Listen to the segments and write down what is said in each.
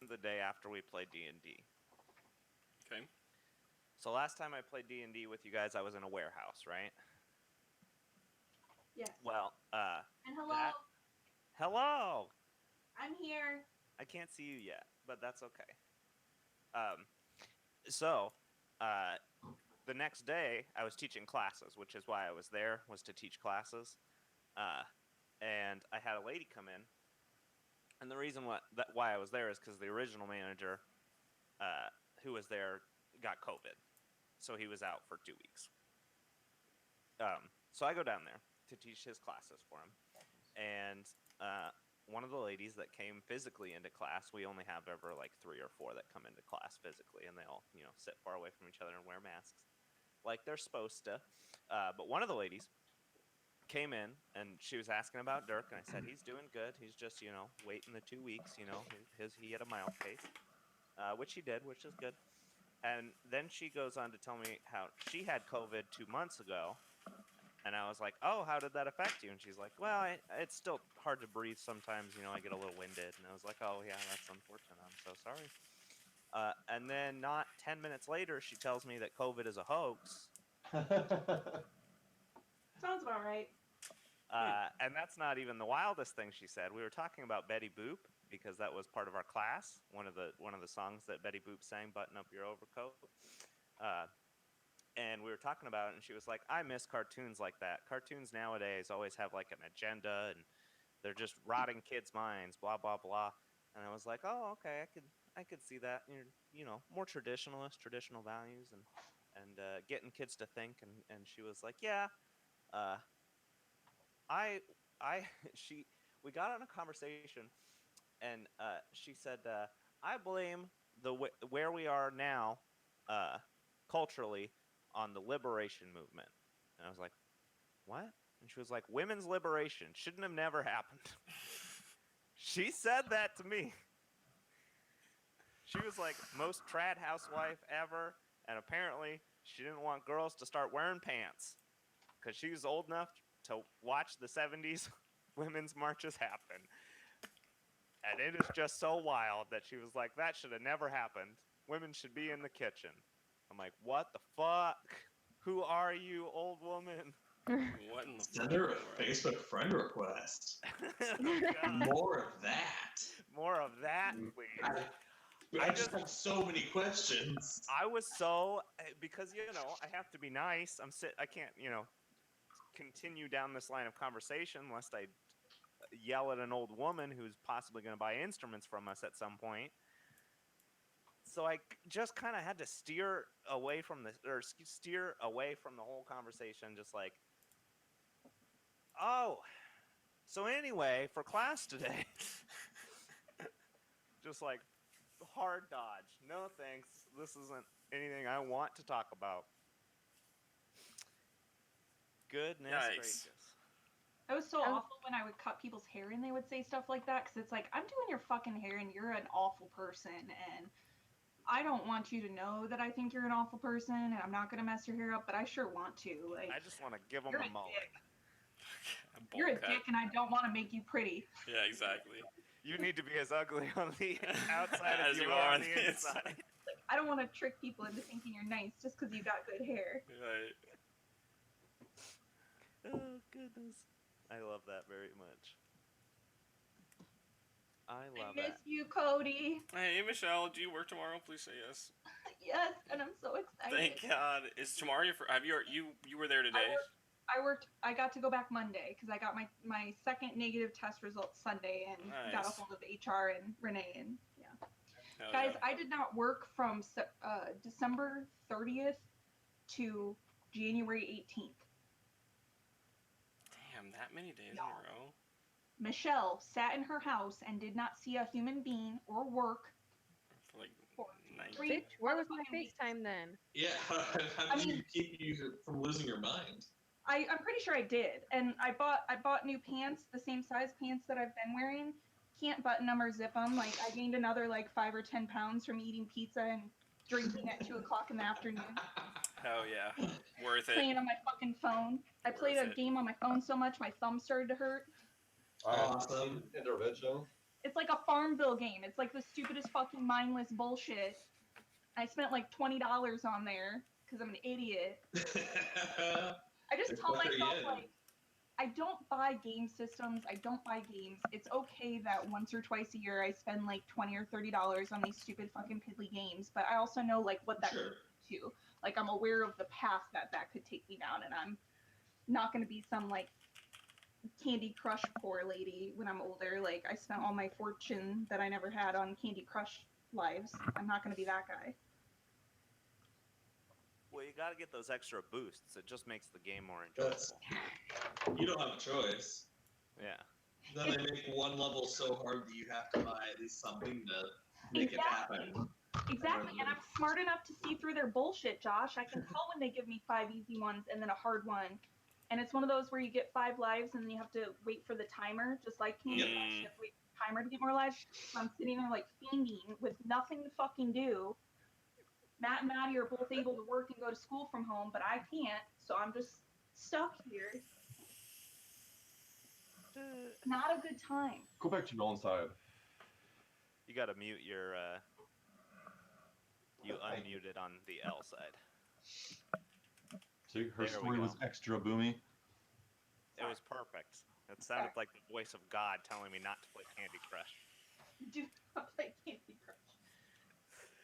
the day after we played D&D. Okay. So last time I played D&D with you guys, I was in a warehouse, right? Yes. Well, And hello. Hello! I'm here. I can't see you yet, but that's okay. So, the next day, I was teaching classes, which is why I was there, was to teach classes. And I had a lady come in. And the reason why I was there is because the original manager who was there got COVID. So he was out for 2 weeks. So I go down there to teach his classes for him. And one of the ladies that came physically into class, we only have ever like 3 or 4 that come into class physically, and they all, sit far away from each other and wear masks like they're supposed to. But one of the ladies came in, and she was asking about Dirk, and I said, he's doing good. He's just, waiting the 2 weeks, he had a mild case, which he did, which is good. And then she goes on to tell me how she had COVID 2 months ago. And I was like, oh, how did that affect you? And she's like, well, it's still hard to breathe sometimes. I get a little winded. And I was like, oh, yeah, that's unfortunate. I'm so sorry. And then not 10 minutes later, she tells me that COVID is a hoax. Sounds about right. And that's not even the wildest thing she said. We were talking about Betty Boop because that was part of our class. One of the songs that Betty Boop sang, "Button Up Your Overcoat." And we were talking about it, and she was like, I miss cartoons like that. Cartoons nowadays always have like an agenda, and they're just rotting kids' minds, blah, blah, blah. And I was like, oh, okay, I could see that. You're, more traditionalist, traditional values, and getting kids to think. And she was like, yeah, we got on a conversation, and she said, I blame where we are now culturally on the liberation movement. And I was like, what? And she was like, women's liberation shouldn't have never happened. She said that to me. She was like, most trad housewife ever, and apparently she didn't want girls to start wearing pants because she was old enough to watch the 70s women's marches happen. And it is just so wild that she was like, that should have never happened. Women should be in the kitchen. I'm like, what the fuck? Who are you, old woman? What in the Send her a Facebook friend request. Oh, More of that. more of that, please. I just have so many questions. I was so, because, I have to be nice. I can't, continue down this line of conversation lest I yell at an old woman who's possibly going to buy instruments from us at some point. So I just kind of had to steer away from the whole conversation, just like, oh, so anyway, for class today, just like hard dodge. No thanks. This isn't anything I want to talk about. Goodness gracious. It was so awful when I would cut people's hair and they would say stuff like that, because it's like, I'm doing your fucking hair and you're an awful person, and I don't want you to know that I think you're an awful person, and I'm not going to mess your hair up, but I sure want to. Like, I just want to give them a mullet. You're a dick, and I don't want to make you pretty. Yeah, exactly. You need to be as ugly on the outside as you are on the inside. Like, I don't want to trick people into thinking you're nice just because you got good hair. Right. Oh, goodness. I love that very much. I miss you, Cody. Hey, Michelle, do you work tomorrow? Please say yes. Yes, and I'm so excited. Thank God. Is tomorrow your you were there today? I got to go back Monday because I got my second negative test results Sunday and got a hold of HR and Renee and yeah. Guys, I did not work from December 30th to January 18th. Damn, that many days in a row. Michelle sat in her house and did not see a human being or work for like 3 Bitch, where was my FaceTime then? Yeah, how did you keep you from losing your mind? I'm pretty sure I did, and I bought new pants, the same size pants that I've been wearing. Can't button them or zip them. Like, I gained another like 5 or 10 pounds from eating pizza and drinking at 2 o'clock in the afternoon. Hell yeah, worth it. Playing on my fucking phone. I played a game on my phone so much my thumb started to hurt. Awesome intervention. It's like a Farmville game. It's like the stupidest fucking mindless bullshit. I spent like $20 on there because I'm an idiot. I just tell myself, like, I don't buy game systems. I don't buy games. It's okay that once or twice a year I spend like $20 or $30 on these stupid fucking piddly games. But I also know like what that could lead to. Like, I'm aware of the path that could take me down, and I'm not going to be some like Candy Crush poor lady when I'm older. Like, I spent all my fortune that I never had on Candy Crush lives. I'm not going to be that guy. Well, you got to get those extra boosts. It just makes the game more enjoyable. You don't have a choice. Yeah. Then they make one level so hard that you have to buy at least something to make it happen. Exactly, and I'm smart enough to see through their bullshit, Josh. I can tell when they give me 5 easy ones and then a hard one. And it's one of those where you get 5 lives and then you have to wait for the timer, just like Candy Crush. You have to wait for the timer to get more lives. So I'm sitting there like fiending with nothing to fucking do. Matt and Maddie are both able to work and go to school from home, but I can't, so I'm just stuck here. Not a good time. Go back to your own side. You gotta mute your, you unmuted on the L side. See, her story was extra boomy. It was perfect. It sounded like the voice of God telling me not to play Candy Crush. Do not play Candy Crush.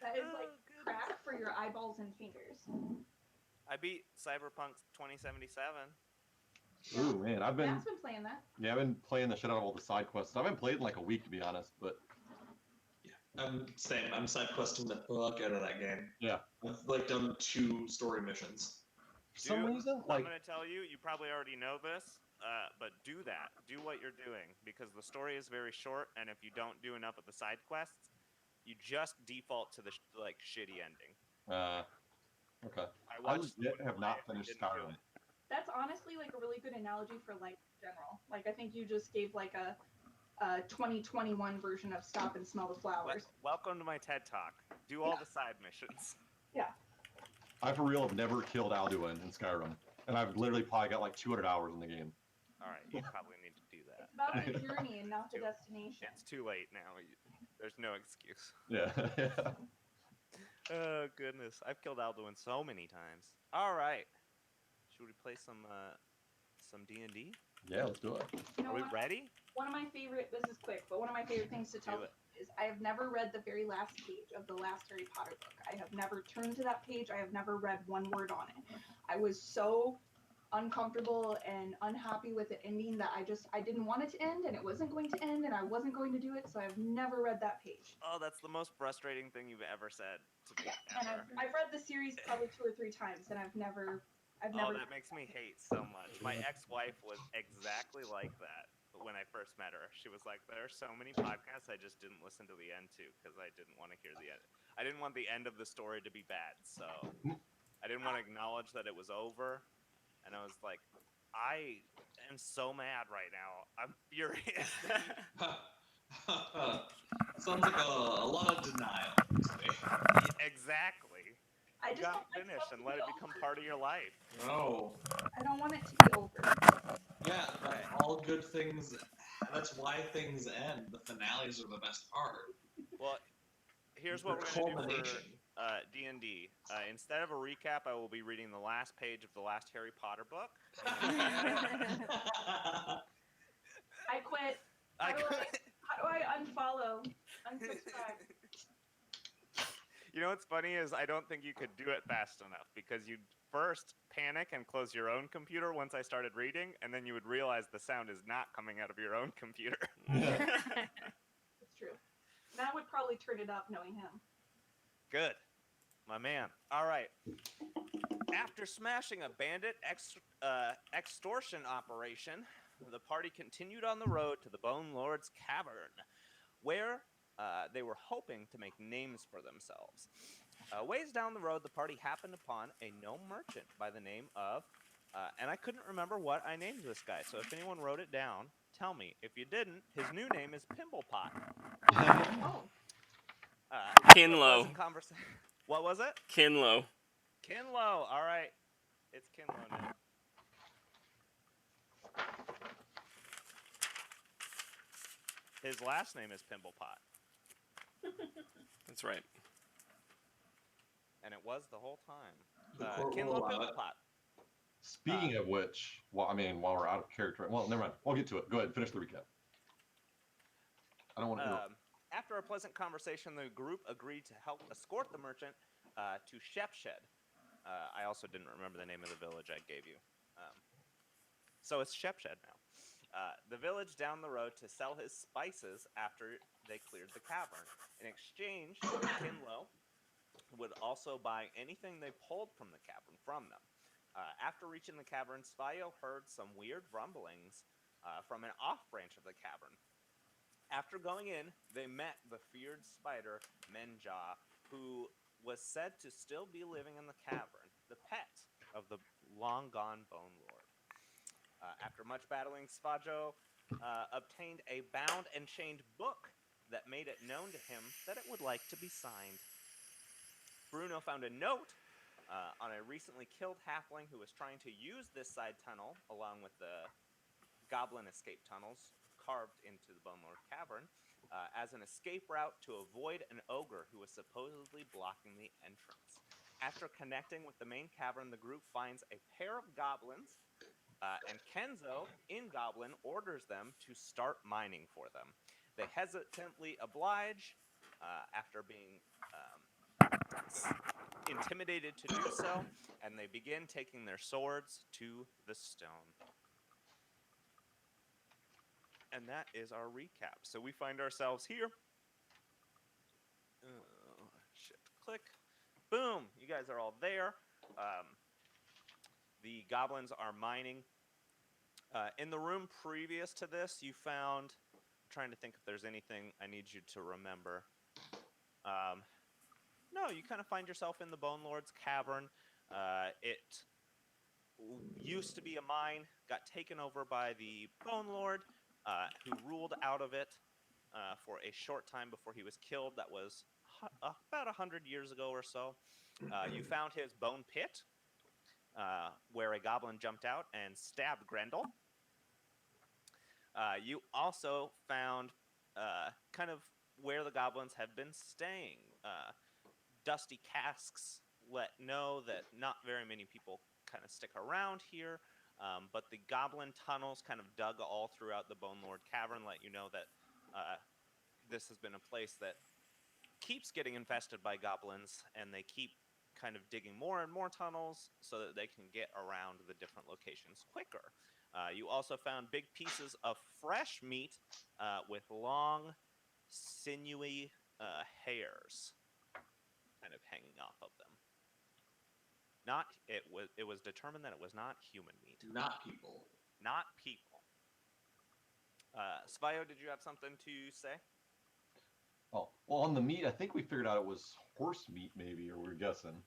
That is like crack for your eyeballs and fingers. I beat Cyberpunk 2077. Ooh, man, I've been playing that. Yeah, I've been playing the shit out of all the side quests. I haven't played in like a week, to be honest, but yeah, I'm side questing the fuck out of that game. Yeah, I've like done 2 story missions. For some reason, like, I'm gonna tell you, you probably already know this, but do that. Do what you're doing, because the story is very short, and if you don't do enough of the side quests, you just default to the like shitty ending. Okay. I legit have not finished Skyrim. That's honestly like a really good analogy for life in general. Like, I think you just gave like a 2021 version of Stop and Smell the Flowers. Welcome to my TED Talk. Do all the side missions. Yeah. I for real have never killed Alduin in Skyrim, and I've literally probably got like 200 hours in the game. All right, you probably need to do that. It's about the journey and not the destination. It's too late now. There's no excuse. Yeah. Oh goodness, I've killed Alduin so many times. All right, should we play some D&D? Yeah, let's do it. Are we ready? One of my favorite. This is quick, but one of my favorite things to tell you is I have never read the very last page of the last Harry Potter book. I have never turned to that page. I have never read one word on it. I was so uncomfortable and unhappy with the ending that I didn't want it to end, and it wasn't going to end, and I wasn't going to do it, so I've never read that page. Oh, that's the most frustrating thing you've ever said to me. And I've read the series probably 2 or 3 times, and I've never. Oh, that makes me hate so much. My ex-wife was exactly like that when I first met her. She was like, there are so many podcasts I just didn't listen to the end to because I didn't want to hear the end. I didn't want the end of the story to be bad, so I didn't want to acknowledge that it was over. And I was like, I am so mad right now. I'm furious. Sounds like a lot of denial. Exactly. I just got to finish and let it become part of your life. No. I don't want it to be over. Yeah, but all good things. That's why things end. The finales are the best part. Well, here's what we're going to do for D&D. Instead of a recap, I will be reading the last page of the last Harry Potter book. I quit. How do I unfollow? Unsubscribe? You know what's funny is I don't think you could do it fast enough because you'd first panic and close your own computer once I started reading, and then you would realize the sound is not coming out of your own computer. It's true. Matt would probably turn it up knowing him. Good. My man. All right. After smashing a bandit extortion operation, the party continued on the road to the Bone Lord's Cavern, where they were hoping to make names for themselves. Ways down the road, the party happened upon a gnome merchant by the name of, and I couldn't remember what I named this guy, so if anyone wrote it down, tell me. If you didn't, his new name is Pimplepot. Oh. Kinlo. What was it? Kinlo. Kinlo. All right. It's Kinlo now. His last name is Pimblepot. That's right. And it was the whole time. The court will Kinlo allow it. Pimblepot. Speaking of which, well, I mean, while we're out of character, well, never mind. We'll get to it. Go ahead, finish the recap. I don't want to interrupt. After a pleasant conversation, the group agreed to help escort the merchant to Shepshed. I also didn't remember the name of the village I gave you. So it's Shepshed now. The village down the road to sell his spices after they cleared the cavern. In exchange, Kinlo would also buy anything they pulled from the cavern from them. After reaching the cavern, Svayo heard some weird rumblings from an off-branch of the cavern. After going in, they met the feared spider, Menja, who was said to still be living in the cavern, the pet of the long-gone Bone Lord. After much battling, Svajo obtained a bound and chained book that made it known to him that it would like to be signed. Bruno found a note on a recently killed halfling who was trying to use this side tunnel, along with the goblin escape tunnels carved into the Bone Lord Cavern, as an escape route to avoid an ogre who was supposedly blocking the entrance. After connecting with the main cavern, the group finds a pair of goblins, and Kenzo, in Goblin, orders them to start mining for them. They hesitantly oblige after being intimidated to do so, and they begin taking their swords to the stone. And that is our recap. So we find ourselves here. Shift click. Boom! You guys are all there. The goblins are mining. In the room previous to this, you found... I'm trying to think if there's anything I need you to remember. No, you kind of find yourself in the Bone Lord's Cavern. It used to be a mine, got taken over by the Bone Lord, who ruled out of it for a short time before he was killed. That was about 100 years ago or so. You found his bone pit, where a goblin jumped out and stabbed Grendel. You also found kind of where the goblins have been staying. Dusty casks let know that not very many people kind of stick around here, but the goblin tunnels kind of dug all throughout the Bone Lord Cavern let you know that this has been a place that keeps getting infested by goblins, and they keep kind of digging more and more tunnels so that they can get around the different locations quicker. You also found big pieces of fresh meat with long, sinewy hairs kind of hanging off of them. It was determined that it was not human meat. Not people. Not people. Svayo, did you have something to say? Oh, well, on the meat, I think we figured out it was horse meat, maybe, or we were guessing.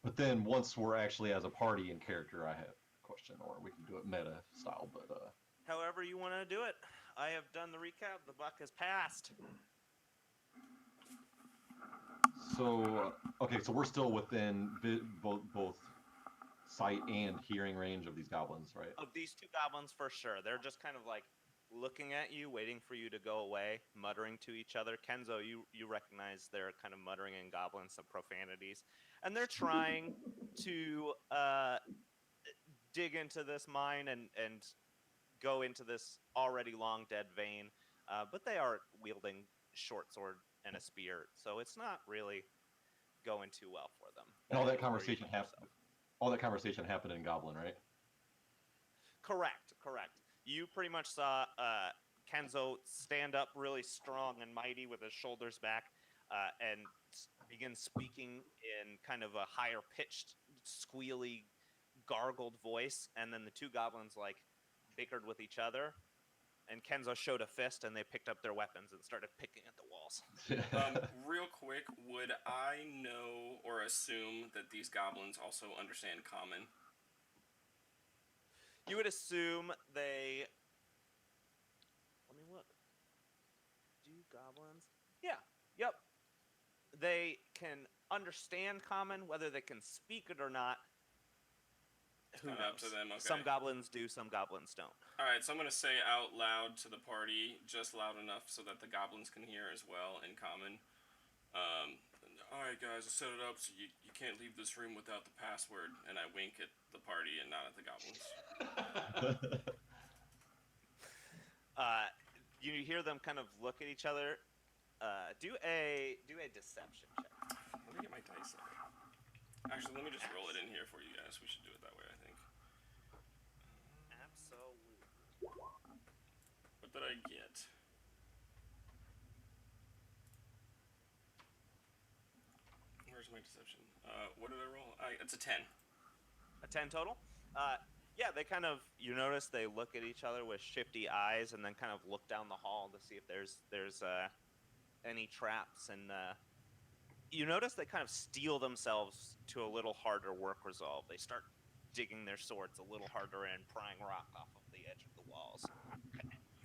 But then once we're actually as a party in character, I have a question, or we can do it meta style. But however you want to do it. I have done the recap. The buck has passed. so okay, so we're still within both sight and hearing range of these goblins, right? Of these two goblins, for sure. They're just kind of like looking at you, waiting for you to go away, muttering to each other. Kenzo, you recognize they're kind of muttering in goblin some profanities. And they're trying to dig into this mine and go into this already long dead vein. But they are wielding short sword and a spear, so it's not really going too well for them. And all that conversation happened. All that conversation happened in Goblin, right? Correct. You pretty much saw Kenzo stand up really strong and mighty with his shoulders back and begin speaking in kind of a higher pitched, squealy, gargled voice. And then the two goblins like bickered with each other. And Kenzo showed a fist, and they picked up their weapons and started picking at the walls. Real quick, would I know or assume that these goblins also understand Common? You would assume they... Let me look. Do goblins? Yeah. Yep. They can understand Common, whether they can speak it or not. Who knows? Up to them, okay. Some goblins do, some goblins don't. Alright, so I'm going to say out loud to the party, just loud enough so that the goblins can hear as well in common. Alright guys, I set it up so you can't leave this room without the password. And I wink at the party and not at the goblins. You hear them kind of look at each other. Do a deception check. Let me get my dice out. Actually, let me just roll it in here for you guys. We should do it that way, I think. Absolutely. What did I get? Where's my deception? What did I roll? It's a 10. A 10 total? Yeah, they kind of, you notice they look at each other with shifty eyes and then kind of look down the hall to see if there's any traps. And you notice they kind of steel themselves to a little harder work resolve. They start digging their swords a little harder in, prying rock off of the edge of the walls.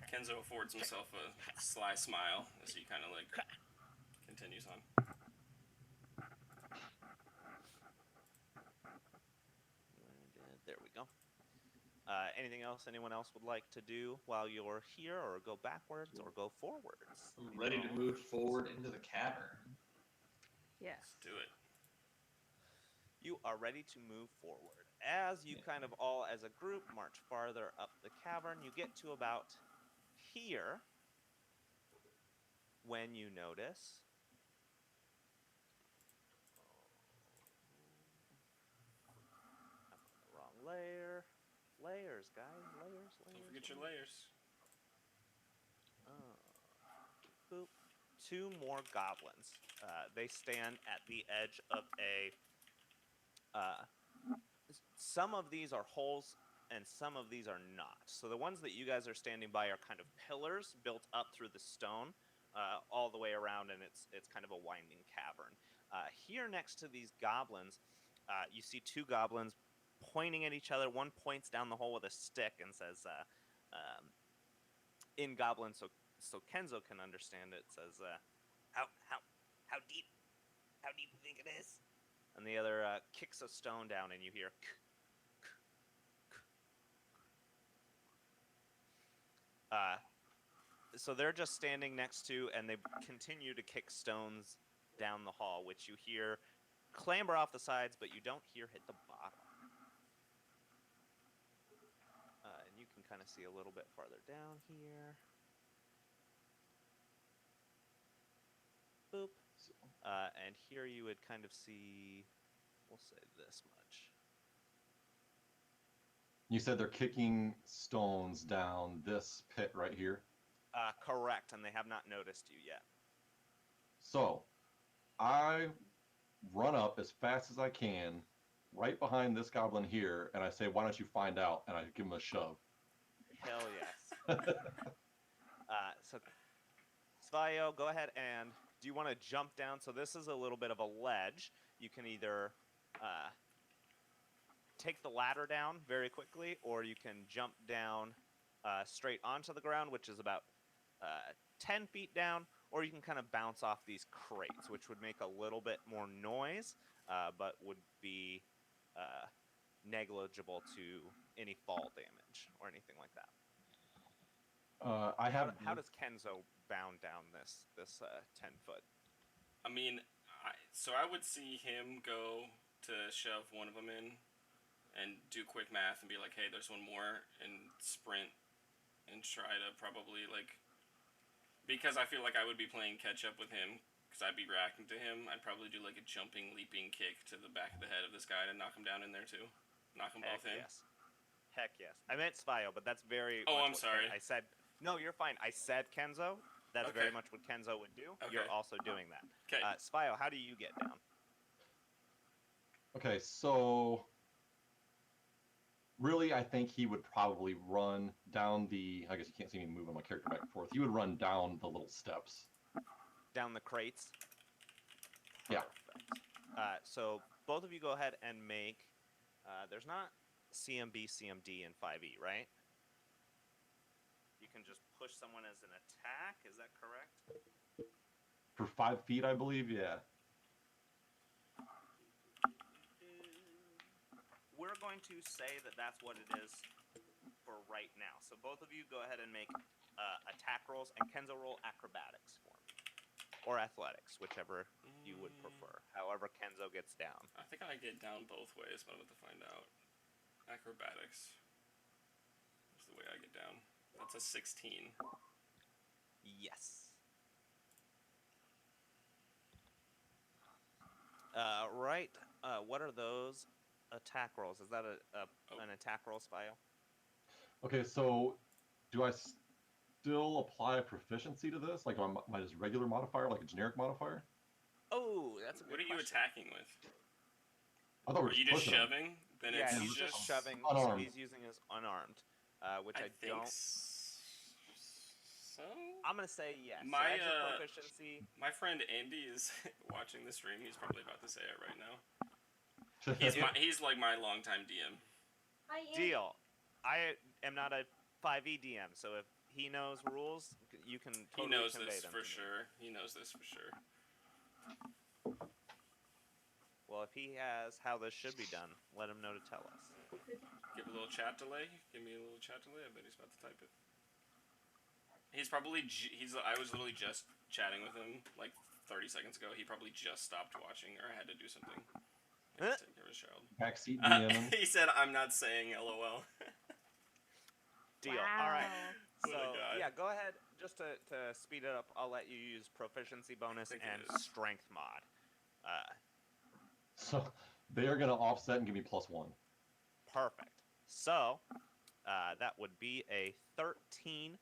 Kenzo affords himself a sly smile as he kind of like continues on. There we go. Anything else anyone else would like to do while you're here, or go backwards, or go forwards? I'm ready to move forward into the cavern. Yes. Let's do it. You are ready to move forward. As you kind of all, as a group, march farther up the cavern, you get to about here when you notice wrong layer. Layers, guys. Layers. Don't forget your layers. Boop. 2 more goblins. They stand at the edge of a... some of these are holes, and some of these are not. So the ones that you guys are standing by are kind of pillars built up through the stone all the way around, and it's kind of a winding cavern. Here next to these goblins, you see 2 goblins pointing at each other. One points down the hole with a stick and says, in Goblin, so Kenzo can understand it, says, how deep do you think it is? And the other kicks a stone down, and you hear so they're just standing next to, and they continue to kick stones down the hall, which you hear clamber off the sides, but you don't hear hit the bottom. And you can kind of see a little bit farther down here. Boop. And here you would kind of see, we'll say this much. You said they're kicking stones down this pit right here? Correct, and they have not noticed you yet. So, I run up as fast as I can, right behind this goblin here, and I say, why don't you find out? And I give him a shove. Hell yes. So, Svayo, go ahead and, do you want to jump down? So this is a little bit of a ledge. You can either take the ladder down very quickly, or you can jump down straight onto the ground, which is about 10 feet down, or you can kind of bounce off these crates, which would make a little bit more noise, but would be negligible to any fall damage or anything like that. How does Kenzo bound down this 10-foot? I mean, so I would see him go to shove one of them in and do quick math and be like, hey, there's one more, and sprint and try to probably, like, because I feel like I would be playing catch up with him, because I'd be reacting to him, I'd probably do like a jumping, leaping kick to the back of the head of this guy to knock him down in there too. Knock them both in. Yes. Heck yes. I meant Spio, but that's very... Oh, I'm sorry. I said... No, you're fine. I said Kenzo. That's Okay. very much what Kenzo would do. Okay. You're also doing that. Okay. Spio, how do you get down? Okay, so really, I think he would probably run down the. I guess you can't see me moving my character back and forth. He would run down the little steps. Down the crates? Yeah. Perfect. So both of you go ahead and make. There's not CMB, CMD in 5e, right? You can just push someone as an attack. Is that correct? For 5 feet, I believe. Yeah. We're going to say that that's what it is for right now. So both of you go ahead and make attack rolls, and Kenzo roll acrobatics for me. Or athletics, whichever you would prefer. However Kenzo gets down. I think I get down both ways, but I'm about to find out. Acrobatics. That's the way I get down. That's a 16. Yes. Right. What are those attack rolls? Is that an attack roll, Spio? Okay, so do I still apply proficiency to this? Like my just regular modifier, like a generic modifier? Oh, that's a good What are you question. attacking with? I thought we were Are you just just pushing him. shoving? Then Yeah, it's he's just shoving. unarmed. He's using his unarmed, which I think don't. So? I'm gonna say yes. My, So add your proficiency. My friend Andy is watching the stream. He's probably about to say it right now. He's like my longtime DM. Hi, Andy. Deal. I am not a 5e DM, so if he knows rules, you can totally He knows convey this them for to me. sure. He knows this for sure. Well, if he has how this should be done, let him know to tell us. Give a little chat delay. Give me a little chat delay. I bet he's about to type it. He's probably I was literally just chatting with him like 30 seconds ago. He probably just stopped watching or had to do something. Like, take care of his child. Backseat DM. He said, "I'm not saying LOL." Deal. Wow. All right. What a So guy. yeah, go ahead. Just to speed it up, I'll let you use proficiency bonus Think it and is. strength mod. So they are gonna offset and give me +1. Perfect. So that would be a 13.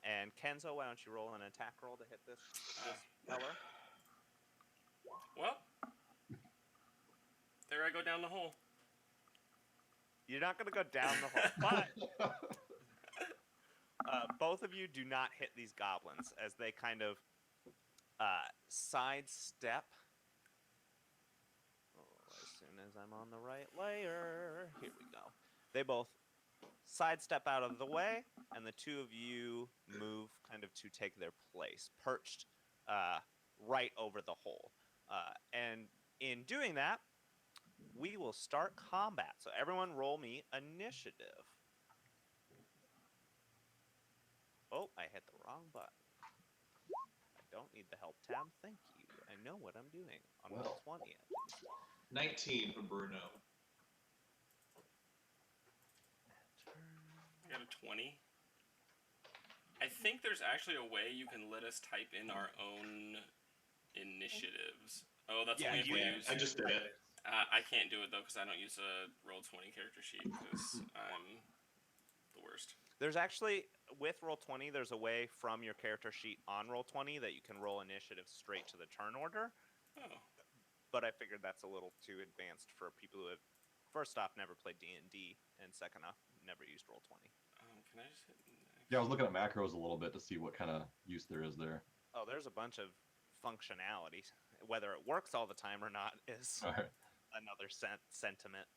And Kenzo, why don't you roll an attack roll to hit this feller? Well, there I go down the hole. You're not going to go down the hole, but both of you do not hit these goblins as they kind of sidestep. As soon as I'm on the right layer, here we go. They both sidestep out of the way, and the two of you move kind of to take their place, perched right over the hole. And in doing that, we will start combat. So everyone roll me initiative. Oh, I hit the wrong button. I don't need the help tab. Thank you. I know what I'm doing on roll 20 at least. 19 for Bruno. I got a 20. I think there's actually a way you can let us type in our own initiatives. Oh, that's Yeah, only if we use. I just did it. I can't do it though because I don't use a Roll20 character sheet because I'm the worst. There's actually, with Roll20, there's a way from your character sheet on Roll20 that you can roll initiative straight to the turn order. Oh. But I figured that's a little too advanced for people who have, first off, never played D&D, and second off, never used Roll20. Can I just hit next? Yeah, I was looking at macros a little bit to see what kind of use there is there. Oh, there's a bunch of functionality. Whether it works all the time or not is another sentiment.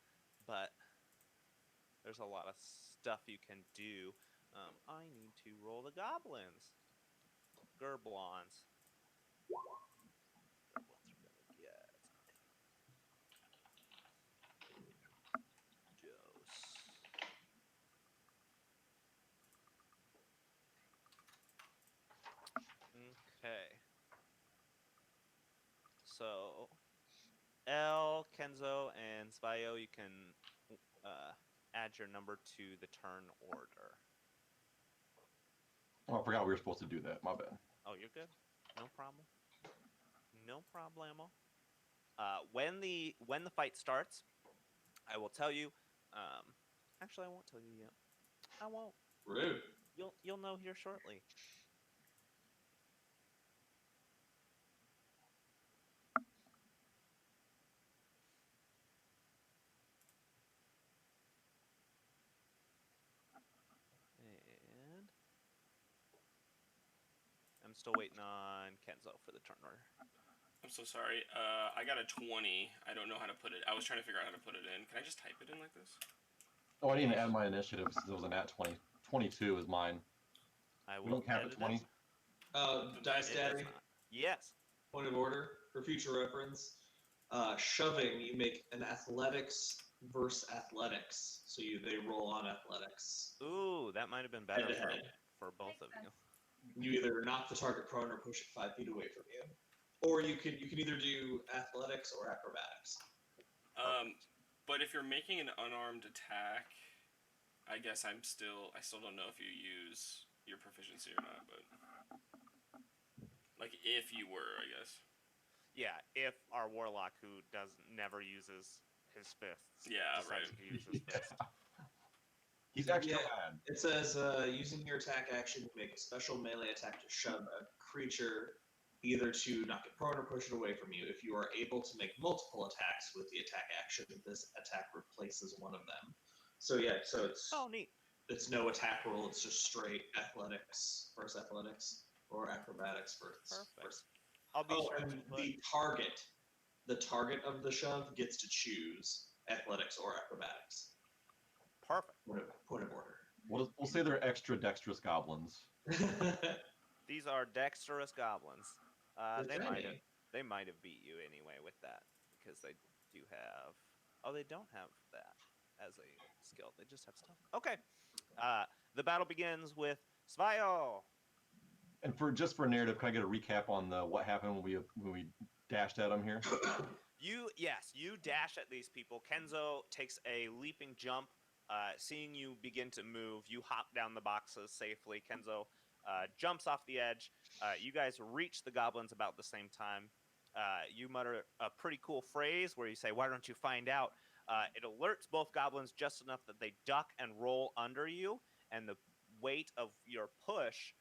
But there's a lot of stuff you can do. I need to roll the goblins. Gerblons. Gerblons are gonna get dose. Okay. So, L, Kenzo, and Spio, you can add your number to the turn order. Oh, I forgot we were supposed to do that. My bad. Oh, you're good. No problem. No problemo. When the fight starts, I will tell you. Actually, I won't tell you yet. I won't. Rude. You'll know here shortly. And I'm still waiting on Kenzo for the turn order. I'm so sorry. I got a 20. I don't know how to put it. I was trying to figure out how to put it in. Can I just type it in like this? Oh, I didn't even add my initiative since it was a nat 20. 22 is mine. I We will don't cap edit at 20. Dice It Daddy, does not. Yes. point of order for future reference. Shoving, you make an athletics versus athletics. So they roll on athletics. Ooh, that might have been better Head to head. for both of you. You either knock the target prone or push it 5 feet away from you, or you can either do athletics or acrobatics. But if you're making an unarmed attack, I guess I still don't know if you use your proficiency or not, but like if you were, I guess. Yeah, if our warlock who never uses his fists decides to use his fist. He's extra bad. It says using your attack action to make a special melee attack to shove a creature, either to knock it prone or push it away from you. If you are able to make multiple attacks with the attack action, this attack replaces one of them. So it's neat. It's no attack roll. It's just straight athletics versus athletics or acrobatics versus. I'll be sure and to put... the target of the shove gets to choose athletics or acrobatics. Perfect. Point of order. We'll say they're extra dexterous goblins. These are dexterous goblins. They Tiny. might have beat you anyway with that because they do have. Oh, they don't have that as a skill. They just have stuff. Okay. The battle begins with Svayo. And for narrative, can I get a recap on what happened when we dashed at them here? You dash at these people. Kenzo takes a leaping jump. Seeing you begin to move, you hop down the boxes safely. Kenzo jumps off the edge. You guys reach the goblins about the same time. You mutter a pretty cool phrase where you say, "Why don't you find out?" It alerts both goblins just enough that they duck and roll under you, and the weight of your push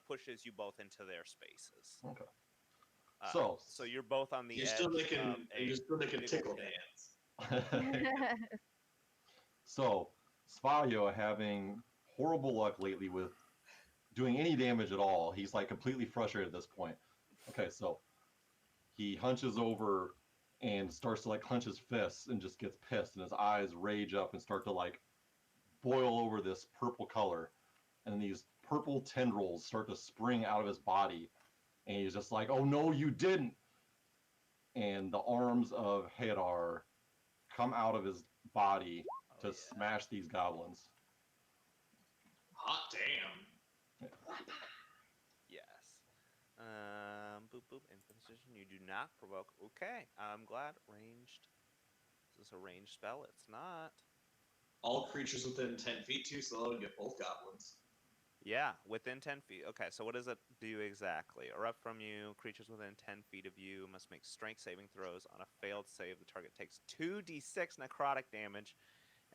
pushes you both into their spaces. Okay. So you're both on the edge. You're still making tickle hands. So, Svayo having horrible luck lately with doing any damage at all. He's like completely frustrated at this point. Okay, so he hunches over and starts to like clench his fists and just gets pissed, and his eyes rage up and start to like boil over this purple color, and these purple tendrils start to spring out of his body, and he's just like, "Oh no, you didn't!" And the arms of Hadar come out of his body to smash these goblins. Hot damn. Yes. Boop boop. In position, you do not provoke. Okay. I'm glad. Ranged. Is this a ranged spell? It's not. All creatures within 10 feet too, so that'll get both goblins. Yeah, within 10 feet. Okay, so what does it do exactly? Erupt from you. Creatures within 10 feet of you must make strength saving throws. On a failed save, the target takes 2d6 necrotic damage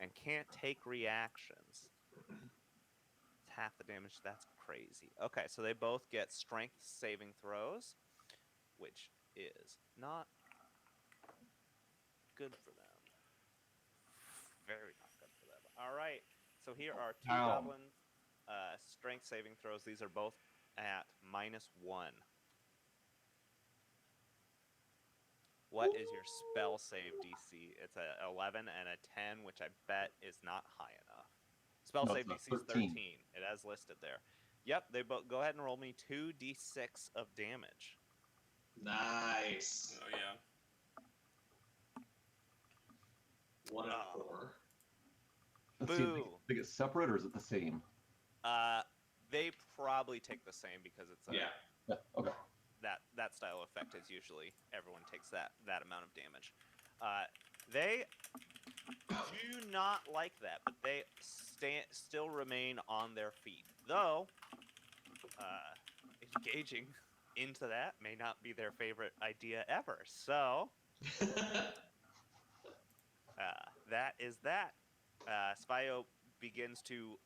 and can't take reactions. It's half the damage. That's crazy. Okay, so they both get strength saving throws, which is not good for them. Very not good for them. All right, so here are two goblins. Strength saving throws. These are both at -1. What is your spell save DC? It's a 11 and a 10, which I bet is not high enough. Spell save DC is 13. It has listed there. Yep, they both go ahead and roll me 2d6 of damage. Nice. Oh yeah. 1 and 4. Let's see, they get separate, or is it the same? They probably take the same because it's Yeah. Okay. That style effect is usually everyone takes that amount of damage. They do not like that, but they still remain on their feet. Though engaging into that may not be their favorite idea ever. So that is that. Svayo begins to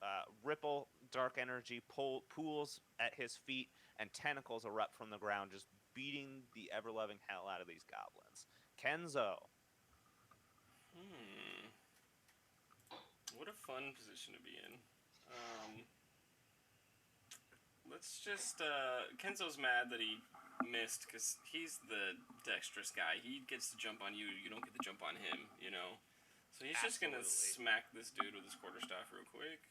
ripple dark energy pools at his feet, and tentacles erupt from the ground, just beating the ever-loving hell out of these goblins. Kenzo. What a fun position to be in. Let's just... Kenzo's mad that he missed, because he's the dexterous guy. He gets to jump on you. You don't get to jump on him, you know? So he's just going to smack this dude with his quarterstaff real quick.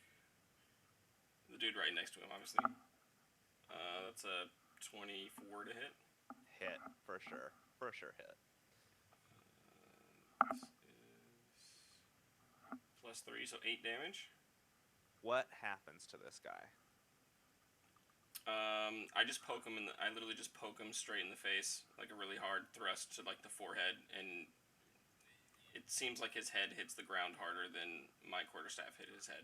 The dude right next to him, obviously. That's a 24 to hit. Hit, for sure. For sure hit. This is plus 3, so 8 damage. What happens to this guy? I just poke him I literally just poke him straight in the face, like a really hard thrust to like the forehead, and it seems like his head hits the ground harder than my quarterstaff hit his head.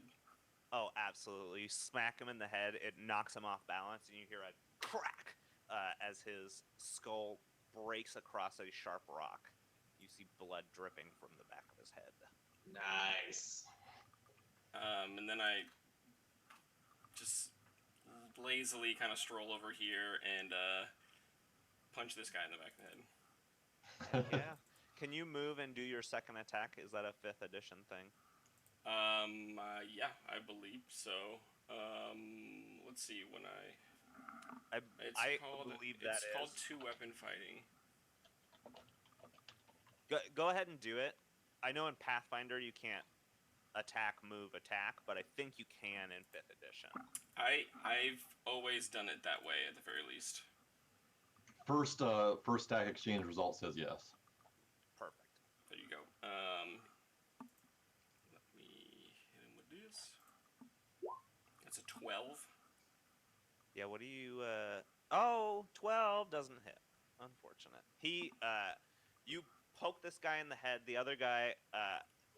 Oh, absolutely. You smack him in the head, it knocks him off balance, and you hear a crack as his skull breaks across a sharp rock. You see blood dripping from the back of his head. Nice. And then I just lazily kind of stroll over here and punch this guy in the back of the head. Yeah. Can you move and do your second attack? Is that a 5th edition thing? Yeah, I believe so. Let's see, when I believe that it's called 2-weapon fighting. Go ahead and do it. I know in Pathfinder you can't attack, move, attack, but I think you can in 5th edition. I've always done it that way at the very least. First stack exchange result says yes. Perfect. There you go. Let me hit him with this. That's a 12. Yeah, what do you, oh, 12 doesn't hit. Unfortunate. You poke this guy in the head, the other guy,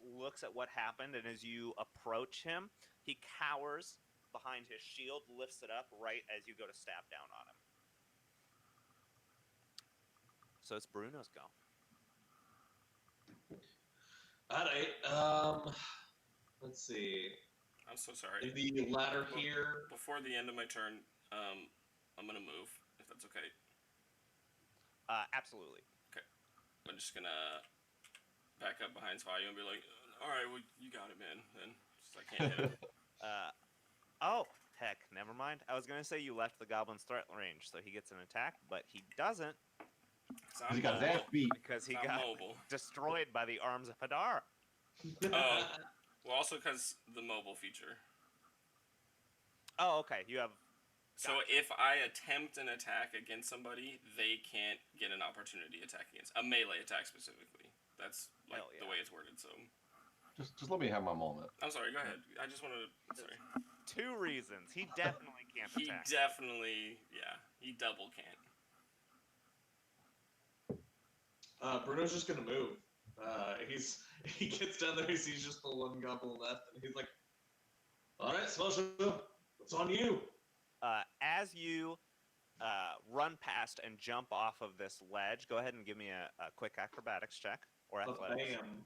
looks at what happened, and as you approach him, he cowers behind his shield, lifts it up right as you go to stab down on him. So it's Bruno's go. Alright, let's see. I'm so sorry. In the ladder here. Before the end of my turn, I'm gonna move, if that's okay. Absolutely. Okay. I'm just gonna back up behind Svayu and be like, alright, well, you got it, man, then. Just, I can't hit him. Oh, heck, never mind. I was going to say you left the goblin's threat range, so he gets an attack, but he doesn't. He got his ass beat. Because he got destroyed by the arms of Hadar. Oh, well, also because the mobile feature. Oh, okay, you have... So if I attempt an attack against somebody, they can't get an opportunity attack against... A melee attack, specifically. That's, like, the way it's worded, so... Just let me have my moment. I'm sorry, go ahead. I just wanted to... Sorry. 2 reasons. He definitely can't attack. He definitely... Yeah, he double can't. Bruno's just gonna move. He gets down there, he sees just the one goblin left, and he's like, alright, Smoshum, it's on you. As you run past and jump off of this ledge, go ahead and give me a quick acrobatics check, or athletics. Bam.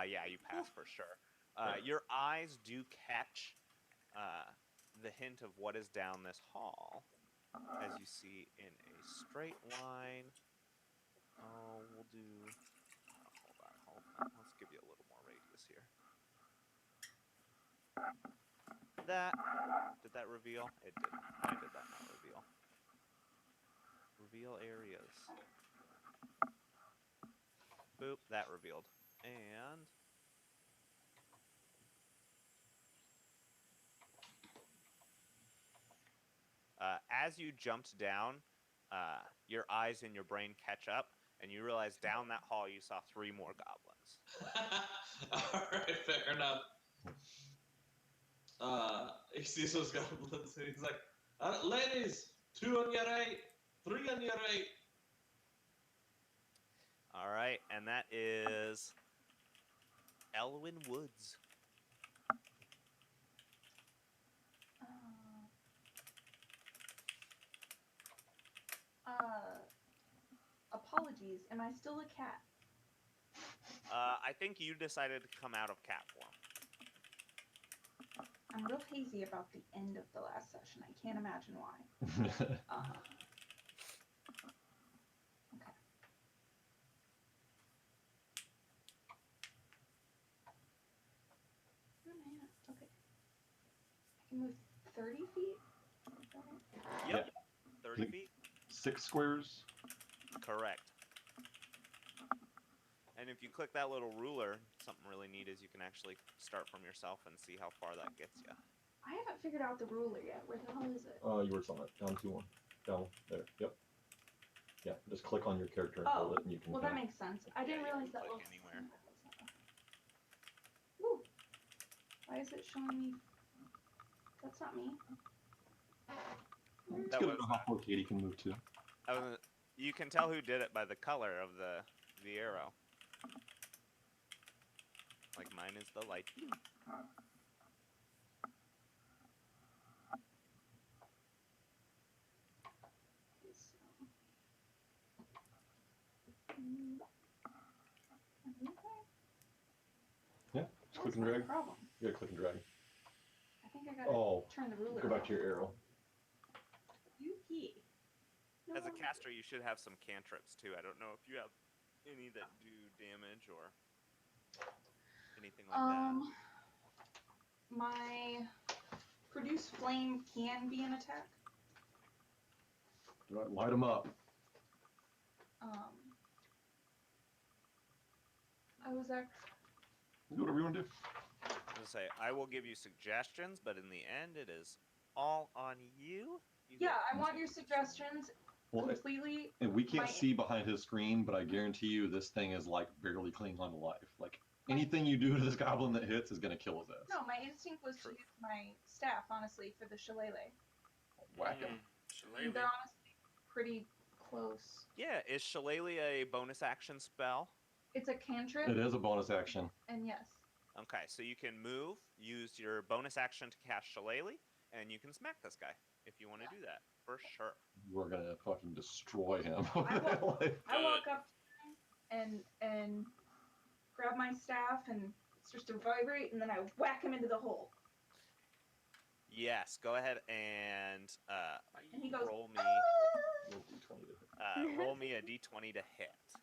Yeah, you pass for sure. Your eyes do catch the hint of what is down this hall, as you see in a straight line. Oh, we'll do... hold on. Let's give you a little more radius here. Did that reveal? It didn't. Why did that not reveal? Reveal areas. Boop, that revealed. And... as you jumped down, your eyes and your brain catch up, and you realize down that hall you saw 3 more goblins. Alright, fair enough. He sees those goblins, and he's like, ladies, 2 on your right, 3 on your right. Alright, and that is Elwyn Woods. Apologies. Am I still a cat? I think you decided to come out of cat form. I'm real hazy about the end of the last session. I can't imagine why. Okay. Oh man, okay. I can move 30 feet? Yep. 30 feet? 6 squares? Correct. And if you click that little ruler, something really neat is you can actually start from yourself and see how far that gets you. I haven't figured out the ruler yet. Where the hell is it? You were on it. Down 2-1. Down there. Yep. Yeah, just click on your character and hold it, and you can. Well, that makes sense. I didn't Yeah, you realize can that click little. anywhere. Woo. Why is it showing me? That's not me. It's That good to was, know how far Katie can move too. you can tell who did it by the color of the arrow. Like mine is the light blue. Yeah, just click and drag. Problem. You gotta click and drag. I think I gotta turn the ruler. Go back to your arrow. Yuki. No As a wonder. caster, you should have some cantrips too. I don't know if you have any that do damage or anything like that. My produce flame can be an attack. Light them up. I was actually. Do whatever you want to do. I was gonna say I will give you suggestions, but in the end, it is all on you. Yeah, I want your suggestions completely. And we can't see behind his screen, but I guarantee you this thing is like barely clinging on to life. Like anything you do to this goblin that hits is gonna kill his ass. No, my instinct was to use my staff, honestly, for the shillelagh. Whack him. Shillelagh. They're honestly pretty close. Yeah, is Shillelagh a bonus action spell? It's a cantrip. It is a bonus action. And yes. Okay, so you can move, use your bonus action to cast Shillelagh, and you can smack this guy if you want to do that, for sure. We're gonna fucking destroy him. I walk up to him and grab my staff, and it starts to vibrate, and then I whack him into the hole. Yes, go ahead and he goes, roll me. Roll me a d20 to hit.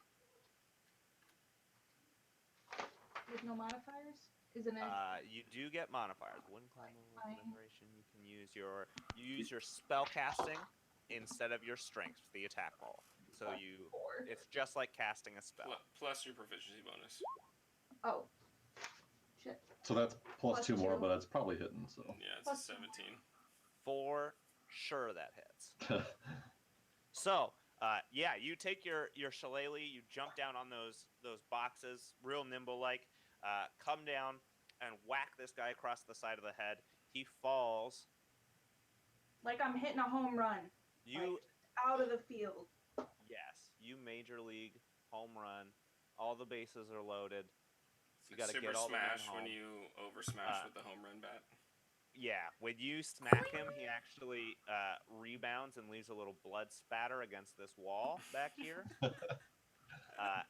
With no modifiers? Isn't it? You do get modifiers. One concentration. You can use your spell casting instead of your strength for the attack roll. So it's just like casting a spell. Plus your proficiency bonus. Oh. Shit. So that's plus 2 more, but that's probably hitting. So yeah, it's a 17. For sure that hits. So yeah, you take your shillelagh, you jump down on those boxes, real nimble like, come down and whack this guy across the side of the head. He falls. Like I'm hitting a home run. You out of the field. Yes, you major league home run. All the bases are loaded. You got to Super get all smash the men home. when you over smash with the home run bat. Yeah, when you smack him, he actually rebounds and leaves a little blood spatter against this wall back here.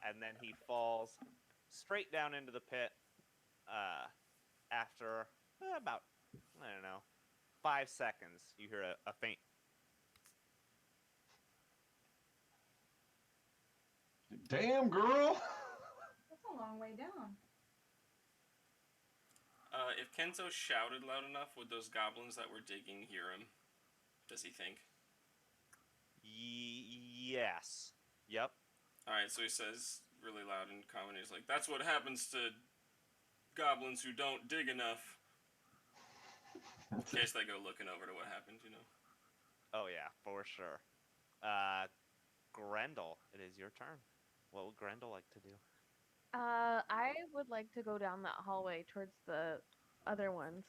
And then he falls straight down into the pit after about, I don't know, 5 seconds. You hear a faint. Damn, girl! That's a long way down. If Kenzo shouted loud enough, would those goblins that were digging hear him? Does he think? Yes. Yep. Alright, so he says really loud and common. He's like, that's what happens to goblins who don't dig enough. In case they go looking over to what happened, you know. Oh, yeah, for sure. Grendel, it is your turn. What would Grendel like to do? I would like to go down that hallway towards the other ones.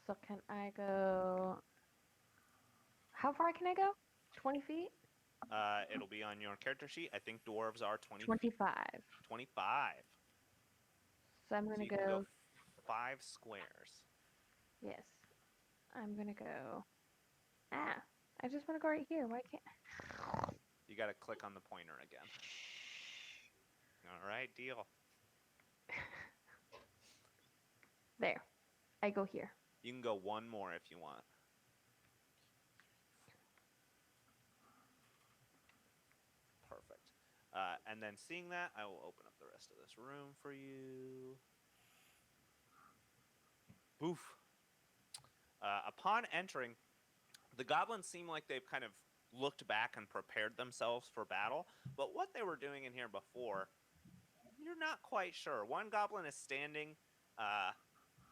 So can I go... How far can I go? 20 feet? It'll be on your character sheet. I think dwarves are 25. 25. So I'm going to go 5 squares. Yes. I'm going to go... I just want to go right here. Why can't... You got to click on the pointer again. All right, deal. There. I go here. You can go one more if you want. Perfect. And then seeing that, I will open up the rest of this room for you. Boof. Upon entering, the goblins seem like they've kind of looked back and prepared themselves for battle, but what they were doing in here before, you're not quite sure. One goblin is standing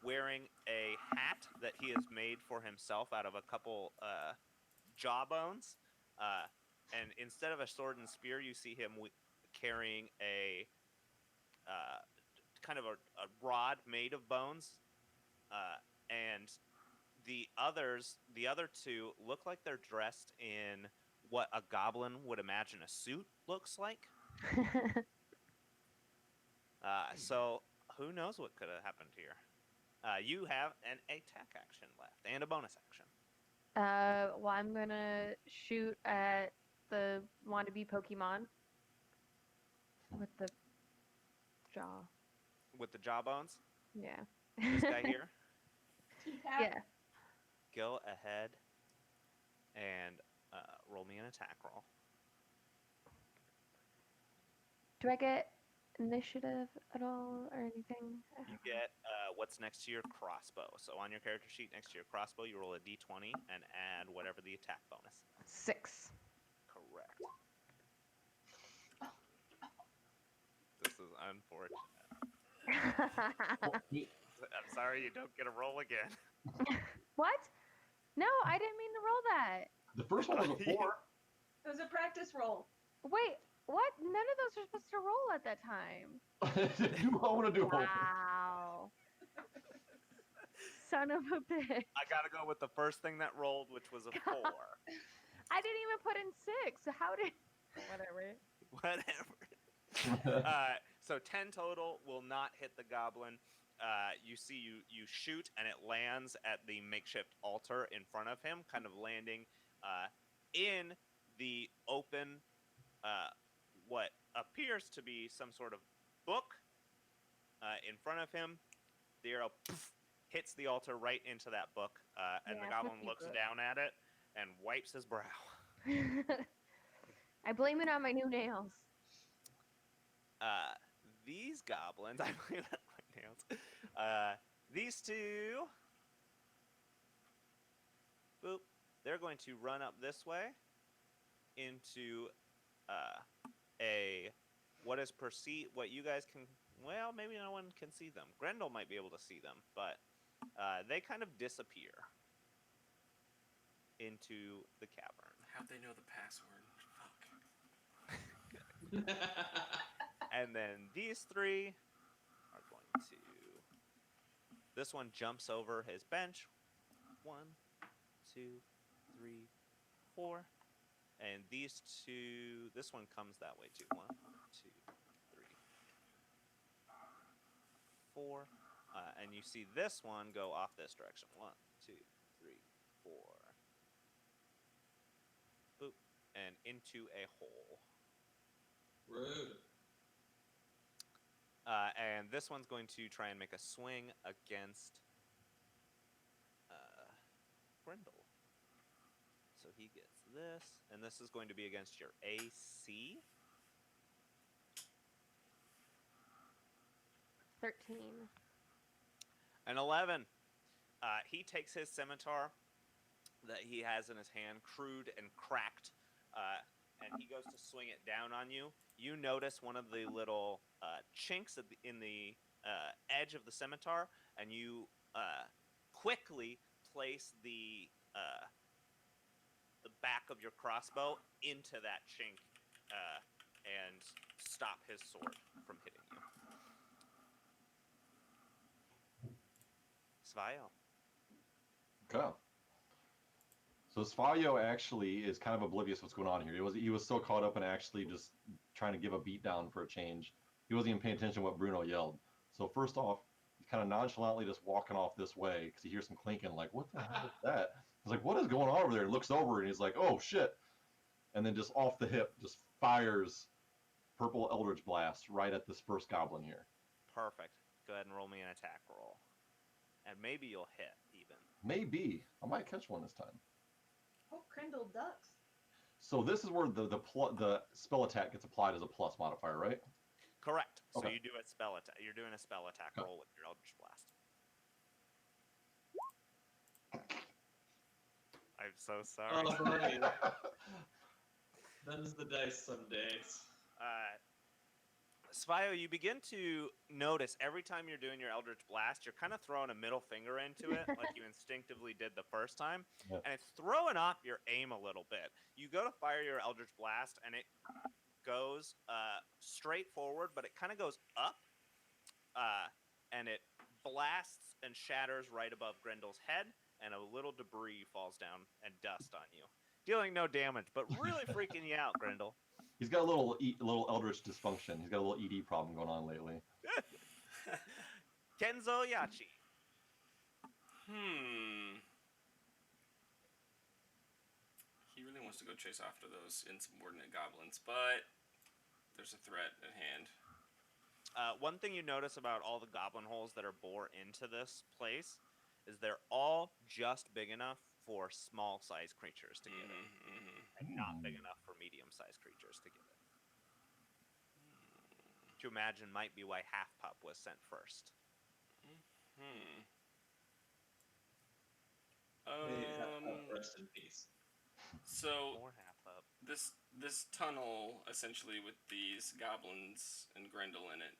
wearing a hat that he has made for himself out of a couple jawbones. And instead of a sword and spear, you see him carrying a kind of a rod made of bones. And the other two look like they're dressed in what a goblin would imagine a suit looks like. So who knows what could have happened here? You have an attack action left and a bonus action. Well, I'm gonna shoot at the wannabe Pokemon with the jaw. With the jawbones, Yeah. this guy here. T-tap. Yeah. Go ahead and roll me an attack roll. Do I get initiative at all or anything? You get what's next to your crossbow. So on your character sheet next to your crossbow, you roll a d20 and add whatever the attack bonus is. 6. Correct. This is unfortunate. I'm sorry you don't get a roll again. What? No, I didn't mean to roll that. The first one was a 4. It was a practice roll. Wait, what? None of those are supposed to roll at that time. I want to do homework. Wow. Son of a bitch. I gotta go with the first thing that rolled, which was a 4. I didn't even put in 6. So how did? Whatever. Whatever. So 10 total will not hit the goblin. You see, you shoot and it lands at the makeshift altar in front of him, kind of landing in the open, what appears to be some sort of book in front of him. The arrow hits the altar right into that book, and the goblin looks down at it and wipes his brow. I blame it on my new nails. These goblins, I blame it on my nails. These two, boop, they're going to run up this way into what you guys can, well, maybe no one can see them. Grendel might be able to see them, but they kind of disappear into the cavern. How'd they know the password? Fuck. And then these three are going to... This one jumps over his bench. 1, 2, 3, 4. And these two... This one comes that way too. 1, 2, 3, 4. And you see this one go off this direction. 1, 2, 3, 4. Boop. And into a hole. Rude. And this one's going to try and make a swing against Grendel. So he gets this, and this is going to be against your AC. 13. An 11. He takes his scimitar that he has in his hand, crude and cracked, and he goes to swing it down on you. You notice one of the little chinks in the edge of the scimitar, and you quickly place the back of your crossbow into that chink and stop his sword from hitting you. Svayo. Okay. So Svayo actually is kind of oblivious to what's going on here. He was so caught up in actually just trying to give a beat down for a change. He wasn't even paying attention to what Bruno yelled. So first off, he's kind of nonchalantly just walking off this way because he hears some clinking, like, what the hell is that? He's like, what is going on over there? He looks over and he's like, oh shit. And then just off the hip, just fires Purple Eldritch Blast right at this first goblin here. Perfect. Go ahead and roll me an attack roll. And maybe you'll hit even. Maybe. I might catch one this time. Oh, Grendel ducks. So this is where the spell attack gets applied as a plus modifier, right? Correct. So Okay. you do a spell attack. You're doing a spell attack roll with your Eldritch Blast. I'm so sorry. Oh, buddy. Them's the dice some days. Spio, you begin to notice every time you're doing your Eldritch Blast, you're kind of throwing a middle finger into it, like you instinctively did the first time, Yeah. and it's throwing off your aim a little bit. You go to fire your Eldritch Blast, and it goes straight forward, but it kind of goes up, and it blasts and shatters right above Grendel's head, and a little debris falls down and dust on you, dealing no damage, but really freaking you out, Grendel. He's got a little eldritch dysfunction. He's got a little ED problem going on lately. Kenzo Yachi. He really wants to go chase after those insubordinate goblins, but there's a threat at hand. One thing you notice about all the goblin holes that are bored into this place is they're all just big enough for small-sized creatures to get in, and not big enough for medium-sized creatures to get in. Which you imagine might be why Half Pup was sent first. Rest in peace. So More Half Pup. this tunnel, essentially, with these goblins and Grendel in it,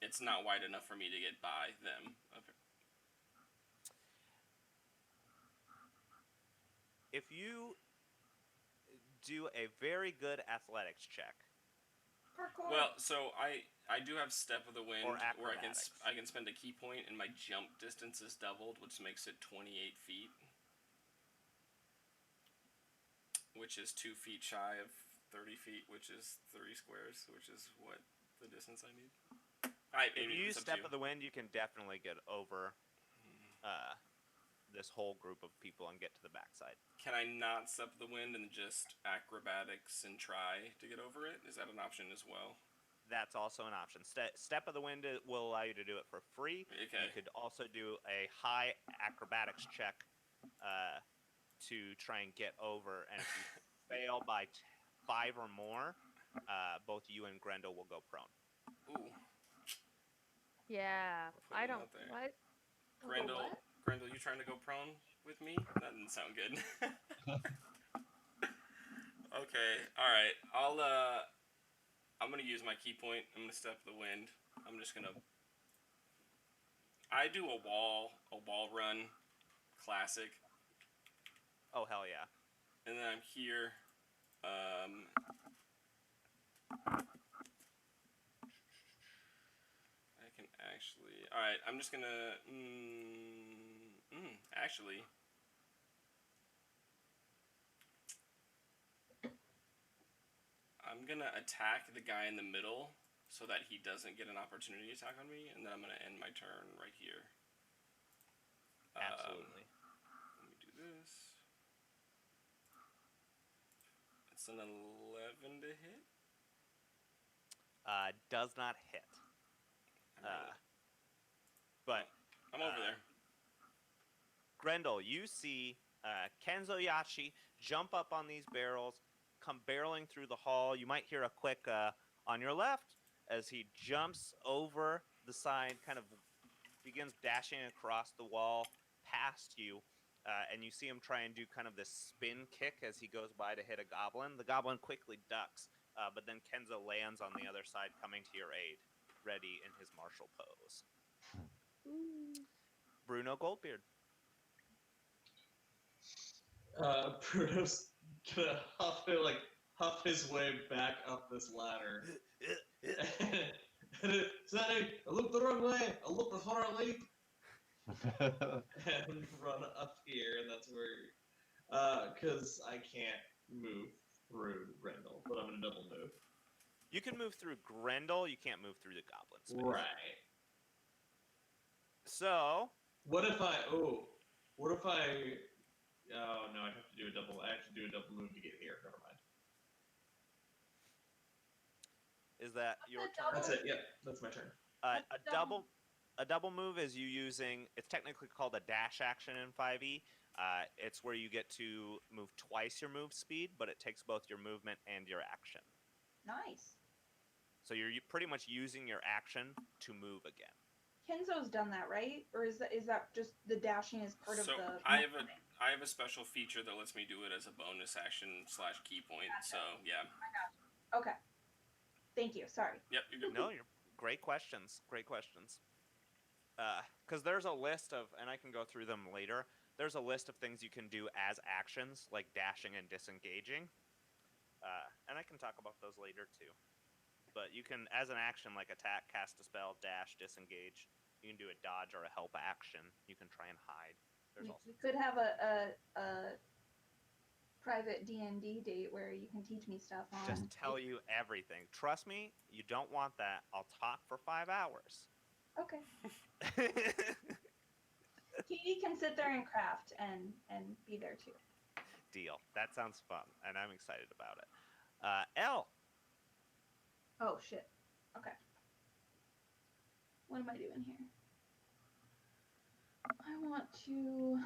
it's not wide enough for me to get by them. If you do a very good athletics check, Parkour. Well, so I do have Step of the Wind, Or where acrobatics. I can spend a key point, and my jump distance is doubled, which makes it 28 feet, which is 2 feet shy of 30 feet, which is 3 squares, which is what the distance I need. if you use Step of the Wind, you can definitely get over this whole group of people and get to the backside. Can I not Step of the Wind and just acrobatics and try to get over it? Is that an option as well? That's also an option. Step of the Wind will allow you to do it for free. Okay. You could also do a high acrobatics check to try and get over, and if you fail by 5 or more, both you and Grendel will go prone. Ooh. Yeah, Putting I it don't. out there. What? Grendel, you trying to go prone with me? That didn't sound good. Okay, alright. I'm gonna use my key point. I'm gonna Step the Wind. I'm just gonna... I do a wall run, classic, Oh, hell yeah. and then I'm here. I can actually... Alright, I'm just gonna... actually... I'm gonna attack the guy in the middle so that he doesn't get an opportunity attack on me, and then I'm gonna end my turn right here. Absolutely. Let me do this. It's an 11 to hit. Does not hit. But I'm over there. Grendel, you see Kenzo Yachi jump up on these barrels, come barreling through the hall. You might hear a quick on your left as he jumps over the side, kind of begins dashing across the wall past you, and you see him try and do kind of this spin kick as he goes by to hit a goblin. The goblin quickly ducks, but then Kenzo lands on the other side, coming to your aid, ready in his martial pose. Bruno Goldbeard. Bruno's gonna huff his way back up this ladder. Sorry, I looked the wrong way. I looked before I leap. And run up here, and that's where, because I can't move through Grendel, but I'm gonna double move. You can move through Grendel, you can't move through the goblin space. Right. So... What if I... Oh no, I have to do a double... I have to do a double move to get here. Never mind. Is that your turn? That's it. Yep, that's my turn. A double move is you using... It's technically called a dash action in 5e. It's where you get to move twice your move speed, but it takes both your movement and your action. Nice. So you're pretty much using your action to move again. Kenzo's done that, right? Or is that just the dashing is part of So the... I have a special feature that lets me do it as a bonus action / key point. Gotcha. So yeah. I got you. Okay. Thank you. Sorry. Yep, you're good. No, you're great questions. Great questions. Because there's a list of, and I can go through them later. There's a list of things you can do as actions, like dashing and disengaging. And I can talk about those later too. But you can, as an action, like attack, cast a spell, dash, disengage. You can do a dodge or a help action. You can try and hide. There's also We could have a private DND date where you can teach me stuff on. just tell you everything. Trust me, you don't want that. I'll talk for 5 hours. Okay. Katie can sit there and craft and be there too. Deal. That sounds fun, and I'm excited about it. Elle. Oh shit. Okay. What am I doing here? I want to.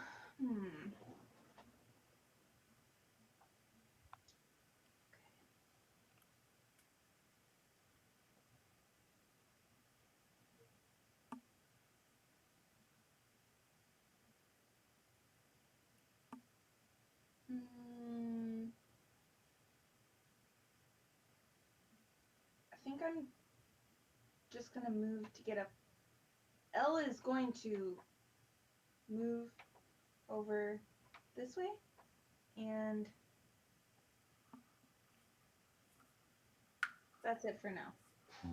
I think I'm just gonna move to get up. Elle is going to move over this way, and that's it for now.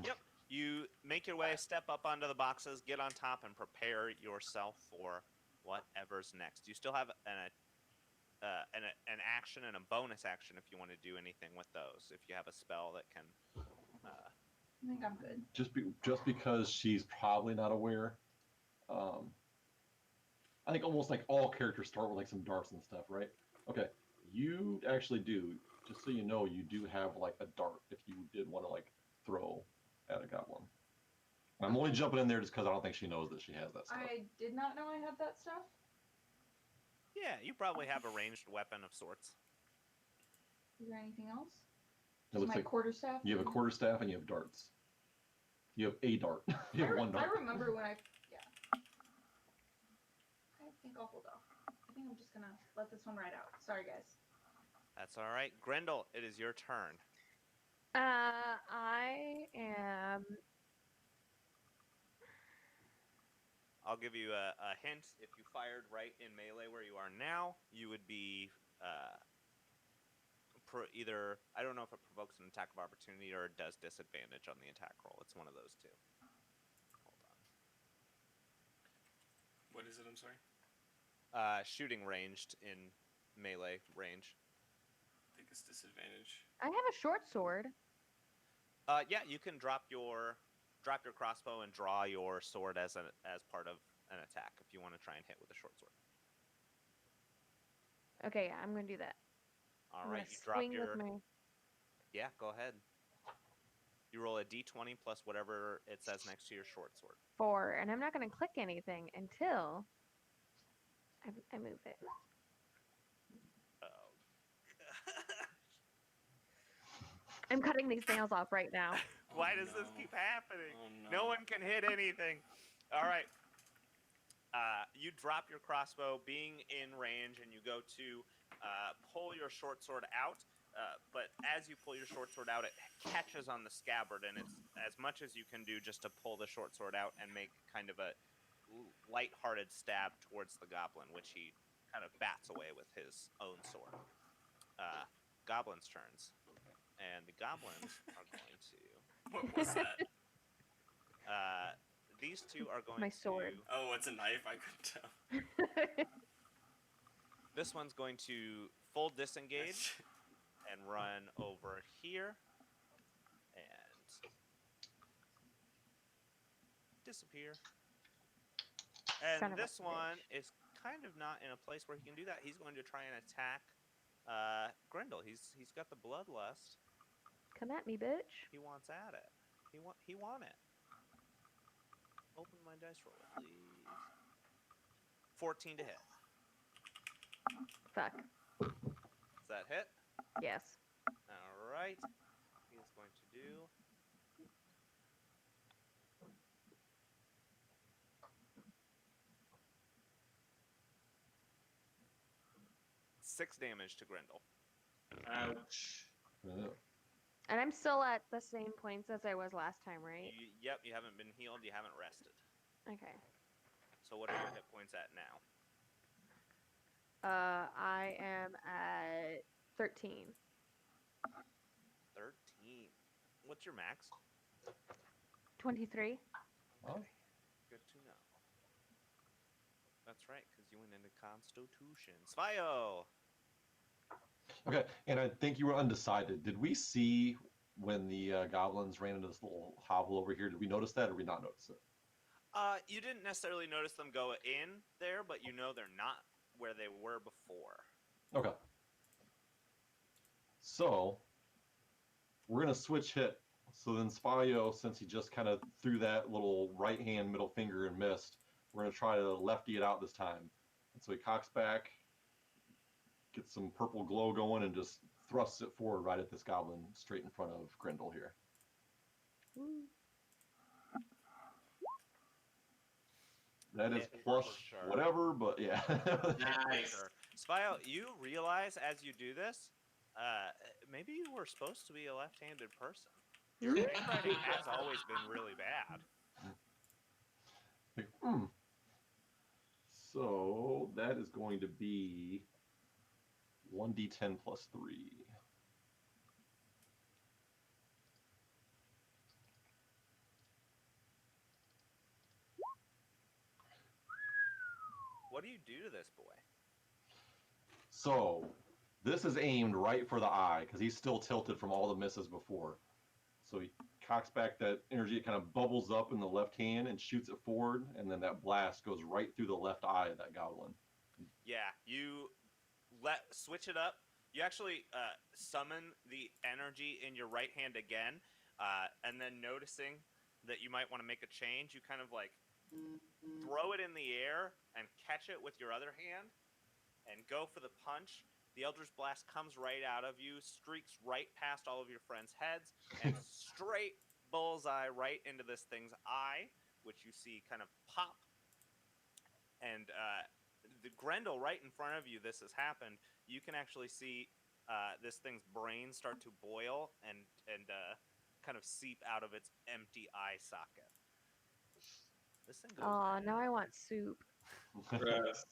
Yep. You make your way, step up onto the boxes, get on top, and prepare yourself for whatever's next. You still have an action and a bonus action if you want to do anything with those. If you have a spell that can. I think I'm good. Just because she's probably not aware. I think almost like all characters start with like some darts and stuff, right? Okay, you actually do. Just so you know, you do have like a dart if you did want to like throw at a goblin. I'm only jumping in there just because I don't think she knows that she has that stuff. I did not know I had that stuff. Yeah, you probably have a ranged weapon of sorts. Is there anything else? It looks My like quarterstaff. you have a quarterstaff and you have darts. You have a dart. You have one dart. I remember when I think I'll hold off. I think I'm just gonna let this one ride out. Sorry, guys. That's all right. Grendel, it is your turn. I am. I'll give you a hint. If you fired right in melee where you are now, you would be either, I don't know if it provokes an attack of opportunity or it does disadvantage on the attack roll. It's one of those two. Hold on. What is it? I'm sorry. Shooting ranged in melee range. I think it's disadvantage. I have a short sword. Yeah, you can drop your crossbow and draw your sword as part of an attack if you want to try and hit with a short sword. Okay, yeah, I'm gonna do that. All right, you drop your. With my... Yeah, go ahead. You roll a d20 plus whatever it says next to your short sword. 4, and I'm not gonna click anything until I move it. Oh. I'm cutting these nails off right now. Why does this keep happening? Oh, No one can hit anything. All right. You drop your crossbow, being in range, and you go to pull your short sword out. But as you pull your short sword out, it catches on the scabbard, and it's as much as you can do just to pull the short sword out and make kind of a light-hearted stab towards the goblin, which he kind of bats away with his own sword. Goblins' turns. And the goblins are going to... What was that? These two are going My sword. to... Oh, it's a knife. I couldn't tell. This one's going to full disengage and run over here and disappear. And this one is kind of not in a place where he can do that. He's going to try and attack Grendel. He's got the bloodlust. Come at me, bitch. He wants at it. He want it. Open my dice roller, please. 14 to hit. Fuck. Does that hit? Yes. All right. He's going to do... Six damage to Grendel. Ouch. Yeah. And I'm still at the same points as I was last time, right? Yep, you haven't been healed. You haven't rested. Okay. So what are your hit points at now? I am at 13. 13. What's your max? 23. Oh. Good to know. That's right, because you went into Constitution. Svio! Okay, and I think you were undecided. Did we see when the goblins ran into this little hovel over here? Did we notice that, or did we not notice it? You didn't necessarily notice them go in there, but you know they're not where they were before. Okay. So, we're going to switch hit. So then Spio, since he just kind of threw that little right hand middle finger and missed, we're going to try to lefty it out this time. And so he cocks back, gets some purple glow going, and just thrusts it forward right at this goblin straight in front of Grendel here. Woo. That is Yeah, plus for sure. whatever, but yeah. Nice. Sure. Spio, you realize as you do this, maybe you were supposed to be a left-handed person. Your handwriting has always been really bad. Like, So that is going to be 1d10 plus 3. What do you do to this boy? So this is aimed right for the eye because he's still tilted from all the misses before. So he cocks back that energy, it kind of bubbles up in the left hand and shoots it forward, and then that blast goes right through the left eye of that goblin. Yeah, you switch it up. You actually summon the energy in your right hand again, and then noticing that you might want to make a change, you kind of like throw it in the air and catch it with your other hand and go for the punch. The Eldritch Blast comes right out of you, streaks right past all of your friends' heads, and straight bullseye right into this thing's eye, which you see kind of pop. And the Grendel right in front of you, this has happened. You can actually see this thing's brain start to boil and kind of seep out of its empty eye socket. This thing goes. Oh, now I want soup. Gross.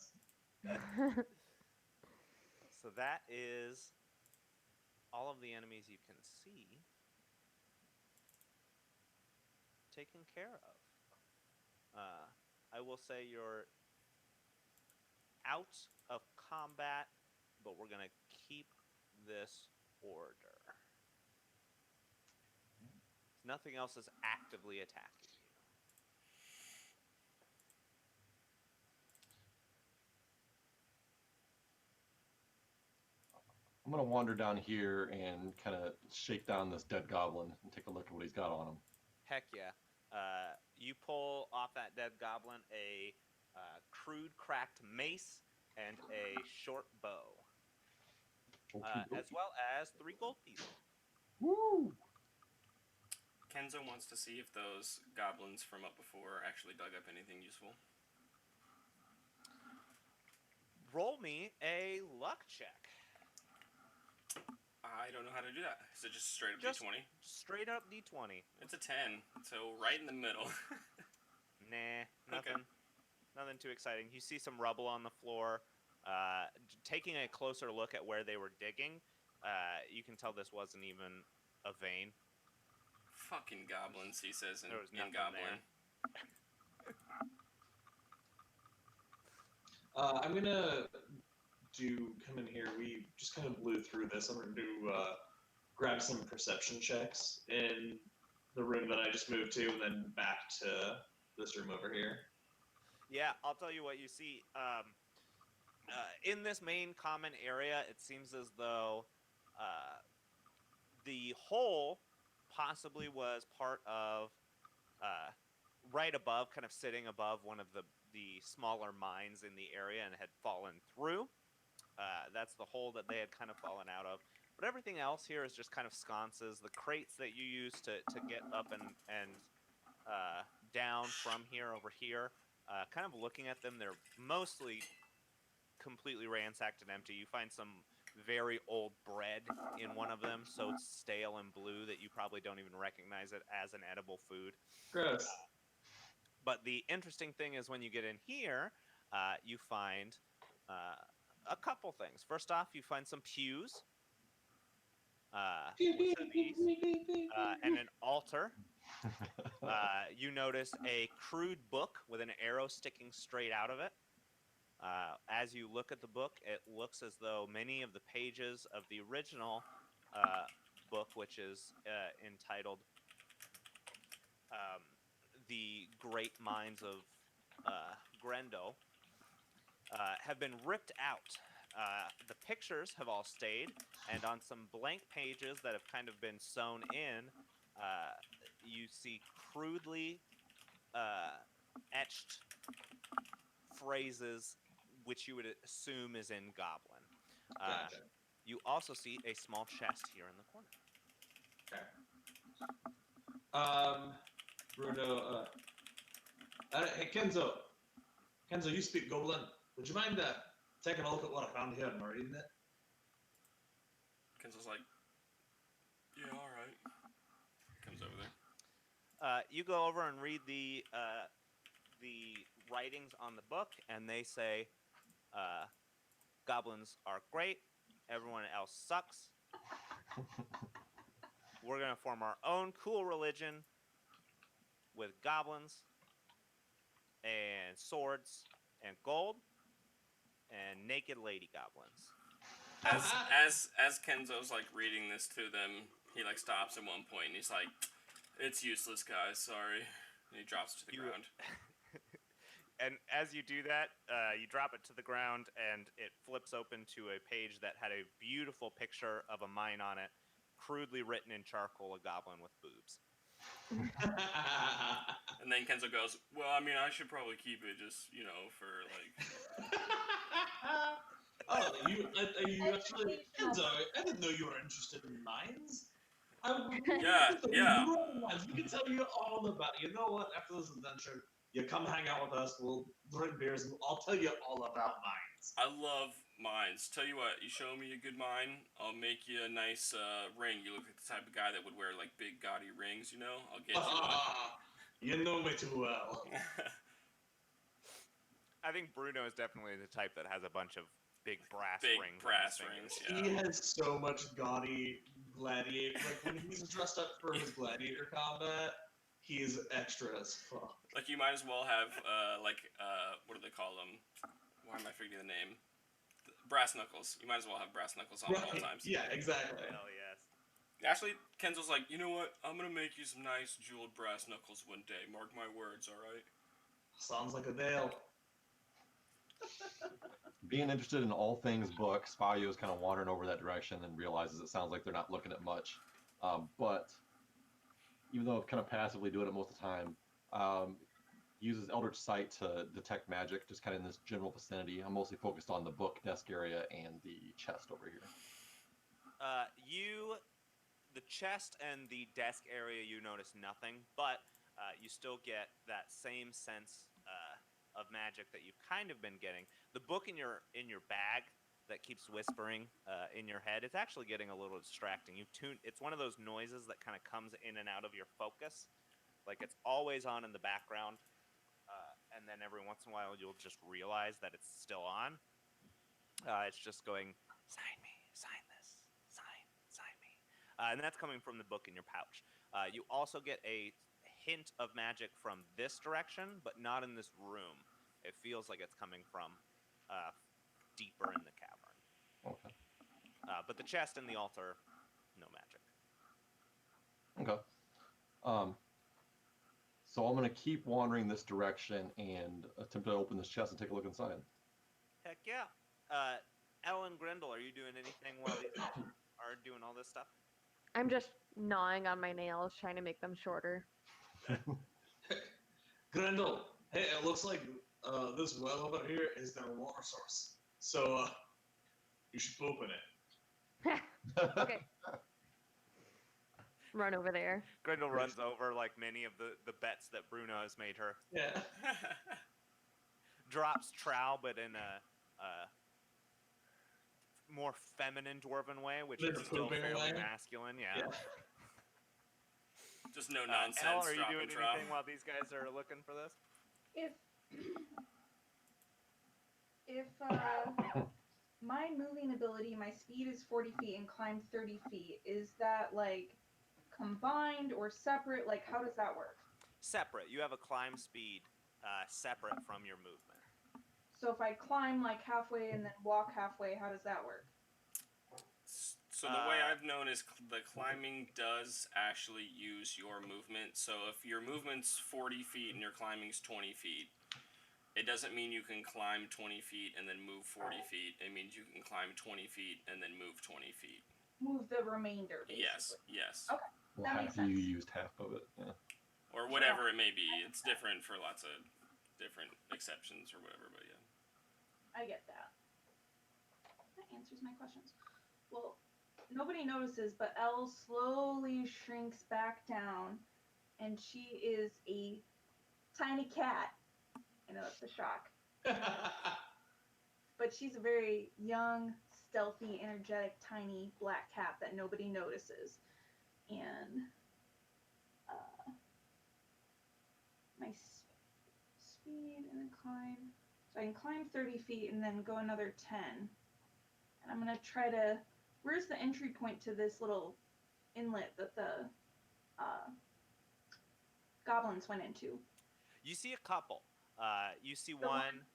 So that is all of the enemies you can see taken care of. I will say you're out of combat, but we're going to keep this order. Nothing else is actively attacking you. I'm going to wander down here and kind of shake down this dead goblin and take a look at what he's got on him. Heck yeah. You pull off that dead goblin a crude cracked mace and a short bow, as well as 3 gold pieces. Woo! Kenzo wants to see if those goblins from up before actually dug up anything useful. Roll me a luck check. I don't know how to do that. Is it just straight up Just D20? Straight up D20. It's a 10, so right in the middle. Nah, Okay. Nothing too exciting. You see some rubble on the floor. Taking a closer look at where they were digging, you can tell this wasn't even a vein. Fucking goblins, he says in There was nothing Goblin. I'm gonna come in here. We just kind of blew through this. I'm gonna do grab some perception checks in the room that I just moved to, and then back to this room over here. Yeah, I'll tell you what you see. In this main common area, it seems as though the hole possibly was part of right above, kind of sitting above one of the smaller mines in the area and had fallen through. That's the hole that they had kind of fallen out of. But everything else here is just kind of sconces. The crates that you use to get up and down from here over here, kind of looking at them, they're mostly completely ransacked and empty. You find some very old bread in one of them, so it's stale and blue that you probably don't even recognize it as an edible food. Gross. But the interesting thing is when you get in here, you find a couple things. First off, you find some pews with some ease, and an altar. You notice a crude book with an arrow sticking straight out of it. As you look at the book, it looks as though many of the pages of the original book, which is entitled The Great Minds of Grendel, have been ripped out. The pictures have all stayed, and on some blank pages that have kind of been sewn in, you see crudely etched phrases which you would assume is in Goblin. Gotcha. You also see a small chest here in the corner. Okay. Bruno, hey, Kenzo. Kenzo, you speak Goblin. Would you mind taking a look at what I found here and reading it? Kenzo's like, yeah, all right. Comes over there. You go over and read the writings on the book, and they say, goblins are great, everyone else sucks. We're going to form our own cool religion with goblins and swords and gold and naked lady goblins. As Kenzo's like reading this to them, he like stops at one point and he's like, "It's useless, guys. Sorry." And he drops it to the ground. And as you do that, you drop it to the ground, and it flips open to a page that had a beautiful picture of a mine on it, crudely written in charcoal, a goblin with boobs. And then Kenzo goes, "Well, I mean, I should probably keep it just, for like." Oh, you actually, Kenzo, I didn't know you were interested in mines. Yeah. We can tell you all about it. You know what? After this adventure, you come hang out with us. We'll drink beers, and I'll tell you all about mines. I love mines. Tell you what, you show me a good mine, I'll make you a nice ring. You look like the type of guy that would wear like big gaudy rings, I'll get you one. You know me too well. I think Bruno is definitely the type that has a bunch of big brass rings. Yeah. He has so much gaudy gladiator. Like when he's dressed up for his gladiator combat, he's extra as fuck. Like you might as well have what do they call them? Why am I forgetting the name? Brass knuckles. You might as well have brass knuckles on at all times. Yeah, exactly. Hell yes. Actually, Kenzo's like, you know what? I'm gonna make you some nice jeweled brass knuckles one day. Mark my words, all right? Sounds like a deal. Being interested in all things book, Spalio is kind of wandering over that direction and realizes it sounds like they're not looking at much. But even though kind of passively doing it most of the time, uses Eldritch Sight to detect magic, just kind of in this general vicinity. I'm mostly focused on the book desk area and the chest over here. The chest and the desk area, you notice nothing, but you still get that same sense of magic that you've kind of been getting. The book in your bag that keeps whispering in your head, it's actually getting a little distracting. It's one of those noises that kind of comes in and out of your focus, like it's always on in the background, and then every once in a while you'll just realize that it's still on. It's just going, sign me, sign this, sign me, and that's coming from the book in your pouch. You also get a hint of magic from this direction, but not in this room. It feels like it's coming from deeper in the cavern. Okay. But the chest and the altar, no magic. Okay. So I'm going to keep wandering this direction and attempt to open this chest and take a look inside. Heck yeah. Ellen Grendel, are you doing anything while these are doing all this stuff? I'm just gnawing on my nails, trying to make them shorter. Grendel, hey, it looks like this well over here is their water source. So you should poop in it. Okay. Run over there. Grendel runs over like many of the bets that Bruno has made her. Yeah. Drops trowel, but in a more feminine dwarven way, which The is still pooping fairly way? masculine. Yeah. Just no nonsense. Elle, are you drop doing and drop. anything while these guys are looking for this? If my moving ability, my speed is 40 feet and climb 30 feet, is that like combined or separate? Like, how does that work? Separate. You have a climb speed separate from your movement. So if I climb like halfway and then walk halfway, how does that work? So the way I've known is the climbing does actually use your movement. So if your movement's 40 feet and your climbing's 20 feet, it doesn't mean you can climb 20 feet and then move 40 feet. It means you can climb 20 feet and then move 20 feet. Move the remainder, basically. Yes. Okay. Well, That makes sense. you used half of it. Yeah. Or whatever it may be. It's different for lots of different exceptions or whatever, but yeah. I get that. That answers my questions. Well, nobody notices, but Elle slowly shrinks back down, and she is a tiny cat. I know that's a shock. But she's a very young, stealthy, energetic, tiny black cat that nobody notices. And my speed and then climb. So I can climb 30 feet and then go another 10. And I'm going to try to... Where's the entry point to this little inlet that the goblins went into? You see a couple. You see one.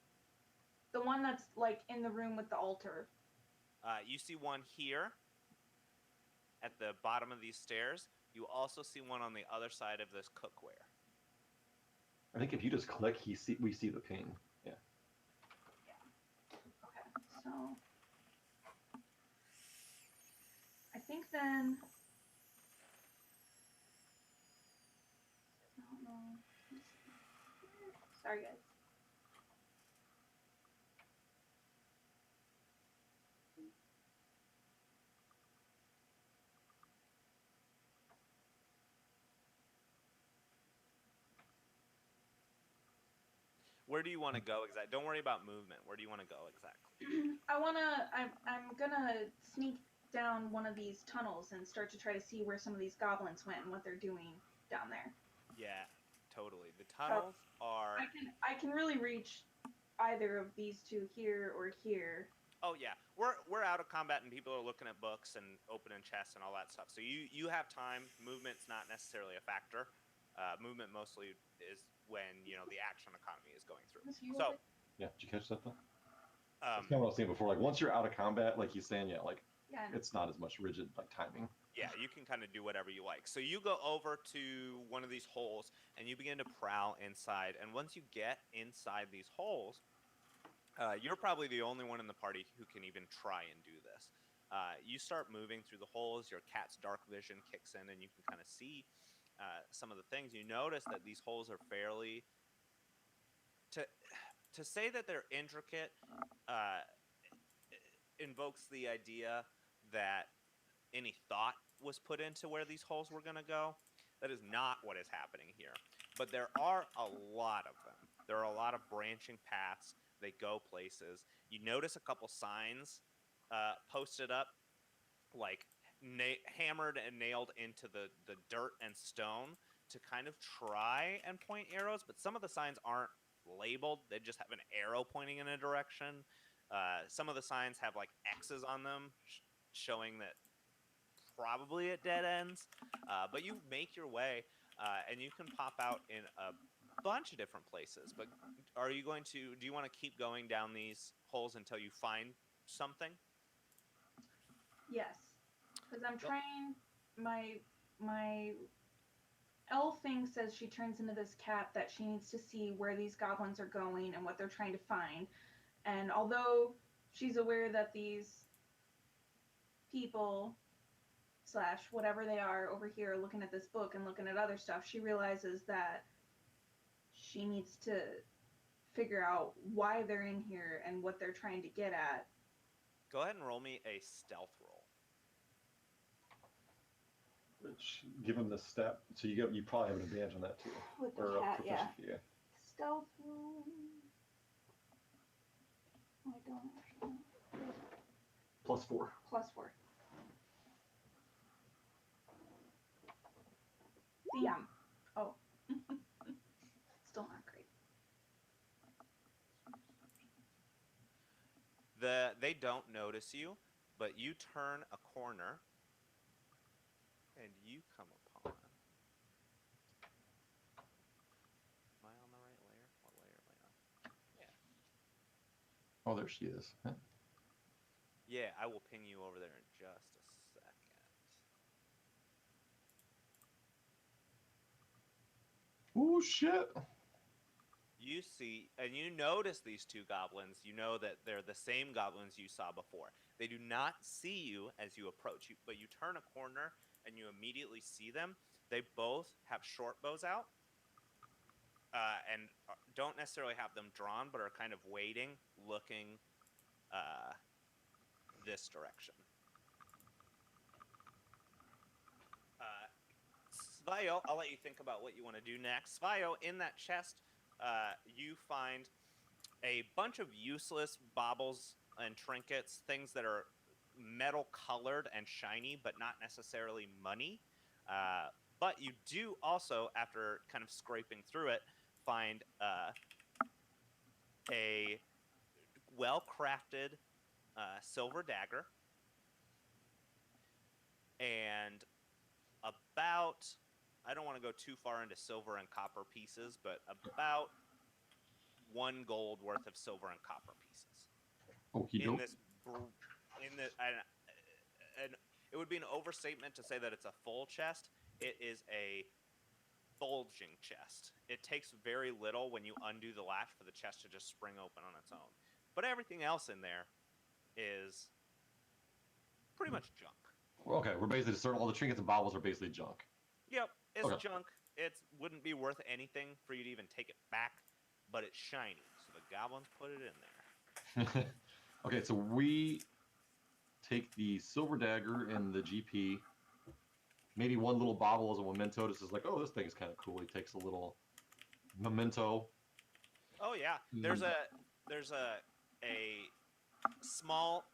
The one that's like in the room with the altar. You see one here at the bottom of these stairs. You also see one on the other side of this cookware. I think if you just click, we see the ping. Yeah. Okay, so I think then. No. Sorry, guys. Where do you want to go exactly? Don't worry about movement. Where do you want to go exactly? I'm gonna sneak down one of these tunnels and start to try to see where some of these goblins went and what they're doing down there. Yeah, totally. The tunnels are... I can really reach either of these two here or here. Oh yeah, we're out of combat and people are looking at books and opening chests and all that stuff. So you have time. Movement's not necessarily a factor. Movement mostly is when the action economy is going through. So Yeah, did you catch that though? um, That's kind of what I was saying before. Like once you're out of combat, like he's saying, yeah, like yeah, it's not as much rigid like timing. yeah, you can kind of do whatever you like. So you go over to one of these holes and you begin to prowl inside. And once you get inside these holes, you're probably the only one in the party who can even try and do this. You start moving through the holes. Your cat's dark vision kicks in, and you can kind of see some of the things. You notice that these holes are fairly... To say that they're intricate invokes the idea that any thought was put into where these holes were going to go. That is not what is happening here. But there are a lot of them. There are a lot of branching paths. They go places. You notice a couple signs posted up, like hammered and nailed into the dirt and stone to kind of try and point arrows, but some of the signs aren't labeled. They just have an arrow pointing in a direction. Some of the signs have like X's on them, showing that probably it dead ends. But you make your way, and you can pop out in a bunch of different places. But do you want to keep going down these holes until you find something? Yes, because I'm trying. My elf thing says she turns into this cat that she needs to see where these goblins are going and what they're trying to find. And although she's aware that these people / whatever they are over here looking at this book and looking at other stuff, she realizes that she needs to figure out why they're in here and what they're trying to get at. Go ahead and roll me a stealth roll. Which, given the step, so you probably have an advantage on that too. With the Or cat, yeah. proficiency, Stealth roll. Oh, I don't actually. +4. +4. Damn. Oh. Still not great. They don't notice you, but you turn a corner, and you come upon. Am I on the right layer? What layer am I on? Yeah. Oh, there she is. Huh? Yeah, I will ping you over there in just a second. Oh shit! You see, and you notice these two goblins. You know that they're the same goblins you saw before. They do not see you as you approach, but you turn a corner and you immediately see them. They both have short bows out, and don't necessarily have them drawn, but are kind of waiting, looking this direction. Svayo, I'll let you think about what you want to do next. Svayo, in that chest, you find a bunch of useless baubles and trinkets, things that are metal colored and shiny, but not necessarily money. But you do also, after kind of scraping through it, find a well-crafted silver dagger and about, I don't want to go too far into silver and copper pieces, but about 1 gold worth of silver and copper pieces. Okie doke. And it would be an overstatement to say that it's a full chest. It is a bulging chest. It takes very little when you undo the latch for the chest to just spring open on its own. But everything else in there is pretty much junk. Okay, we're basically just all the trinkets and baubles are basically junk. Yep, it's Okay. junk. It wouldn't be worth anything for you to even take it back, but it's shiny, so the goblins put it in there. Okay, so we take the silver dagger and the GP. Maybe one little bauble as a memento. This is like, oh, this thing's kind of cool. He takes a little memento. Oh yeah, there's a small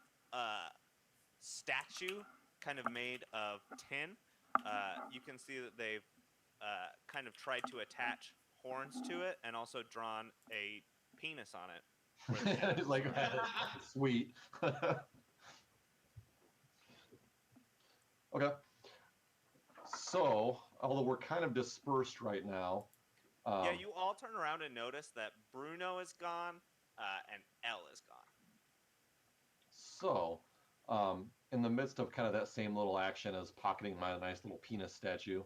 statue kind of made of tin. You can see that they've kind of tried to attach horns to it and also drawn a penis on it. It's like, sweet. Okay. So, although we're kind of dispersed right now. Yeah, you all turn around and notice that Bruno is gone and Elle is gone. So, in the midst of kind of that same little action as pocketing my nice little penis statue,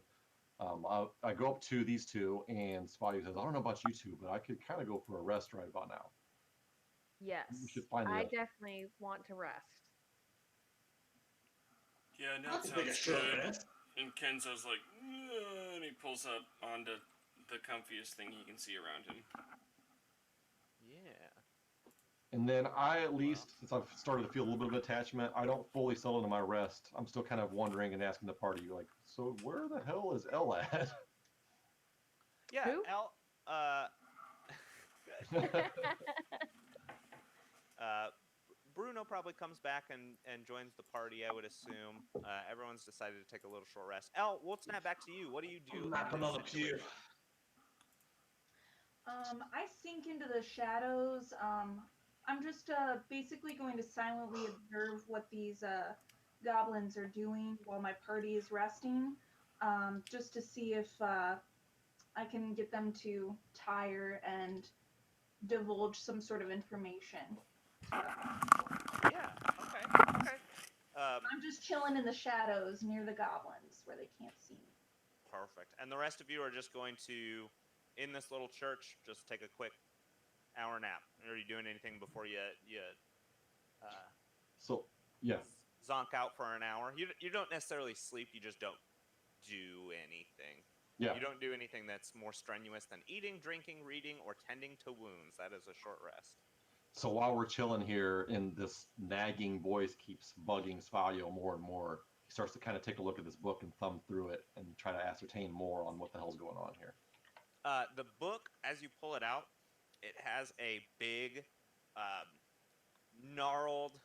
I go up to these two, and Spotty says, I don't know about you two, but I could kind of go for a rest right about now. Yes. We should find the I other. definitely want to rest. Yeah, no, That's that a big sounds short good. rest. And Kenzo's like, "Ugh," and he pulls up onto the comfiest thing he can see around him. Yeah. And then I, at least, since I've started to feel a little bit of attachment, I don't fully settle into my rest. I'm still kind of wondering and asking the party, like, so where the hell is Elle at? Yeah, Who? Elle. Bruno probably comes back and joins the party, I would assume. Everyone's decided to take a little short rest. Elle, we'll snap back to you. What do you do? in Mapping this on the pew. situation? I sink into the shadows. I'm just basically going to silently observe what these goblins are doing while my party is resting, just to see if I can get them to tire and divulge some sort of information. Yeah. Okay. I'm just chilling in the shadows near the goblins where they can't see me. Perfect. And the rest of you are just going to, in this little church, just take a quick hour nap. Are you doing anything before you So, yeah. zonk out for an hour? You don't necessarily sleep. You just don't do anything. Yeah. You don't do anything that's more strenuous than eating, drinking, reading, or tending to wounds. That is a short rest. So while we're chilling here, and this nagging voice keeps bugging Svalio more and more, he starts to kind of take a look at this book and thumb through it and try to ascertain more on what the hell's going on here. The book, as you pull it out, it has a big, gnarled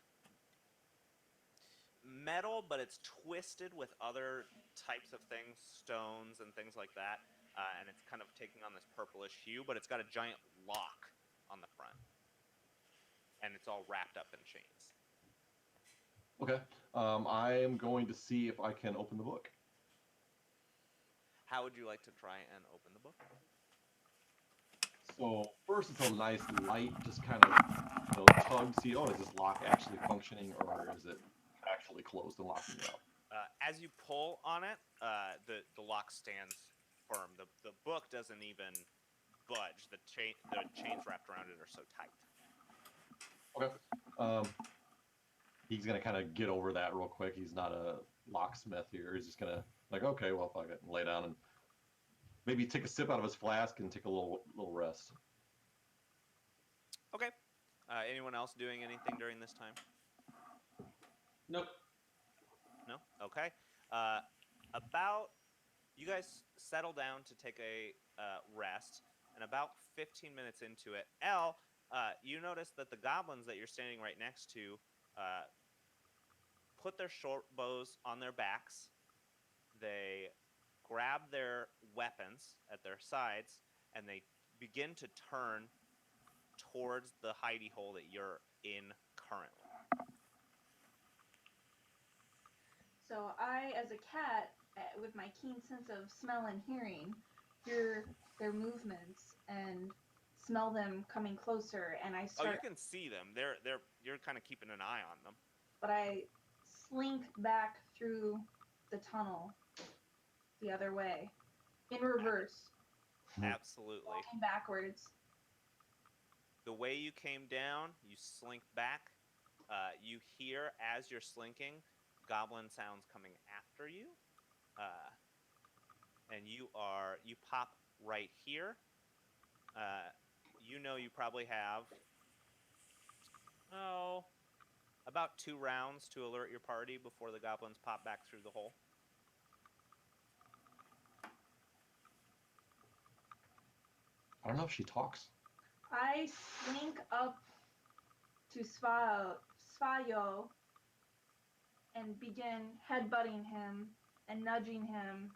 metal, but it's twisted with other types of things, stones and things like that, and it's kind of taking on this purplish hue. But it's got a giant lock on the front, and it's all wrapped up in chains. Okay. I am going to see if I can open the book. How would you like to try and open the book? So first, it's a nice light, just kind of tug. See, oh, is this lock actually functioning, or is it actually closed and locking me out? As you pull on it, the lock stands firm. The book doesn't even budge. The chains wrapped around it are so tight. Okay. He's gonna kind of get over that real quick. He's not a locksmith here. He's just gonna like, okay, well, fuck it, and lay down and maybe take a sip out of his flask and take a little rest. Okay. Anyone else doing anything during this time? Nope. No? Okay. You guys settle down to take a rest, and about 15 minutes into it, you notice that the goblins that you're standing right next to put their short bows on their backs. They grab their weapons at their sides, and they begin to turn towards the hidey hole that you're in currently. So I, as a cat, with my keen sense of smell and hearing, hear their movements and smell them coming closer, and I start. Oh, you can see them. You're kind of keeping an eye on them. But I slink back through the tunnel the other way, in reverse, Absolutely. walking backwards. The way you came down, you slink back. You hear, as you're slinking, goblin sounds coming after you. And you pop right here. You probably have, about 2 rounds to alert your party before the goblins pop back through the hole. I don't know if she talks. I slink up to Svayo and begin headbutting him and nudging him.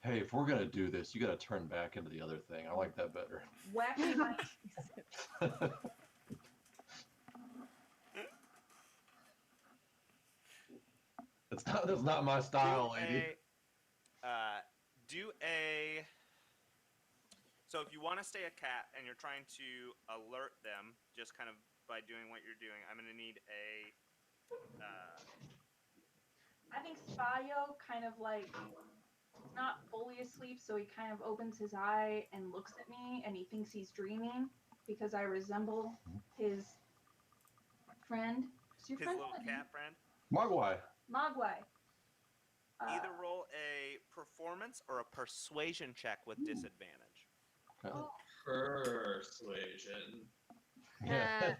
Hey, if we're gonna do this, you gotta turn back into the other thing. I like that better. Whacking my That's not my style, lady. So if you want to stay a cat and you're trying to alert them, just kind of by doing what you're doing, I'm going to need a... I think Svayo kind of like, he's not fully asleep, so he kind of opens his eye and looks at me, and he thinks he's dreaming because I resemble his friend. His little cat friend? Mogwai. Mogwai. Either roll a performance or a persuasion check with disadvantage. Oh. Persuasion. Uh,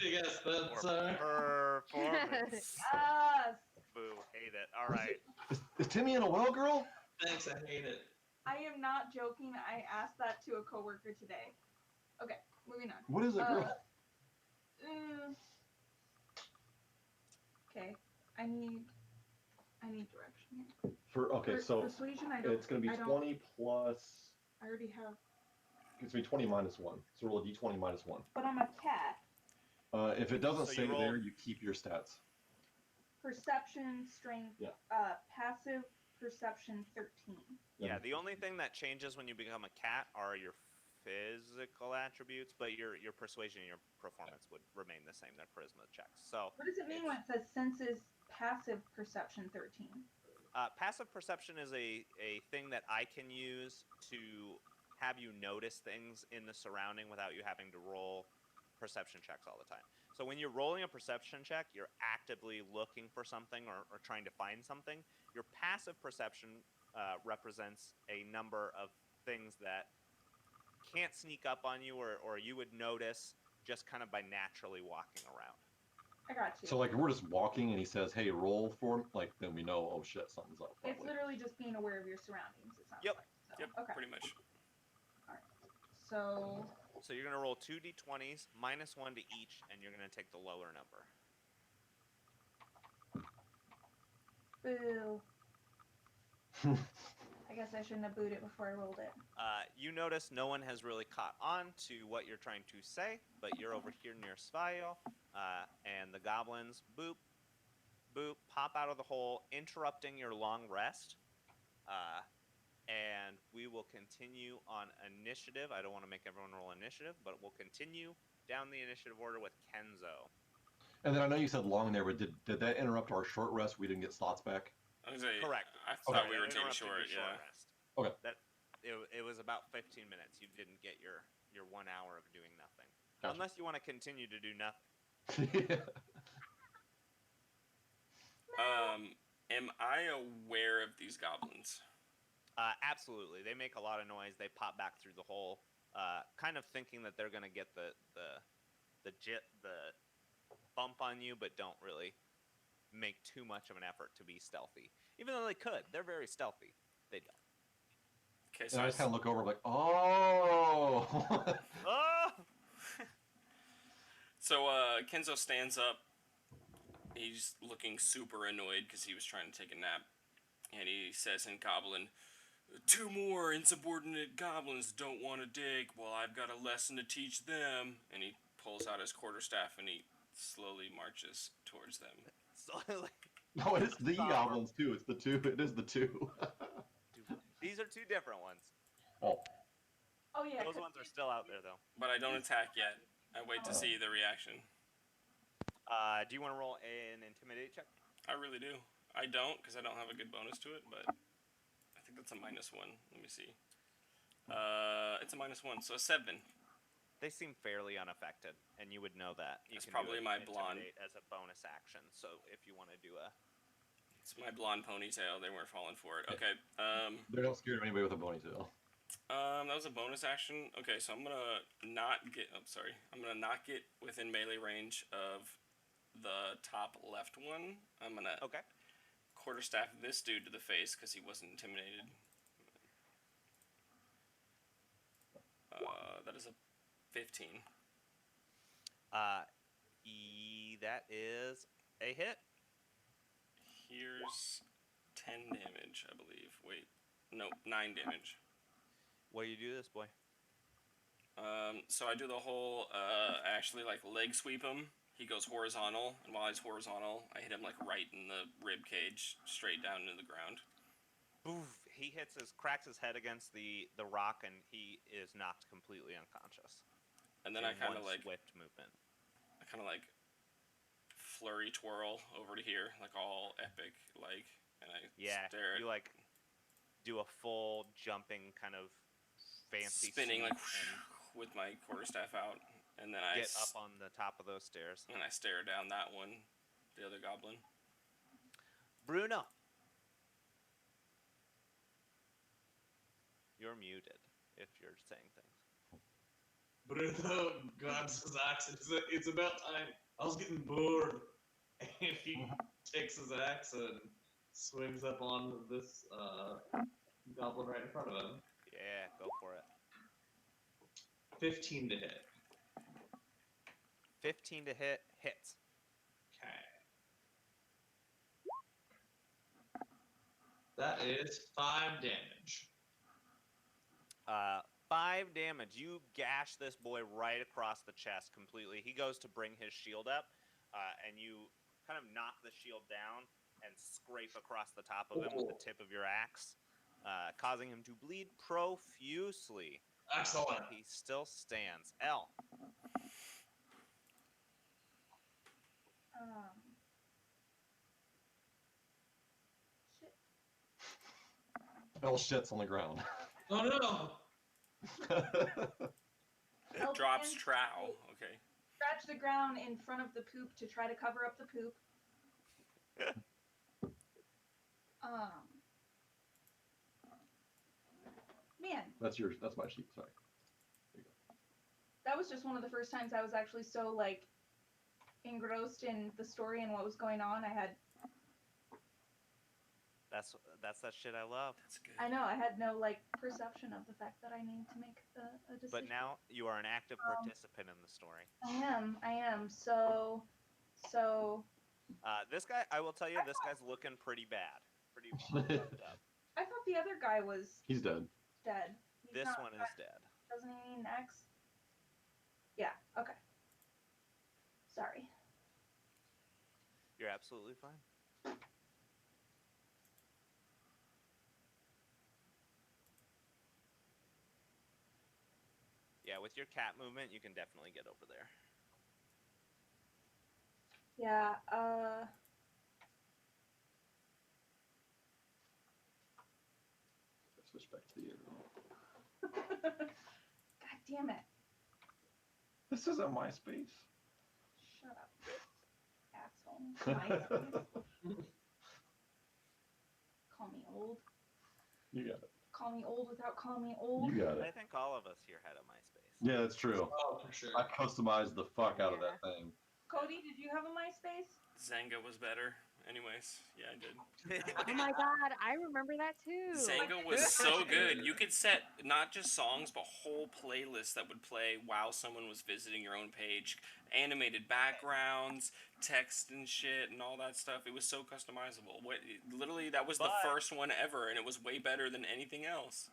Yes, that's Performance. Yes. Boo, hate it. All right. Is Timmy in a well, girl? Thanks, I hate it. I am not joking. I asked that to a coworker today. Okay, moving on. What is a girl? Okay, I need direction here. So persuasion, it's gonna be 20 plus. I already have. It's gonna be 20 minus 1. So roll a d20 minus 1. But I'm a cat. If it doesn't So say you roll- there, you keep your stats. Perception, strength. Yeah. Passive perception 13. Yeah, the only thing that changes when you become a cat are your physical attributes, but your persuasion and your performance would remain the same. They're charisma checks. So What does it mean when it says senses passive perception 13? passive perception is a thing that I can use to have you notice things in the surrounding without you having to roll perception checks all the time. So when you're rolling a perception check, you're actively looking for something or trying to find something. Your passive perception represents a number of things that can't sneak up on you or you would notice just kind of by naturally walking around. I got you. So like if we're just walking and he says, "Hey, roll for me," like then we know, oh shit, something's up. It's Probably. literally just being aware of your surroundings. It sounds Yep. like. So, Yep, okay. pretty much. So you're going to roll 2 d20s, minus 1 to each, and you're going to take the lower number. Boo. I guess I shouldn't have booed it before I rolled it. You notice no one has really caught on to what you're trying to say, but you're over here near Svaio, and the goblins, boop, boop, pop out of the hole, interrupting your long rest. And we will continue on initiative. I don't want to make everyone roll initiative, but we'll continue down the initiative order with Kenzo. And then I know you said long there, but did that interrupt our short rest? We didn't get slots back? Correct. I thought we were taking taking short, yeah. rest. Okay. It was about 15 minutes. You didn't get your 1 hour of doing nothing. Gotcha. Unless you want to continue to do nothing. Am I aware of these goblins? Absolutely. They make a lot of noise. They pop back through the hole, kind of thinking that they're going to get the bump on you, but don't really make too much of an effort to be stealthy. Even though they could. They're very stealthy. They don't. Okay, so I just kind of look over like, oh! Oh! So Kenzo stands up. He's looking super annoyed because he was trying to take a nap. And he says in Goblin, 2 more insubordinate goblins don't want to dig. Well, I've got a lesson to teach them. And he pulls out his quarterstaff and he slowly marches towards them. Slowly. No, it's the goblins too. It's the 2. It is the 2. These are 2 different ones. Oh. Oh yeah. Those ones are still out there, though. But I don't attack yet. I wait to see the reaction. Do you want to roll an intimidate check? I really do. I don't, because I don't have a good bonus to it, but I think that's a -1. Let me see. It's a -1, so a 7. They seem fairly unaffected, and you would know that. That's probably my blonde. As a bonus action, so if you want to do a... It's my blonde ponytail. They weren't falling for it. Okay. They don't scare anybody with a ponytail. That was a bonus action. Okay, so I'm gonna not get. I'm sorry. I'm gonna not get within melee range of the top left one. I'm gonna quarterstaff this dude to the face because he wasn't intimidated. That is a 15. That is a hit. Here's 10 damage, I believe. Wait, no, 9 damage. What do you do this, boy? So I do the whole, actually, like, leg sweep him. He goes horizontal, and while he's horizontal, I hit him, like, right in the rib cage, straight down into the ground. Boof! He cracks his head against the rock, and he is knocked completely unconscious. And then I kind of, like, swift movement. I kind of, like, flurry twirl over to here, like, all epic, like, and I stare at... you, like, do a full jumping kind of fancy spinning, like, and with my quarterstaff out, and then I get up on the top of those stairs. And I stare down that one, the other goblin. Bruno, you're muted if you're saying things. Bruno grabs his axe. It's about time. I was getting bored. And he takes his axe and swings up on this goblin right in front of him. Yeah, go for it. 15 to hit. 15 to hit, hits. Okay. That is 5 damage. 5 damage. You gash this boy right across the chest completely. He goes to bring his shield up, and you kind of knock the shield down and scrape across the top of him with the tip of your axe, causing him to bleed profusely. Excellent. He still stands. L. Shit. L shits on the ground. Oh no! It drops trow. Okay. Scratch the ground in front of the poop to try to cover up the poop. Man. That's my sheet, sorry. There you go. That was just one of the first times I was actually so, like, engrossed in the story and what was going on. That's that shit I love. That's good. I know, I had no, like, perception of the fact that I needed to make a decision. But now you are an active participant in the story. I am. So This guy, I will tell you, this guy's looking pretty bad. Pretty fucked up. I thought the other guy was He's dead. dead. He's This not, one is dead. Doesn't he need an X? Yeah, okay. Sorry. You're absolutely fine. Yeah, with your cat movement, you can definitely get over there. Yeah, Switch back to the God damn it. This isn't MySpace. Shut up, asshole. MySpace. Call me old. You got it. Call me old without calling me old. You got I it. think all of us here had a MySpace. Yeah, that's true. Oh, for sure. I customized the fuck out of that thing. Cody, did you have a MySpace? Zanga was better. Anyways, yeah, I did. Oh my god, I remember that too. Zanga was so good. You could set not just songs, but whole playlists that would play while someone was visiting your own page. Animated backgrounds, text and shit, and all that stuff. It was so customizable. Literally, that was the first one ever, and it was way better than anything else.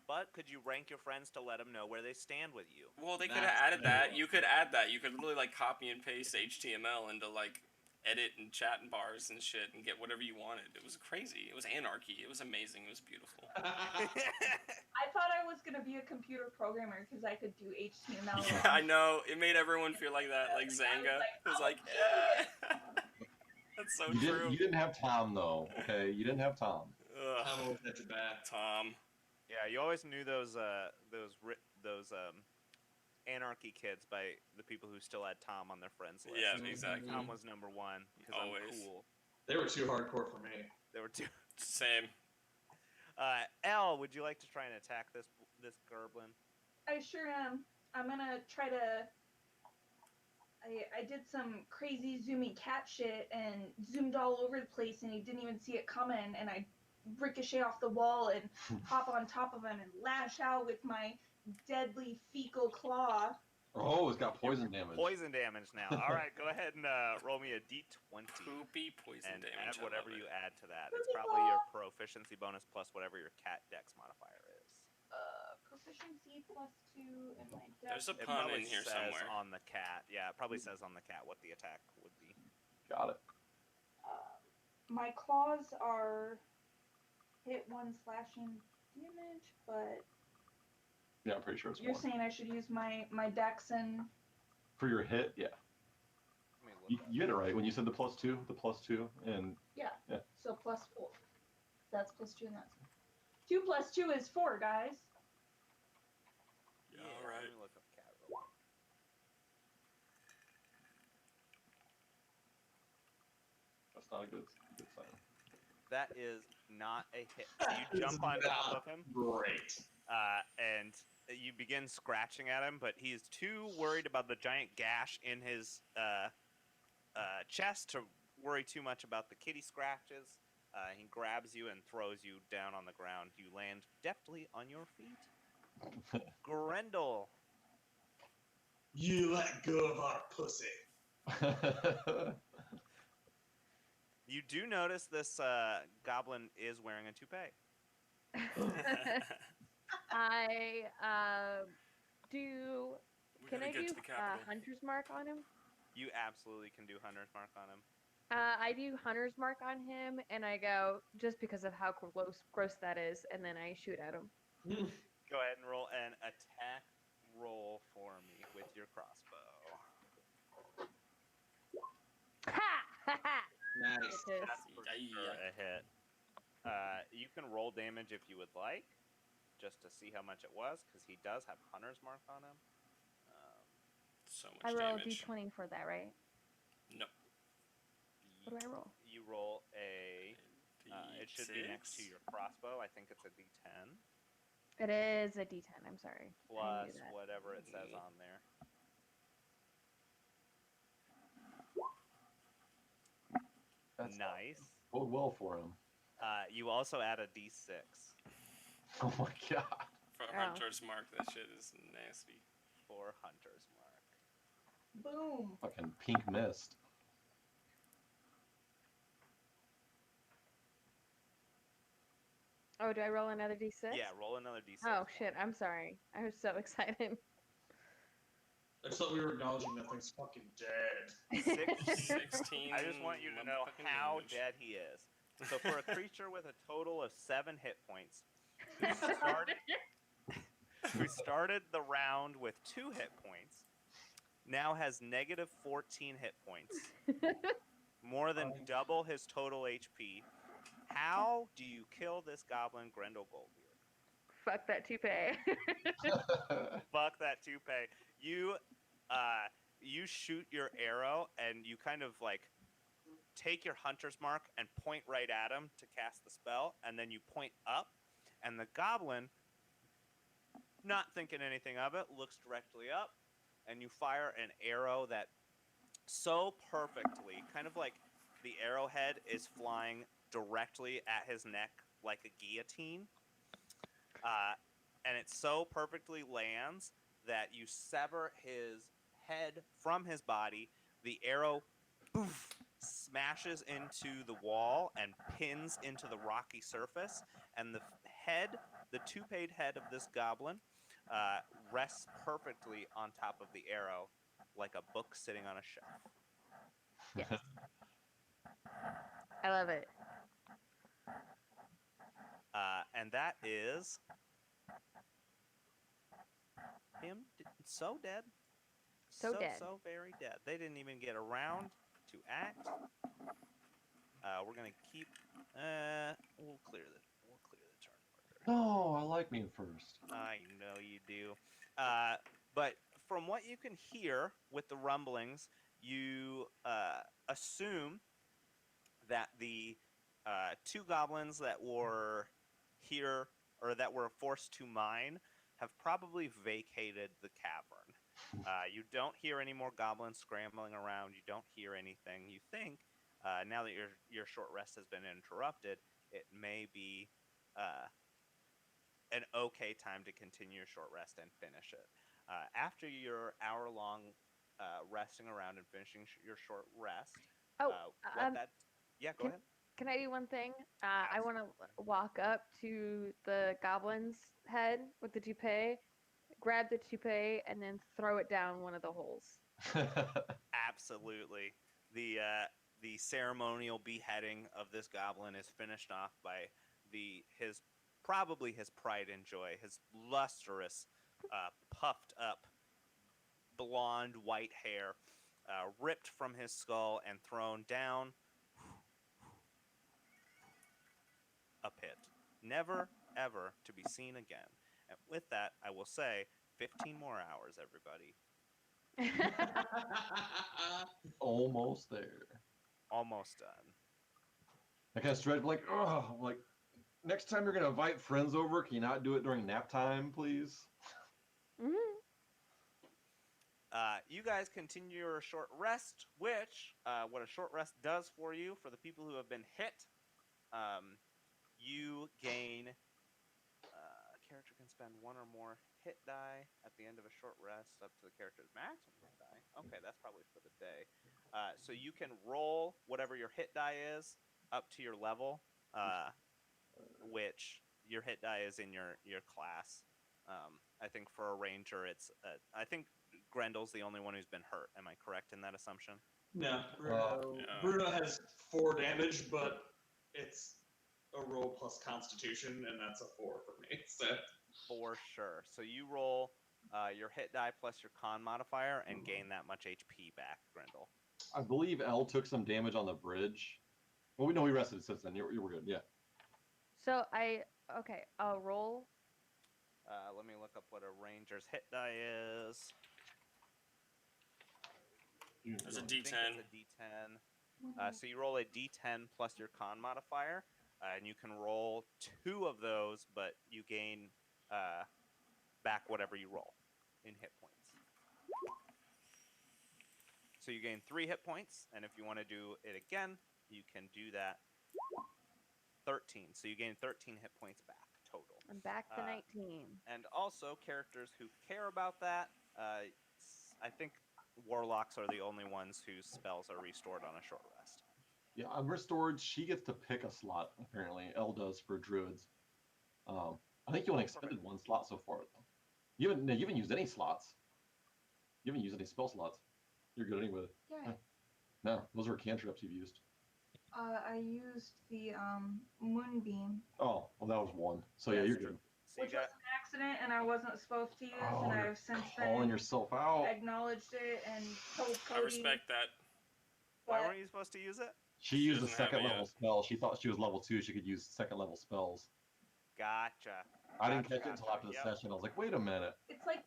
But could you rank your friends to let them know where they stand with you? Well, they could have added that. You could add that. You could literally like copy and paste HTML into like edit and chat and bars and shit and get whatever you wanted. It was crazy. It was anarchy. It was amazing. It was beautiful. I thought I was gonna be a computer programmer because I could do HTML. Yeah, I know. It made everyone feel like that. Like Zanga. It was like, yeah. That's so true. You didn't have Tom though. Okay, you didn't have Tom. I'm always at your back. Tom. Yeah, you always knew those anarchy kids by the people who still had Tom on their friends list. Yeah, exactly. Tom was number one because I'm Always. cool. They were too hardcore for me. There were two. Same. Elle, would you like to try and attack this Gerblin? I sure am. I'm gonna try to. I did some crazy zoomy cat shit and zoomed all over the place, and he didn't even see it coming. And I ricochet off the wall and hop on top of him and lash out with my deadly fecal claw. Oh, it's got poison damage. Poison damage now. All right, go ahead and roll me a d20. Poopy poison And damage. add whatever you add to that. It's probably your proficiency bonus plus whatever your cat dex modifier is. Proficiency +2 and my There's a It pun probably in here says somewhere. on the cat. Yeah, it probably says on the cat what the attack would be. Got it. My claws are hit 1 slashing damage, but Yeah, I'm pretty sure it's you're one. saying I should use my dex and For your hit, yeah. Let me look You, up. you had it right when you said the +2, and yeah. Yeah. So +4. That's +2 and that's 2 + 2 is 4, guys. Yeah, all right. Let me look up cat real quick. that's not a good sign. That is not a hit. So you jump on top of him, Great. and you begin scratching at him, but he is too worried about the giant gash in his chest to worry too much about the kitty scratches. He grabs you and throws you down on the ground. You land deftly on your feet. Grendel. You let go of our pussy. You do notice this goblin is wearing a toupee. I do. We Can gotta I get do to the capital. Hunter's Mark on him? You absolutely can do Hunter's Mark on him. I do Hunter's Mark on him, and I go just because of how gross that is, and then I shoot at him. Go ahead and roll an attack roll for me with your crossbow. Ha! Ha ha! Nice. It is. That's for sure a hit. You can roll damage if you would like, just to see how much it was, because he does have Hunter's Mark on him. So much I roll a damage. d20 for that, right? No. What do I roll? You roll a. It should be next to D6? your crossbow. I think it's a D10 It is a d10. I'm sorry. I plus knew that. whatever it says on there. That's Nice. bode well for him. You also add a D6 Oh my god. For Oh. Hunter's Mark, that shit is nasty. for Hunter's Mark. Boom. Fucking pink mist. Oh, do I roll another d6? Yeah, roll another d6. Oh shit! I'm sorry. I was so excited. I just thought we were acknowledging that thing's fucking dead. 16. I just want you to know motherfucking how damage. dead he is. So for a creature with a total of 7 hit points, who started the round with 2 hit points, now has negative 14 hit points, more than double his total HP. How do you kill this goblin, Grendel Goldbeard? Fuck that toupee. Fuck that toupee. You shoot your arrow and you kind of like take your hunter's mark and point right at him to cast the spell, and then you point up, and the goblin, not thinking anything of it, looks directly up, and you fire an arrow that so perfectly, kind of like the arrowhead is flying directly at his neck like a guillotine, and it so perfectly lands that you sever his head from his body. The arrow poof, smashes into the wall and pins into the rocky surface, and the toupee head of this goblin, rests perfectly on top of the arrow, like a book sitting on a shelf. Yes. I love it. And that is him. So dead. So dead. So very dead. They didn't even get around to act. We're gonna keep. We'll clear the turn order. No, I like being first. I know you do. But from what you can hear with the rumblings, you assume that the 2 goblins that were here, or that were forced to mine, have probably vacated the cavern. You don't hear any more goblins scrambling around. You don't hear anything. You think, now that your short rest has been interrupted, it may be an okay time to continue your short rest and finish it. After your hour-long resting around and finishing your short rest, Oh, yeah, go ahead. Can I do one thing? I want to walk up to the goblin's head with the toupee, grab the toupee, and then throw it down one of the holes. Absolutely. The ceremonial beheading of this goblin is finished off by his pride and joy, his lustrous, puffed up, blonde white hair, ripped from his skull and thrown down a pit, never ever to be seen again. And with that, I will say 15 more hours, everybody. Almost there. Almost done. I kind of stretch like, oh, like next time you're gonna invite friends over, can you not do it during nap time, please? Mm-hmm. You guys continue your short rest, which, what a short rest does for you, for the people who have been hit, you gain, a character can spend 1 or more hit die at the end of a short rest up to the character's maximum hit die. Okay, that's probably for the day. So you can roll whatever your hit die is up to your level, which your hit die is in your class. I think for a ranger, I think Grendel's the only one who's been hurt. Am I correct in that assumption? No, Bruno has 4 damage, but it's a roll plus Constitution, and that's a 4 for me. So for sure. So you roll your hit die plus your con modifier and gain that much HP back, Grendel. I believe L took some damage on the bridge. Well, we know we rested since then. You were good, yeah. So I'll roll. Let me look up what a ranger's hit die is. There's a I D10. think it's a D10. So you roll a D10 plus your con modifier, and you can roll 2 of those, but you gain back whatever you roll in hit points. So you gain 3 hit points, and if you want to do it again, you can do that. 13. So you gain 13 hit points back total. I'm back to 19. And also, characters who care about that, I think warlocks are the only ones whose spells are restored on a short rest. Yeah, I'm restored. She gets to pick a slot, apparently. L does for druids. I think you only expended one slot so far, though. You haven't used any slots. You haven't used any spell slots. You're good anyway. Yeah. No, those are cantrips you've used. I used the moonbeam, Oh, well, that was one. So yeah, you're good. So you which was got an accident, and I wasn't supposed to use, Oh, and you're I've since calling then yourself out. acknowledged it and told Cody. I respect that. why but weren't you supposed to use it? She She used a doesn't have it second level yet. spell. She thought she was level 2. She could use second level spells. Gotcha. I didn't Gotcha, catch it until gotcha. after the Yep. session. I was like, wait a minute. It's like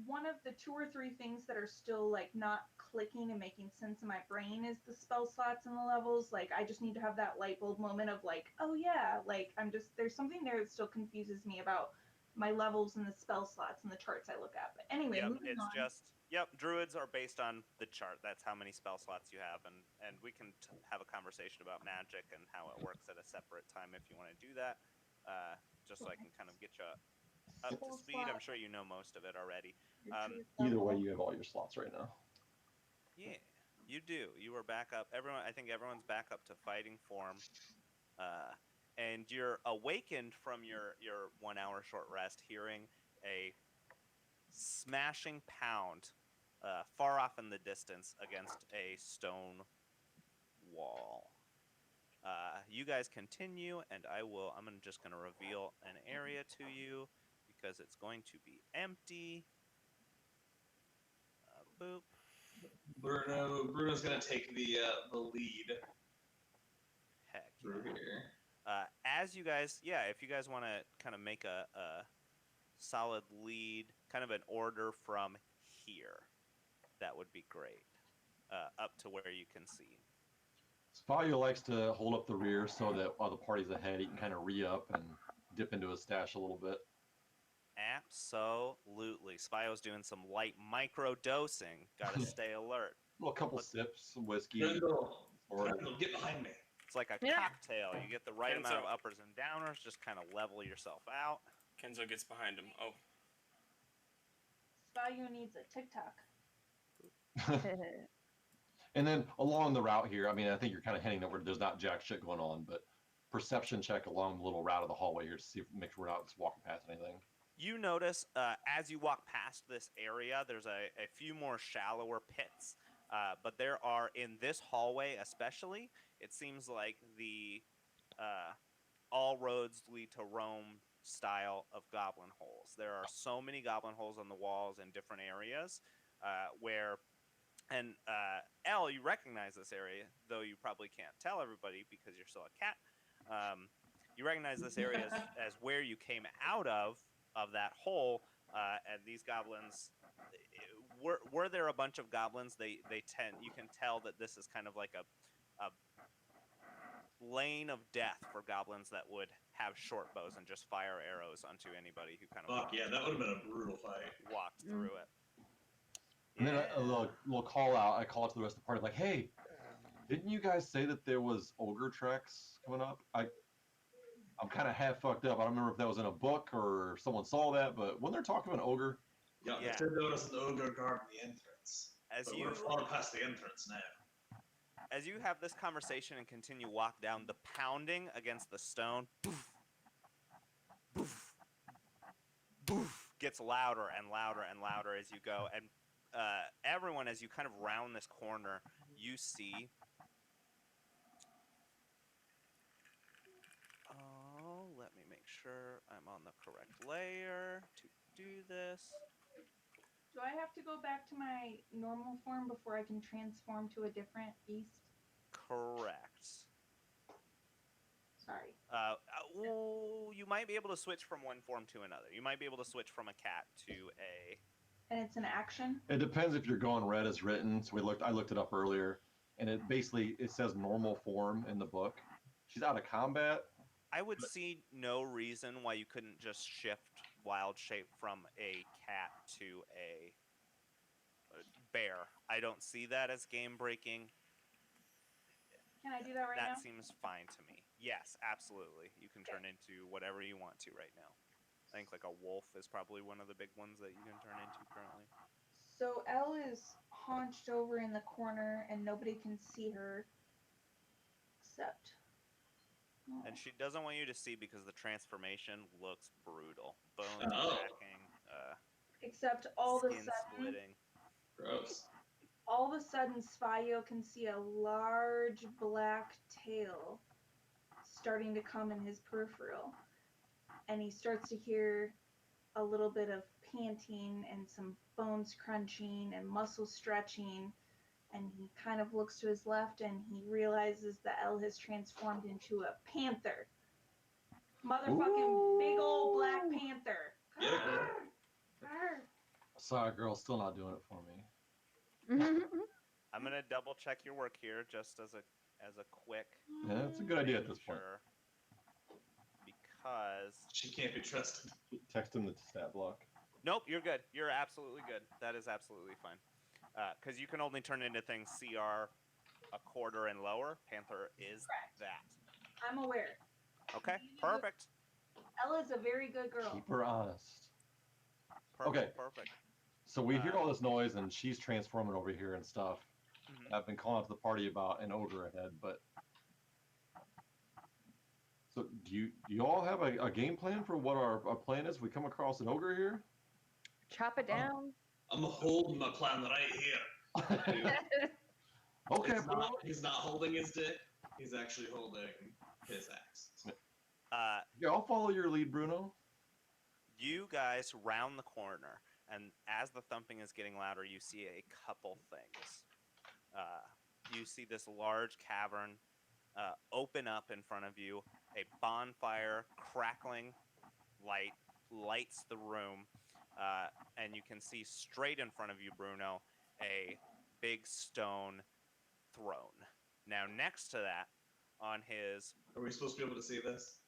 one of the 2 or 3 things that are still like not clicking and making sense in my brain is the spell slots and the levels. Like I just need to have that light bulb moment of like, oh yeah, like there's something there that still confuses me about my levels and the spell slots and the charts I look at. But anyway, Yep, moving it's on. just druids are based on the chart. That's how many spell slots you have, and we can have a conversation about magic and how it works at a separate time if you want to do that. Just so I can kind of get you up to Spell speed. I'm slot, sure you know most of it already. your truth Either way, level. you have all your slots right now. Yeah, you do. You are back up. I think everyone's back up to fighting form. And you're awakened from your 1 hour short rest, hearing a smashing pound far off in the distance against a stone wall. You guys continue, and I'm just gonna reveal an area to you because it's going to be empty. Boop. Bruno's gonna take the lead Heck through yeah. here. As you guys, if you guys want to kind of make a solid lead, kind of an order from here, that would be great. Up to where you can see. Spalio likes to hold up the rear so that while the party's ahead, he can kind of re-up and dip into his stash a little bit. Absolutely. Spio's doing some light micro dosing. Gotta stay alert. Well, a couple sips, some whiskey. Kendall, or get behind me. It's like a Yeah. cocktail. You get the right amount of Kenzo. uppers and downers, just kind of level yourself out. Kenzo gets behind him. Oh, Spalio needs a TikTok. And then along the route here, I mean, I think you're kind of heading over. There's not jack shit going on, but perception check along the little route of the hallway here to see if make sure we're not just walking past anything. You notice as you walk past this area, there's a few more shallower pits. But there are, in this hallway especially, it seems like the all roads lead to Rome style of goblin holes. There are so many goblin holes on the walls in different areas where... And Elle, you recognize this area, though you probably can't tell everybody because you're still a cat. You recognize this area as where you came out of that hole, and these goblins. Were there a bunch of goblins? You can tell that this is kind of like a lane of death for goblins that would have short bows and just fire arrows onto anybody who kind of Fuck yeah, that would have been a brutal fight. walked through it. And then a little call out. I call out to the rest of the party, like, "Hey, didn't you guys say that there was ogre tracks coming up? I'm kind of half fucked up. I don't remember if that was in a book or if someone saw that, but when they're talking about an ogre, Yeah, Yeah. they said there was an ogre guarding the entrance. As But you we're far past the entrance now. as you have this conversation and continue walk down, the pounding against the stone, boof, boof, boof, gets louder and louder and louder as you go. And everyone, as you kind of round this corner, you see. Oh, let me make sure I'm on the correct layer to do this. Do I have to go back to my normal form before I can transform to a different beast? Correct. Sorry. Well, you might be able to switch from one form to another. You might be able to switch from a cat to a... And it's an action? it depends if you're going red as written. So I looked it up earlier, and it says normal form in the book. She's out of combat. I would see no reason why you couldn't just shift wild shape from a cat to a bear. I don't see that as game breaking. Can I do that right now? That seems fine to me. Yes, absolutely. You can turn into whatever you want to right now. I think like a wolf is probably one of the big ones that you can turn into currently. So Elle is haunched over in the corner and nobody can see her except And she doesn't want you to see because the transformation looks brutal. Bones Oh. cracking, Except all of a skin sudden, splitting. Gross. all of a sudden, Svayo can see a large black tail starting to come in his peripheral. And he starts to hear a little bit of panting and some bones crunching and muscle stretching. And he kind of looks to his left and he realizes that El has transformed into a panther. Motherfucking big old black panther. Get it, girl. Arr. Sorry, girl, still not doing it for me. I'm gonna double check your work here just as a quick. Yeah, it's a good idea at making this point. sure, because She can't be trusted. Text him the stat block. nope, you're good. You're absolutely good. That is absolutely fine. Because you can only turn into things CR a quarter and lower. Panther is Correct. that. I'm aware. Okay, perfect. Ella's a very good girl. Keep her honest. Perfect, Okay. perfect. So we hear all this noise, and she's transforming over here and stuff. Mhm. I've been calling out to the party about an ogre ahead, but so do you all have a game plan for what our plan is? If we come across an ogre here. Chop it down. I'm holding my plan right here. Okay, He's not holding his dick. He's actually holding his axe. yeah, I'll follow your lead, Bruno. You guys round the corner, and as the thumping is getting louder, you see a couple things. You see this large cavern open up in front of you. A bonfire, crackling light lights the room, and you can see straight in front of you, Bruno, a big stone throne. Now, next to that, on his Are we supposed to be able to see this?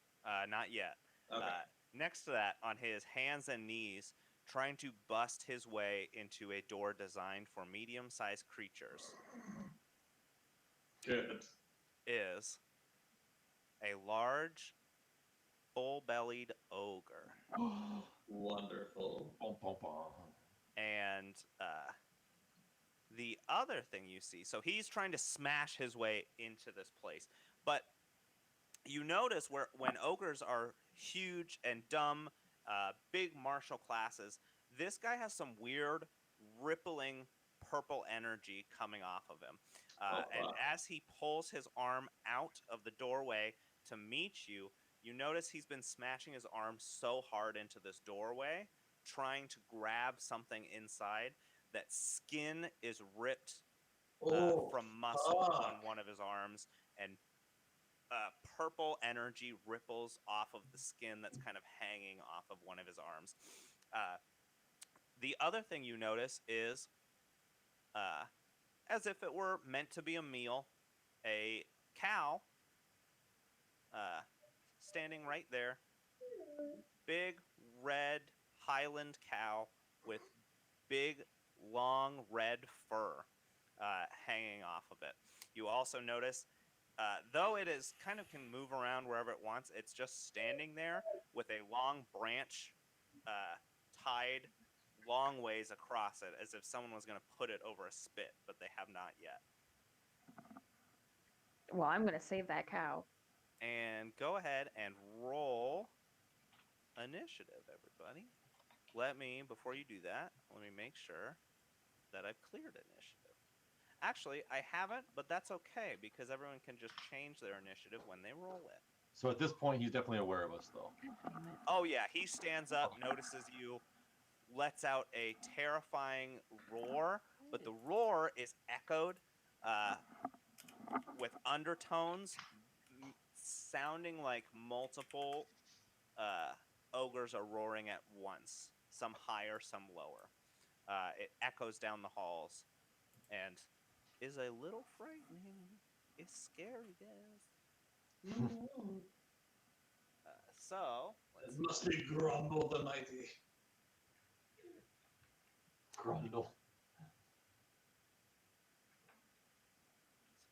not yet. Okay. Next to that, on his hands and knees, trying to bust his way into a door designed for medium-sized creatures, Good. is a large, full-bellied ogre. Wonderful. Bum, bum, bum. And the other thing you see, so he's trying to smash his way into this place, but you notice when ogres are huge and dumb, big martial classes, this guy has some weird rippling purple energy coming off of him. And as he pulls his arm out of the doorway to meet you, you notice he's been smashing his arm so hard into this doorway, trying to grab something inside, that skin is ripped from muscle on one of his arms, and purple energy ripples off of the skin that's kind of hanging off of one of his arms. The other thing you notice is, as if it were meant to be a meal, a cow standing right there. Big red Highland cow with big long red fur hanging off of it. You also notice, though it is kind of can move around wherever it wants, it's just standing there with a long branch tied long ways across it, as if someone was going to put it over a spit, but they have not yet. Well, I'm gonna save that cow. And go ahead and roll initiative, everybody. Before you do that, let me make sure that I've cleared initiative. Actually, I haven't, but that's okay, because everyone can just change their initiative when they roll it. So at this point, he's definitely aware of us, though. Damn it. Oh yeah, he stands up, notices you, lets out a terrifying roar, but the roar is echoed with undertones, sounding like multiple ogres are roaring at once, some higher, some lower. It echoes down the halls, and is a little frightening. It's scary, guys. So, It must be Grumble the Mighty. Grundle.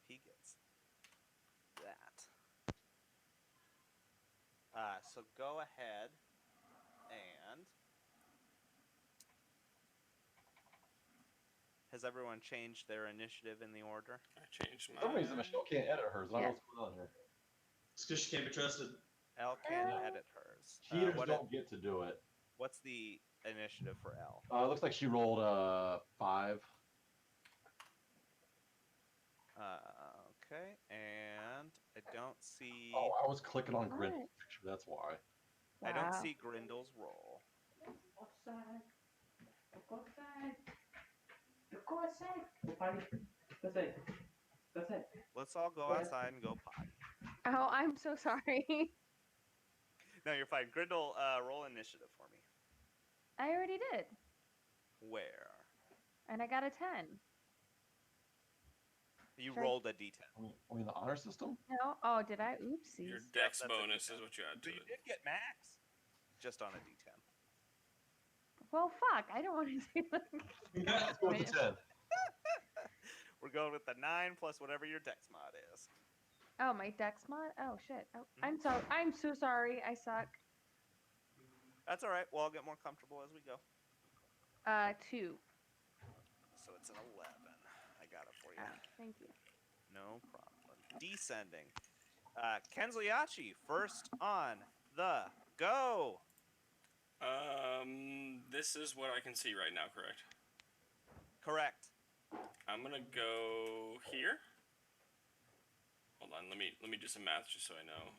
he gets that. So go ahead and... Has everyone changed their initiative in the order? I changed For some reason, mine. Michelle can't edit hers. I don't know Yeah. what's going on here. It's because she can't be trusted. Elle can edit hers. Cheaters don't get to do it. What's the initiative for Elle? It looks like she rolled a 5. Okay, and I don't see. Oh, I was clicking on Grin What? picture. That's why. I don't Wow. see Grindel's roll. Outside. Go outside. Go outside. Go potty. Go outside. Go outside. Let's all go outside and go potty. Oh, I'm so sorry. No, you're fine. Grindel, roll initiative for me. I already did, Where? and I got a 10. You Sure. rolled a d10. I mean, the honor system? No? Oh, did I? Oopsies. Your dex that's a bonus D10. is what you add So to you it. did get max. Just on a d10. Well, fuck. I don't want to do that. Let's go with the 10. We're going with the 9 plus whatever your dex mod is. Oh, my dex mod? Oh, shit. Oh, I'm so sorry. I suck. That's all right. We'll all get more comfortable as we go. 2. So it's an 11. I got it for you. Oh, thank you. No problem. Descending. Kenzuyachi, first on the go. This is what I can see right now, correct? Correct. I'm gonna go here. Hold on, let me do some math just so I know.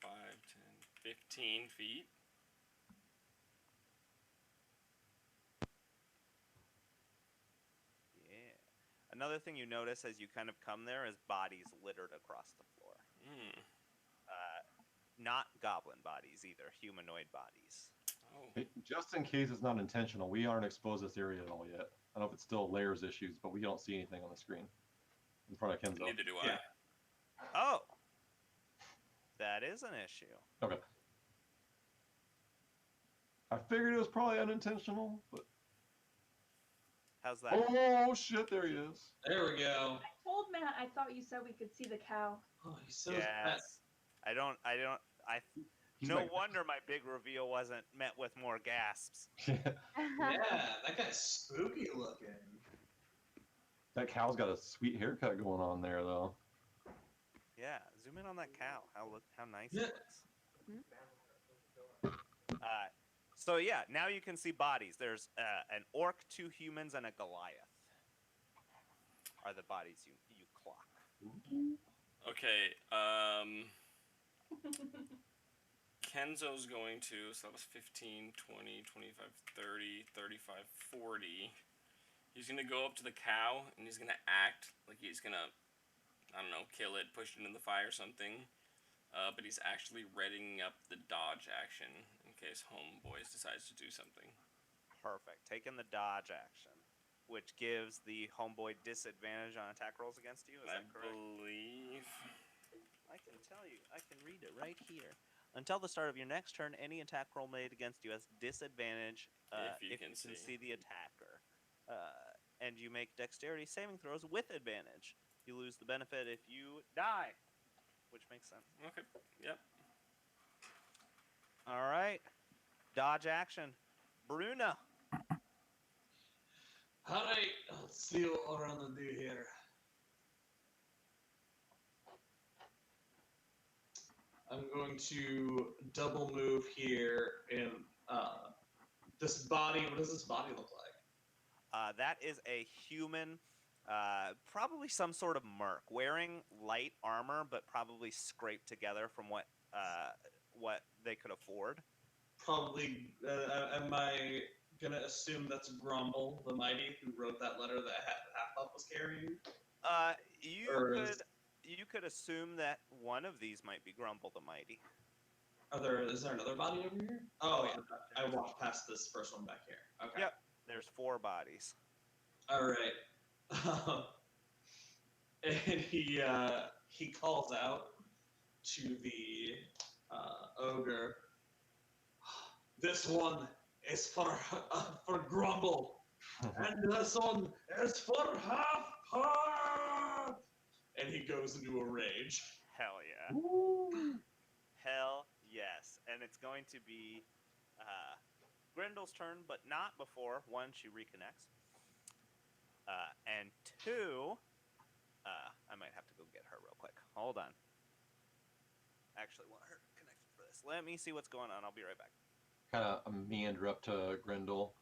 5, 10, 15 feet. Yeah. Another thing you notice as you kind of come there is bodies littered across the floor. Not goblin bodies either, humanoid bodies. Oh. Hey, just in case it's not intentional, we aren't exposed to this area at all yet. I don't know if it's still layers issues, but we don't see anything on the screen in front of Kenzo. Neither do I. Yeah. Oh! That is an issue. Okay. I figured it was probably unintentional, but How's that? oh shit, there he is. There we go. I told Matt I thought you said we could see the cow. Oh, he's so Yes. fat. He's No like- wonder my big reveal wasn't met with more gasps. Yeah, that guy's spooky looking. That cow's got a sweet haircut going on there, though. Yeah, zoom in on that cow. How nice Yeah. it looks. So yeah, now you can see bodies. There's an orc, 2 humans, and a Goliath. Are the bodies you clock? Okay, Kenzo's going to, so that was 15, 20, 25, 30, 35, 40. He's going to go up to the cow, and he's going to act like he's going to, I don't know, kill it, push it in the fire or something. But he's actually readying up the dodge action in case Homeboys decides to do something. Perfect. Taking the dodge action, which gives the homeboy disadvantage on attack rolls against you. Is I that correct? believe... I can tell you. I can read it right here. Until the start of your next turn, any attack roll made against you has disadvantage If you can can see the attacker. And you make dexterity saving throws with advantage. You lose the benefit if you die, which makes sense. Okay, yep. All right. Dodge action. Bruna. Alright, let's see what we're gonna do here. I'm going to double move here and this body, what does this body look like? That is a human, probably some sort of merc, wearing light armor, but probably scraped together from what they could afford. Probably, am I gonna assume that's Grumble, the Mighty, who wrote that letter that Half-Elf was carrying? You could assume that one of these might be Grumble the Mighty. Is there another body over here? Oh yeah, I walked past this first one back here. Okay. Yep. There's 4 bodies. All right. And he calls out to the ogre. This one is for Grumble, and this one is for Half. And he goes into a rage. Hell yeah. Hell yes. And it's going to be Grindel's turn, but not before, 1, she reconnects. And 2, I might have to go get her real quick. Hold on. actually want her connected for this. Let me see what's going on. I'll be right back. Kind of meander up to Grendel.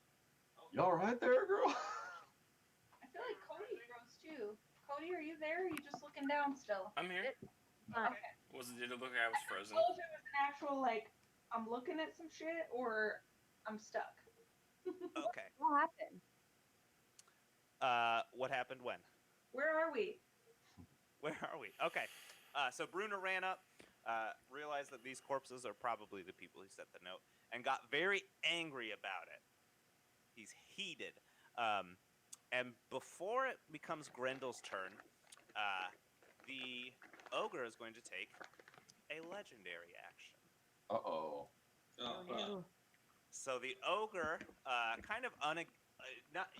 You all right there, girl? I feel like Cody froze too. Cody, are you there? Or are you just looking down still? I'm here. Fine. Did it look like I was frozen? I don't know if it was an actual like I'm looking at some shit or I'm stuck. Okay. What happened? What happened when? Where are we? Where are we? Okay. So Bruno ran up, realized that these corpses are probably the people who sent the note, and got very angry about it. He's heated. And before it becomes Grendel's turn, the ogre is going to take a legendary action. Uh-oh. Oh, No. So the ogre, kind of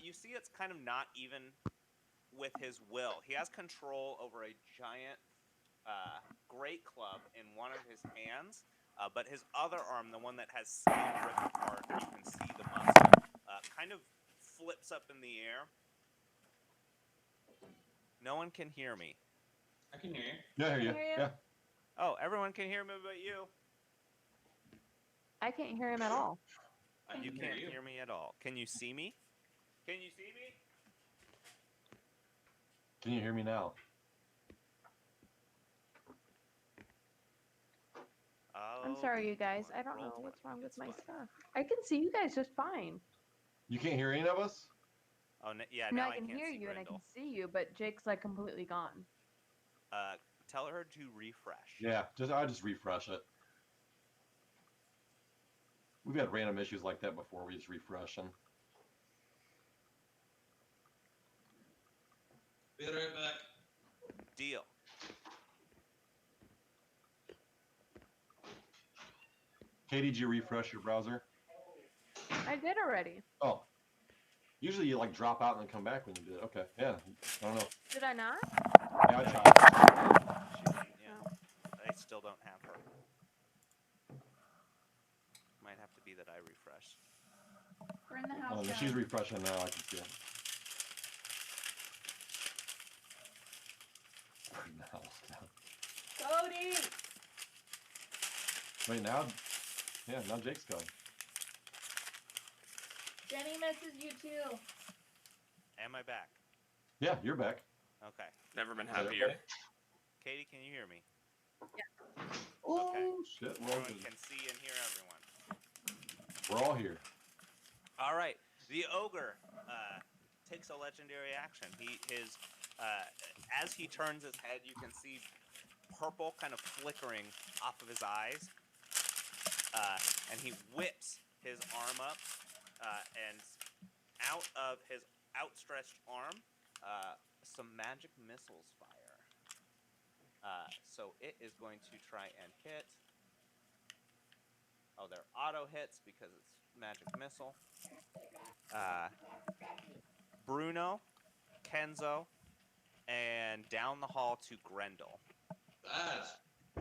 you see, it's kind of not even with his will. He has control over a giant great club in one of his hands, but his other arm, the one that has skin ripped apart, you can see the muscle, kind of flips up in the air. No one can hear me. I can hear you. Yeah, I hear you. Hear you? Yeah. Oh, everyone can hear me but you. I can't hear him at all. You can hear can't you. hear me at all. Can you see me? Can you see me? Can you hear me now? I'm sorry, you guys. I don't know what's wrong with my stuff. I can see you guys just fine. You can't hear any of us? Oh, yeah, No, now I can can't hear see you and I can Grendel. see you, but Jake's like completely gone. Tell her to refresh. Yeah, I just refresh it. We've had random issues like that before. We just refresh them. Be right back. Deal. Katie, did you refresh your browser? I did already. Oh. Usually you like drop out and then come back when you do it. Okay. Yeah. I don't know. Did I not? Yeah, I tried. Yeah. I still don't have her. Might have to be that I refresh. We're in the house. Oh, no, guys. she's refreshing now. I can see it. Cody! Wait, now? Yeah, now Jake's going. Jenny misses you too. Am I back? Yeah, you're back. Okay. Never been Is that happier. okay? Katie, can you hear me? Oh, Okay. shit. We're all Everyone good. can see and hear everyone. We're all here. All right. The ogre takes a legendary action. As he turns his head, you can see purple kind of flickering off of his eyes, and he whips his arm up, and out of his outstretched arm, some magic missiles fire. So it is going to try and hit. Oh, they're auto hits because it's magic missile. Bruno, Kenzo, and down the hall to Grendel.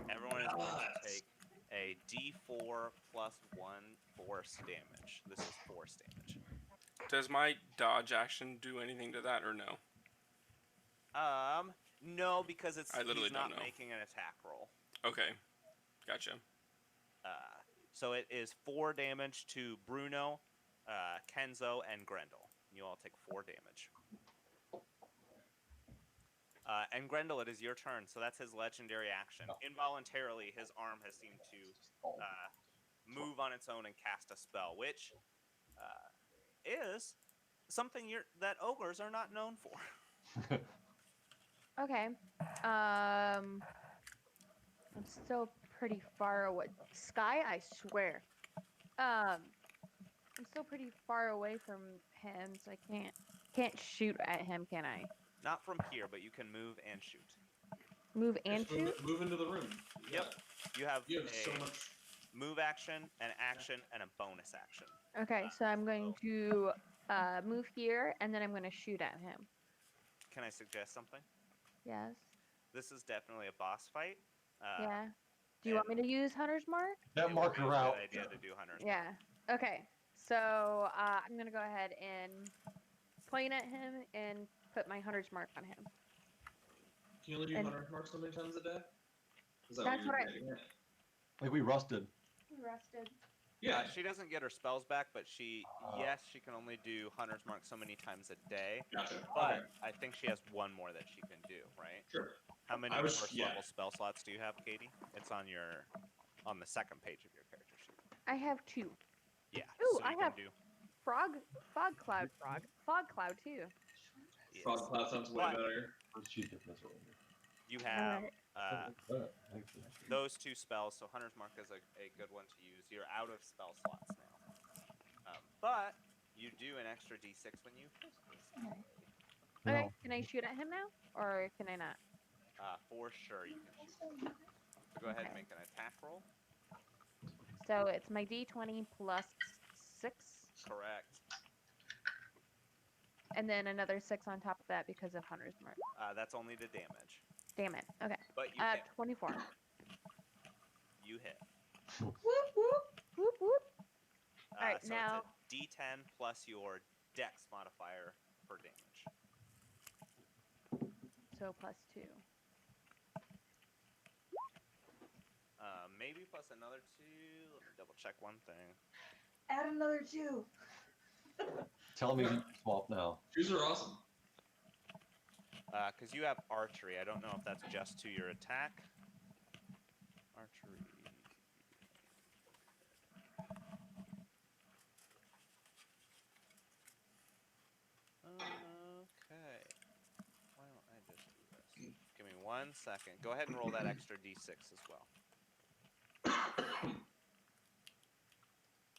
Everyone is going to take a D4 plus 1 force damage. This is force damage. Does my dodge action do anything to that or no? No, because I literally he's not don't know. making an attack roll. Okay, gotcha. So it is 4 damage to Bruno, Kenzo, and Grendel. You all take 4 damage. And Grendel, it is your turn. So that's his legendary action. Involuntarily, his arm has seemed to move on its own and cast a spell, which is something that ogres are not known for. Okay. I'm still pretty far away. Sky, I swear. I'm still pretty far away from him, so I can't shoot at him, can I? Not from here, but you can move and shoot. Move and Just shoot? move into the room. Yep. You have so a much. move action, an action, and a bonus action. Okay, so I'm going to move here, and then I'm going to shoot at him. Can I suggest something? Yes. This is definitely a boss fight. Yeah. Do you want me to use Hunter's Mark? That It would be marker a out. good idea to do Hunter's Mark. Yeah. Okay. So I'm going to go ahead and point at him and put my Hunter's Mark on him. Can you only do And- 100 marks so many times a day? Is that That's what what you're getting at? Like we rusted. We rested. Yeah. She doesn't get her spells back, but she can only do Hunter's Mark so many times a day. Gotcha. But Okay. I think she has one more that she can do, right? Sure. How many I was- first yeah. level spell slots do you have, Katie? It's on the second page of your character sheet. I have 2. Yeah. Ooh, so I you can have- do. Fog cloud too. Yes. Frog Cloud sounds way But- better. First sheet difference over here. You have Oh, those 2 spells, so Hunter's Mark is a good one to use. You're out of spell slots now. But you do an extra d6 when you first use it. Okay, No. can I shoot at him now, or can I not? For sure you can shoot. So go ahead and Okay. make an attack roll. So it's my d20 plus 6, Correct. and then another 6 on top of that because of Hunter's Mark. That's only the damage. Damn it. Okay. But you hit. 24. You hit. Whoop whoop. Whoop whoop. Alright, So now- it's a d10 plus your dex modifier for damage. So plus 2. Maybe plus another 2. Let me double check one thing. Add another 2. Tell me you swap now. Shoes are awesome. Because you have archery. I don't know if that's just to your attack. Archery. Okay. Why don't I just do this? Give me 1 second. Go ahead and roll that extra d6 as well.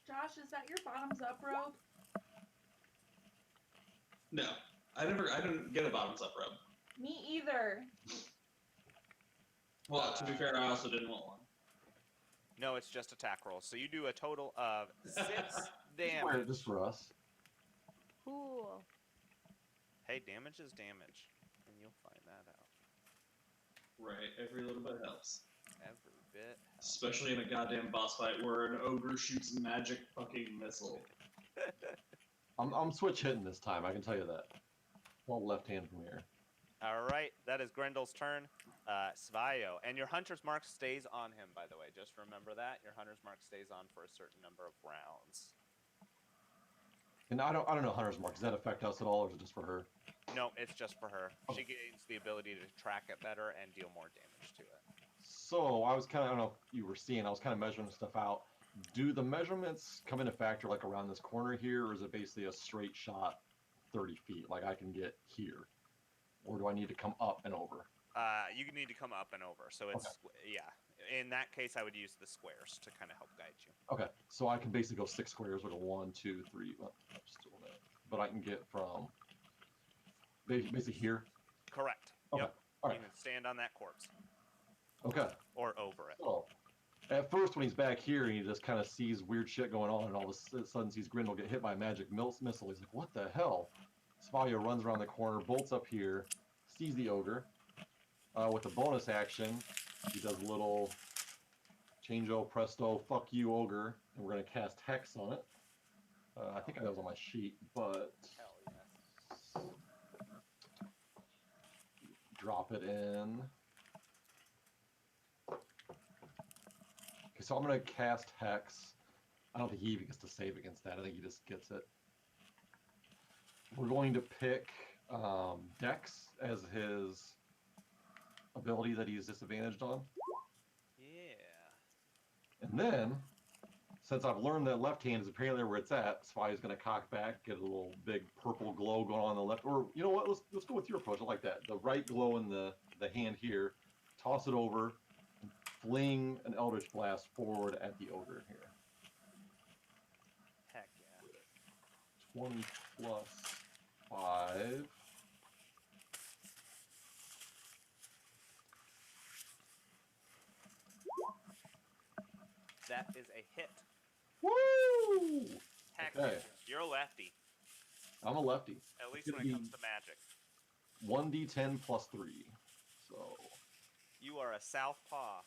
Josh, is that your bottoms up robe? No, I didn't get a bottoms up rub. Me either. Well, to be fair, I also didn't want one. No, it's just attack rolls. So you do a total of 6 Wear damage. it just for us. Cool. Hey, damage is damage. And you'll find that out. Right, every little bit helps. Every bit. Especially in a goddamn boss fight where an ogre shoots magic fucking missile. I'm switch hitting this time. I can tell you that. Well, left hand from here. All right, that is Grendel's turn. Svayo, and your Hunter's Mark stays on him, by the way. Just remember that. Your Hunter's Mark stays on for a certain number of rounds. And I don't know Hunter's Mark. Does that affect us at all, or is it just for her? No, it's just for her. She gains the ability to track it better and deal more damage to it. So I was kind of, I don't know if you were seeing, I was kind of measuring stuff out. Do the measurements come into factor like around this corner here, or is it basically a straight shot 30 feet, like I can get here? Or do I need to come up and over? You need to come up and over. So it's, yeah. In that case, I would use the squares to kind of help guide you. Okay, so I can basically go 6 squares, like a 1, 2, 3, well, just a little bit. But I can get from basically here. Correct. Okay, Yep. all You right. can stand on that corpse Okay, or over it. so at first when he's back here and he just kind of sees weird shit going on and all of a sudden sees Grindel get hit by a magic missile, he's like, what the hell? Svalia runs around the corner, bolts up here, sees the ogre. With a bonus action, he does a little change-o presto, fuck you ogre, and we're going to cast Hex on it. I think that was on my sheet, but Hell yes. drop it in. Okay, so I'm going to cast Hex. I don't think he even gets to save against that. I think he just gets it. We're going to pick Dex as his ability that he's disadvantaged on. Yeah. And then, since I've learned that left hand is apparently where it's at, Spy is going to cock back, get a little big purple glow going on the left. Or, you know what, let's go with your approach. I like that. The right glow in the hand here, toss it over, and fling an Eldritch Blast forward at the ogre here. Heck yeah. 20 plus 5. That is a hit. Woo! Heck Okay. yeah. You're a lefty. I'm a lefty. At least It's when gonna it comes be- to magic. 1d10 plus 3. So You are a southpaw.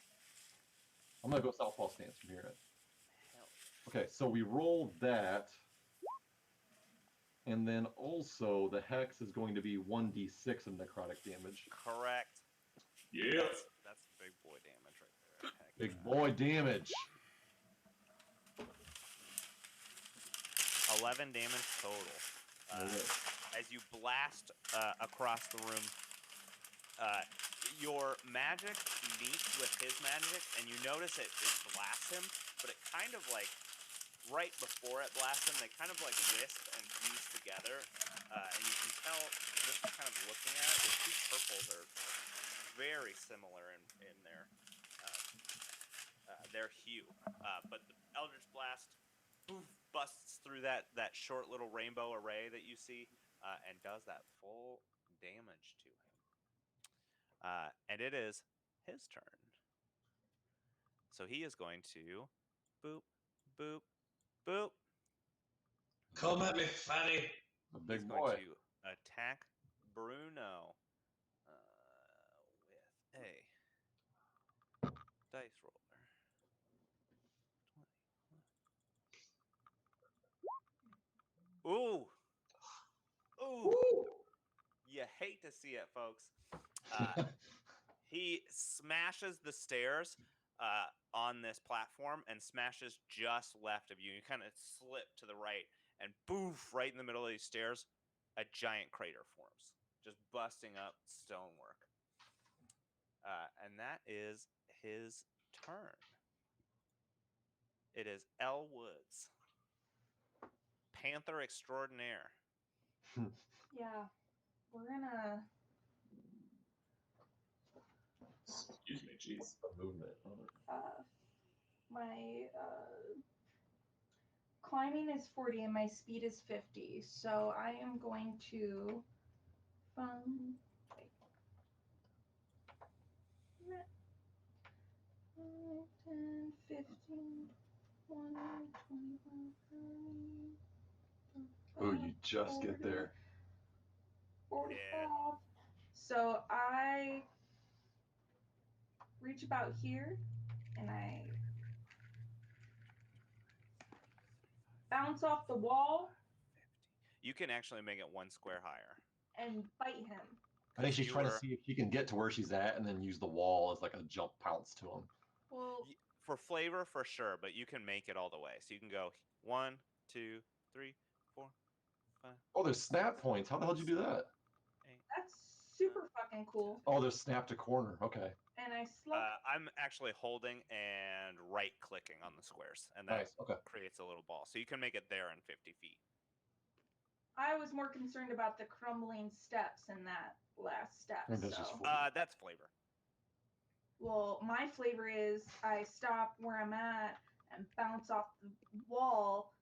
I'm going to go southpaw stance from here. Hell Okay, so we roll that. And then also the Hex is going to be 1d6 of necrotic damage. Correct. Yeah. That's big boy damage right there. Heck Big boy damage. 11 damage total. As you blast across the room, your magic meets with his magic, and you notice it blasts him, but it kind of like, right before it blasts him, they kind of like wisp and fuse together, and you can tell, just kind of looking at it, the two purples are very similar in their hue, but the Eldritch Blast busts through that short little rainbow array that you see, and does that full damage to him. And it is his turn. So he is going to boop, boop, boop. Come at me, Fanny. A big He's boy. going to attack Bruno with a dice roller. Ooh. Ooh. Woo! You hate to see it, folks. He smashes the stairs on this platform and smashes just left of you. You kind of slip to the right, and boof, right in the middle of these stairs, a giant crater forms, just busting up stonework. And that is his turn. It is Elle Woods, Panther extraordinaire. Yeah, we're gonna. Excuse me, jeez. The movement. My climbing is 40 and my speed is 50, so I am going to. Wait. 5, 10, 15, 20, 21, 30. Oh, you just get there. 45. Yeah. So I reach about here and I bounce off the wall You can actually make it one square higher. and bite him. I think she's You trying to were- see if she can get to where she's at and then use the wall as like a jump pounce to him. Well, For flavor, for sure, but you can make it all the way. So you can go 1, 2, 3, 4, 5. Oh, there's snap points. How the hell did you do that? that's super fucking cool. Oh, there's snap to corner. Okay. And I slug. I'm actually holding and right-clicking on the squares, and that Nice. Okay. creates a little ball. So you can make it there in 50 feet. I was more concerned about the crumbling steps in that last step. And there's So. just That's flavor. Well, my flavor is I stop where I'm at and bounce off the wall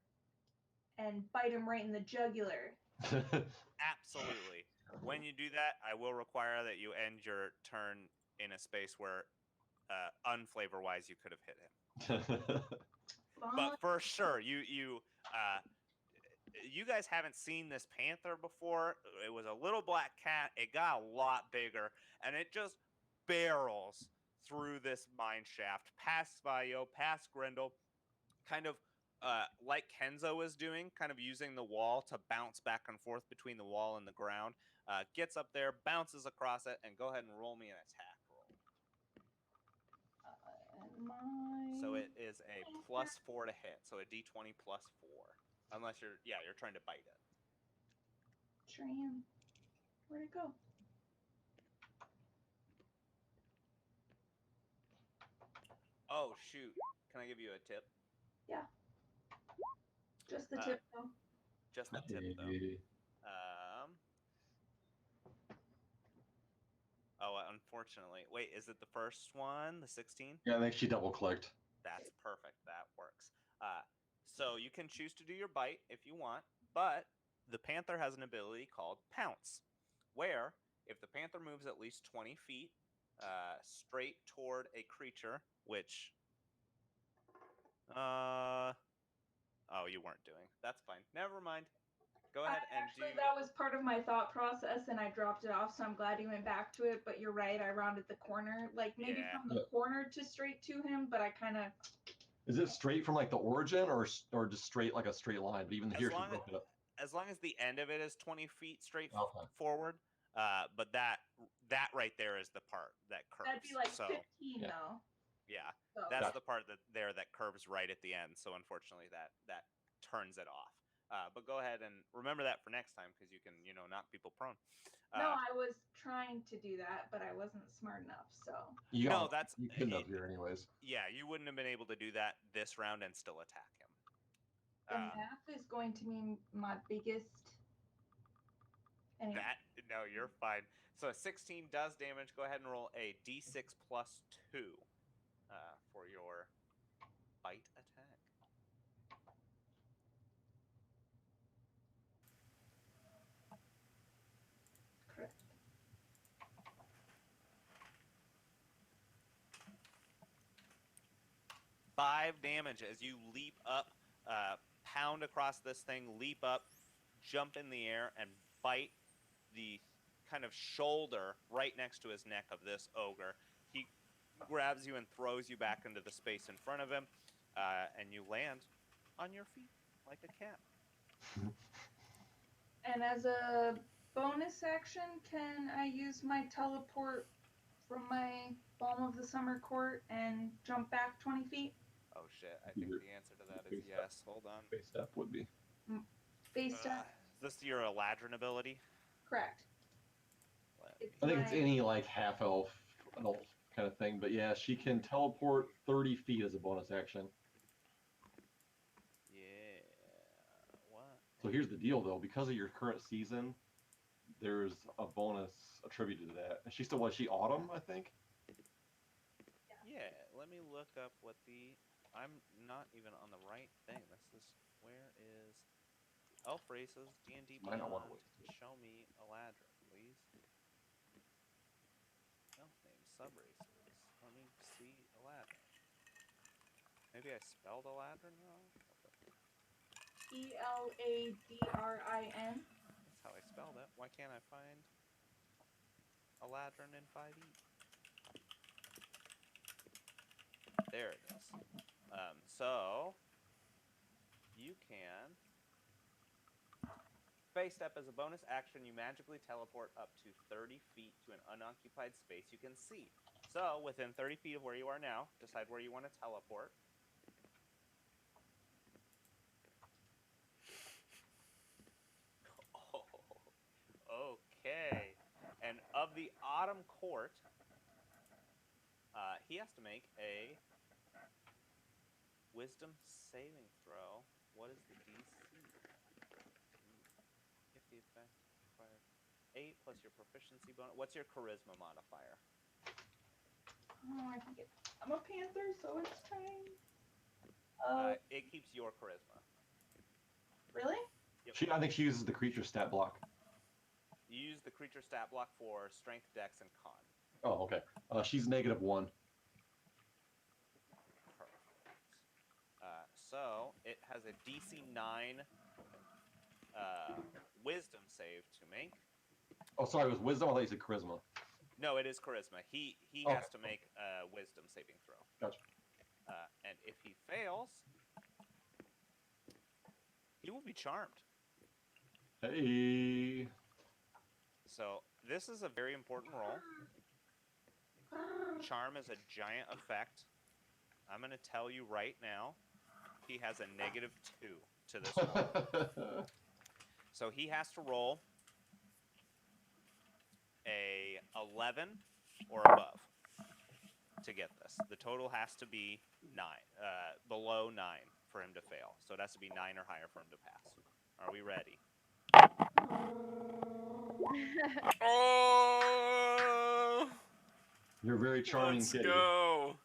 and bite him right in the jugular. Absolutely. When you do that, I will require that you end your turn in a space where, unflavor-wise, you could have hit him. But for sure, you guys haven't seen this panther before. It was a little black cat. It got a lot bigger, and it just barrels through this mine shaft, past Vayo, past Grendel, kind of like Kenzo was doing, kind of using the wall to bounce back and forth between the wall and the ground. Gets up there, bounces across it, and go ahead and roll me an attack roll. So it is a +4 to hit, so a d20 +4. Unless you're trying to bite it. Tram. Where'd it go? Oh, shoot. Can I give you a tip? Yeah. Just the tip, though. Just the tip, though. Unfortunately. Wait, is it the first one, the 16? Yeah, I think she double clicked. That's perfect. That works. So you can choose to do your bite if you want, but the panther has an ability called Pounce, where if the panther moves at least 20 feet straight toward a creature, which... oh, you weren't doing. That's fine. Never mind. Go ahead and Actually, that was part of my thought process, and I dropped it off, so I'm glad you went back to it, but you're right, I rounded the corner. Like, maybe Yeah. from the corner to straight to him, but I kind of... Is it straight from like the origin or just straight like a straight line? But even here, she broke it up. As long as the end of it is 20 feet straight Okay. forward, but that right there is the part that curves. That'd be like so, 15, yeah. though. Yeah, So, that's Gotcha. the part that curves right at the end. So unfortunately, that turns it off. But go ahead and remember that for next time because you can knock people prone. no, I was trying to do that, but I wasn't smart enough. So No, that's you couldn't have here anyways. yeah. You wouldn't have been able to do that this round and still attack him. the math is going to be my biggest. Anyway. No, you're fine. So a 16 does damage. Go ahead and roll a d6 plus 2 for your bite attack. Correct. 5 damage as you leap up, pound across this thing, leap up, jump in the air, and bite the kind of shoulder right next to his neck of this ogre. He grabs you and throws you back into the space in front of him, and you land on your feet like a cat. And as a bonus action, can I use my teleport from my Balm of the Summer Court and jump back 20 feet? Oh shit, I think the answer to that is yes. Hold on. Base step would be. Based on. Is this your Eladrin ability? Correct. I think it's any like half elf, elf kind of thing, but yeah, she can teleport 30 feet as a bonus action. Yeah. What? So here's the deal, though, because of your current season, there's a bonus attributed to that. And she still was she autumn, I think. Yeah. Let me look up what the. I'm not even on the right thing. This is where is Elf Races D&D Might not Beyond? wanna wait. Show me Eladrin, please. Elf name subraces. Let me see Eladrin. Maybe I spelled Eladrin wrong. Eladrin. That's how I spelled it. Why can't I find Eladrin in 5e? There it is. So you can face step as a bonus action. You magically teleport up to 30 feet to an unoccupied space you can see. So within 30 feet of where you are now, decide where you want to teleport. Oh, okay. And of the Autumn Court, he has to make a Wisdom saving throw. What is the DC? If the effect requires 8 plus your proficiency bonus. What's your charisma modifier? Oh, I think I'm a panther, so it's fine. It keeps your charisma. Really? Yep. I think she uses the creature stat block. You use the creature stat block for strength, dex, and con. Oh, okay. She's -1. So it has a DC 9 Wisdom save to make. Oh, sorry, it was wisdom. I thought you said charisma. No, it is charisma. He Okay. has to make a Wisdom saving throw. Gotcha. And if he fails, he will be charmed. Hey. So this is a very important roll. Charm is a giant effect. I'm going to tell you right now, he has a -2 to this roll. So he has to roll a 11 or above to get this. The total has to be 9, below 9 for him to fail. So it has to be 9 or higher for him to pass. Are we ready? Oh! You're very charming, Let's kitty. go.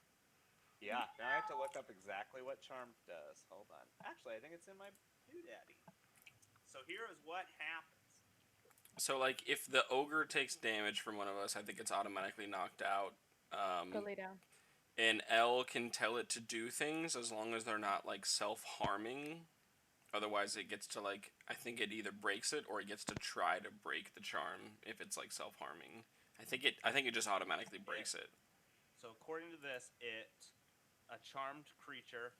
Yeah, now I have to look up exactly what Charm does. Hold on. Actually, I think it's in my doodaddy. So here is what happens. So, like, if the ogre takes damage from one of us, I think it's automatically knocked out. Go lay down. And L can tell it to do things as long as they're not, like, self-harming. Otherwise, it gets to, like, I think it either breaks it or it gets to try to break the charm if it's, like, self-harming. I think it just automatically breaks it. So according to this, a charmed creature,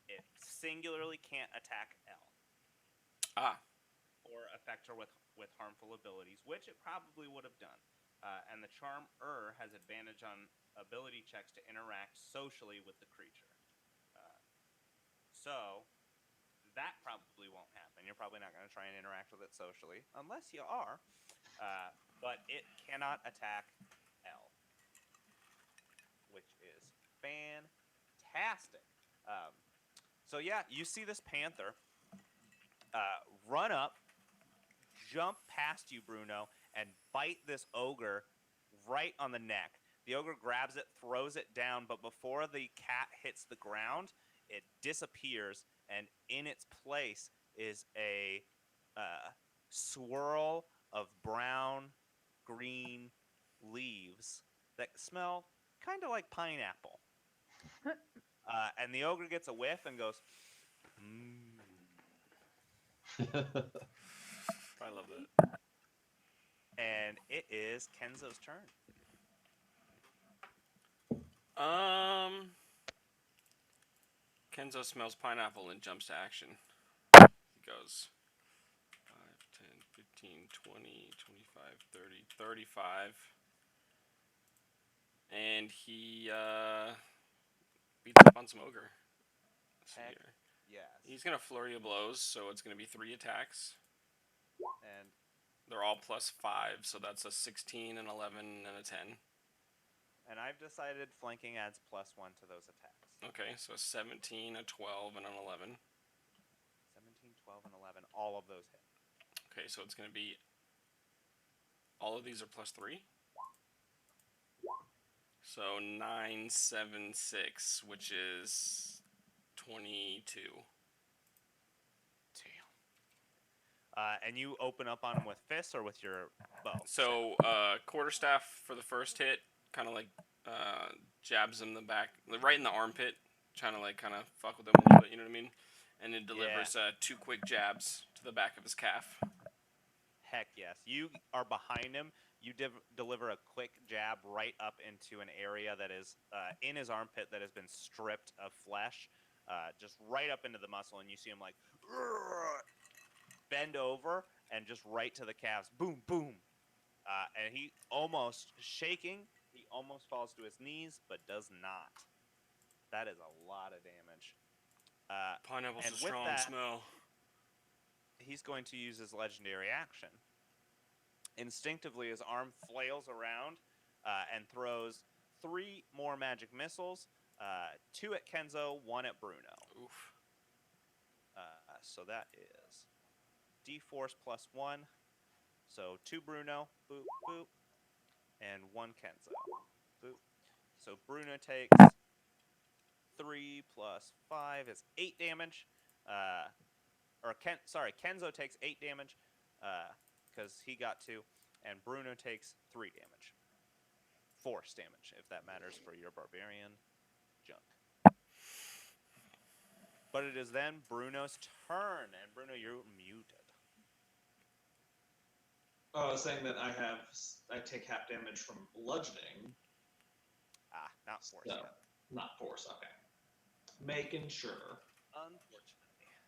it singularly can't attack L. Ah. Or affect her with harmful abilities, which it probably would have done. And the charmer has advantage on ability checks to interact socially with the creature. So that probably won't happen. You're probably not going to try and interact with it socially, unless you are. But it cannot attack L, which is fantastic. So yeah, you see this panther run up, jump past you, Bruno, and bite this ogre right on the neck. The ogre grabs it, throws it down, but before the cat hits the ground, it disappears, and in its place is a swirl of brown, green leaves that smell kind of like pineapple. And the ogre gets a whiff and goes, I love that. and it is Kenzo's turn. Kenzo smells pineapple and jumps to action. He goes 5, 10, 15, 20, 25, 30, 35. And he beats up on some ogre. Heck yes. He's going to flurry of blows, so it's going to be 3 attacks. And they're all plus 5, so that's a 16, an 11, and a 10. And I've decided flanking adds +1 to those attacks. Okay, so a 17, a 12, and an 11. 17, 12, and 11. All of those hit. Okay, so it's going to be... all of these are plus 3? So 9, 7, 6, which is 22. And you open up on him with fists or with your bow? So quarterstaff for the first hit, kind of like jabs him in the back, right in the armpit, trying to like kind of fuck with him a little bit, you know what I mean? And it delivers 2 quick jabs to the back of his calf. Heck yes. You are behind him. You deliver a quick jab right up into an area that is in his armpit that has been stripped of flesh, just right up into the muscle, and you see him like bend over and just right to the calves. Boom, boom. And he almost shaking. He almost falls to his knees, but does not. That is a lot of damage. Pineapple's and a strong smell. He's going to use his legendary action. Instinctively, his arm flails around and throws 3 more magic missiles. 2 at Kenzo, 1 at Bruno. Oof. So that is D-Force +1. So 2 Bruno, boop, boop, and 1 Kenzo, boop. So Bruno takes 3 plus 5 is 8 damage. Kenzo takes 8 damage because he got 2, and Bruno takes 3 damage. Force damage, if that matters for your barbarian junk. But it is then Bruno's turn, and Bruno, you're muted. Oh, I was saying that I take half damage from bludgeoning. Not force So, yet. not force, okay. Making sure. Unfortunately.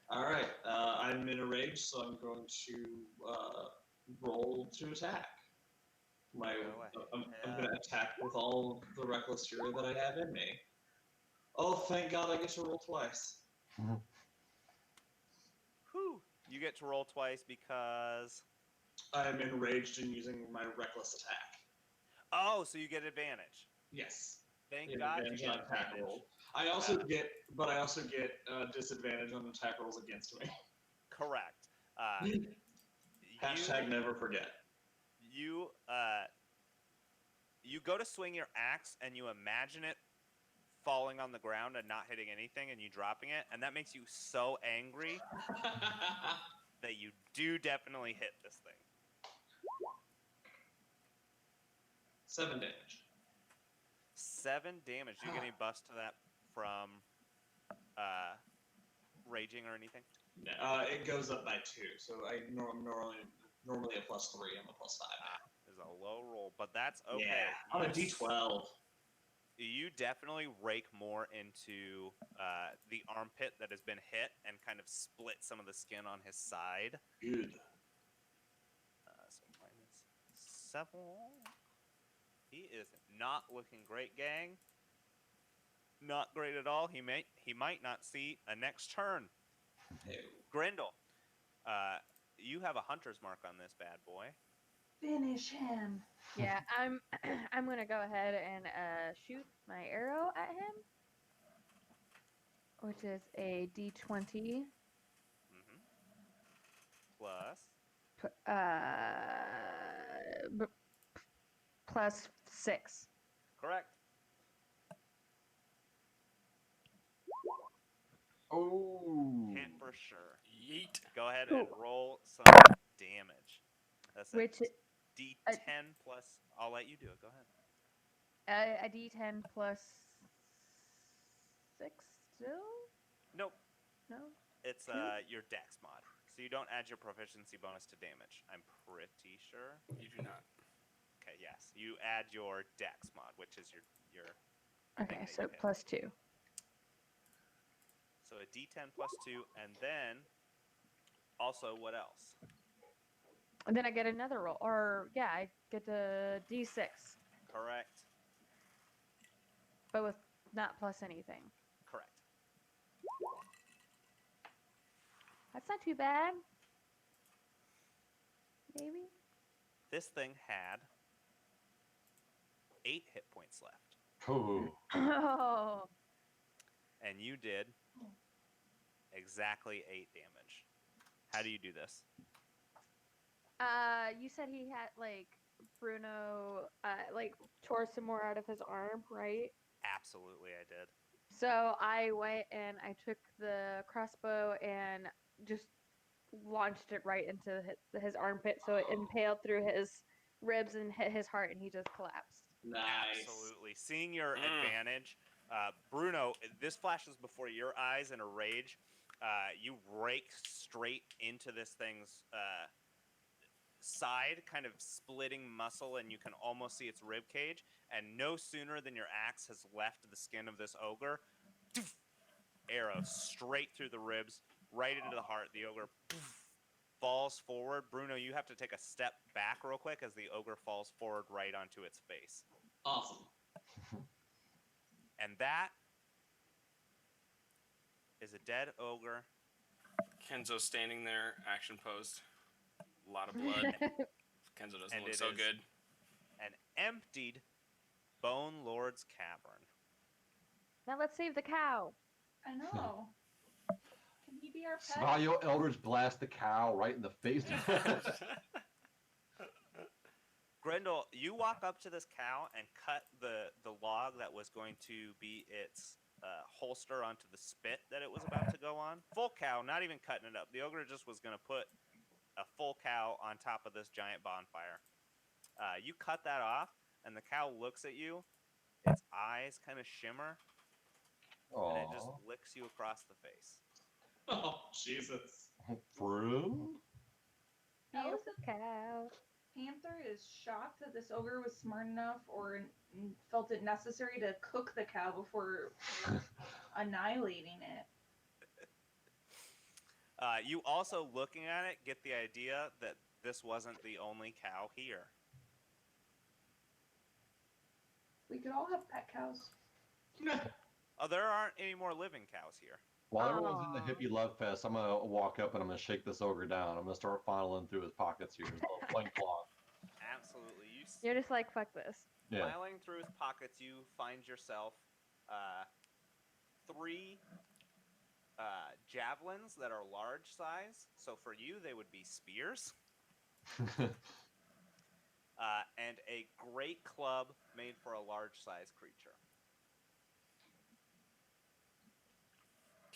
All right, I'm in a rage, so I'm going to roll to attack. I'm going to attack with all the reckless fury that I have in me. Oh, thank God I get to roll twice. Whew. You get to roll twice because... I'm enraged and using my reckless attack. Oh, so you get advantage. Yes. Thank God you get attack advantage. roll. I also get disadvantage on attack rolls against me. Correct. Hashtag never forget. You go to swing your axe and you imagine it falling on the ground and not hitting anything and you dropping it, and that makes you so angry that you do definitely hit this thing. 7 damage. 7 damage. Do you get any bust to that from raging or anything? It goes up by 2, so I normally a +3. I'm a +5. Is a low roll, but that's okay. Yeah, on a D12. You definitely rake more into the armpit that has been hit and kind of split some of the skin on his side. Good. So -7. He is not looking great, gang. Not great at all. He might not see a next turn. Ew. Grendel, you have a hunter's mark on this bad boy. Finish him. Yeah, I'm gonna go ahead and shoot my arrow at him, which is a D20 Mm-hmm. Plus. Plus 6. Correct. Oh. Hit for sure. Yeet. Go ahead Cool. and roll some damage. That's Which D10 plus. I'll let you do it. Go ahead. a D10 plus 6 still? Nope. No. It's Two? your dex mod. So you don't add your proficiency bonus to damage. I'm pretty sure. You do not. Okay, yes. You add your dex mod, which is your Okay, that so you hit. plus 2. So a D10 plus 2, and then also what else? And then I get another roll, or yeah, I get a D6, Correct. but with not plus anything. Correct. That's not too bad. Maybe. This thing had 8 hit points left, Oh. Oh. and you did exactly 8 damage. How do you do this? You said he had like Bruno like tore some more out of his arm, right? Absolutely, I did. So I went and I took the crossbow and just launched it right into his armpit, so it impaled through his ribs and hit his heart, and he just collapsed. Nice. Absolutely. Seeing your advantage, Bruno, this flashes before your eyes in a rage. You rake straight into this thing's side, kind of splitting muscle, and you can almost see its rib cage. And no sooner than your axe has left the skin of this ogre, arrow straight through the ribs, right into the heart. The ogre falls forward. Bruno, you have to take a step back real quick as the ogre falls forward right onto its face. Awesome. And that is a dead ogre. Kenzo's standing there, action posed. A lot of blood. Kenzo doesn't And look it so is- good. An emptied Bone Lord's Cavern. Now let's save the cow. I know. Can he be our pet? Smile Eldridge blast the cow right in the face. Grendel, you walk up to this cow and cut the log that was going to be its holster onto the spit that it was about to go on. Full cow, not even cutting it up. The ogre just was going to put a full cow on top of this giant bonfire. You cut that off, and the cow looks at you. Its eyes kind of shimmer, and it just Aw. licks you across the face. Oh, Jesus. Brew? Beautiful cow. Panther is shocked that this ogre was smart enough or felt it necessary to cook the cow before annihilating it. You also, looking at it, get the idea that this wasn't the only cow here. We could all have pet cows. Oh, there aren't any more living cows here. While everyone's in the Aw. hippie love fest, I'm gonna walk up and I'm gonna shake this ogre down. I'm gonna start filing through his pockets here, his little loincloth. Absolutely. You You're just like, fuck this. Yeah. Filing through his pockets, you find yourself 3 javelins that are large size. So for you, they would be spears. And a great club made for a large size creature.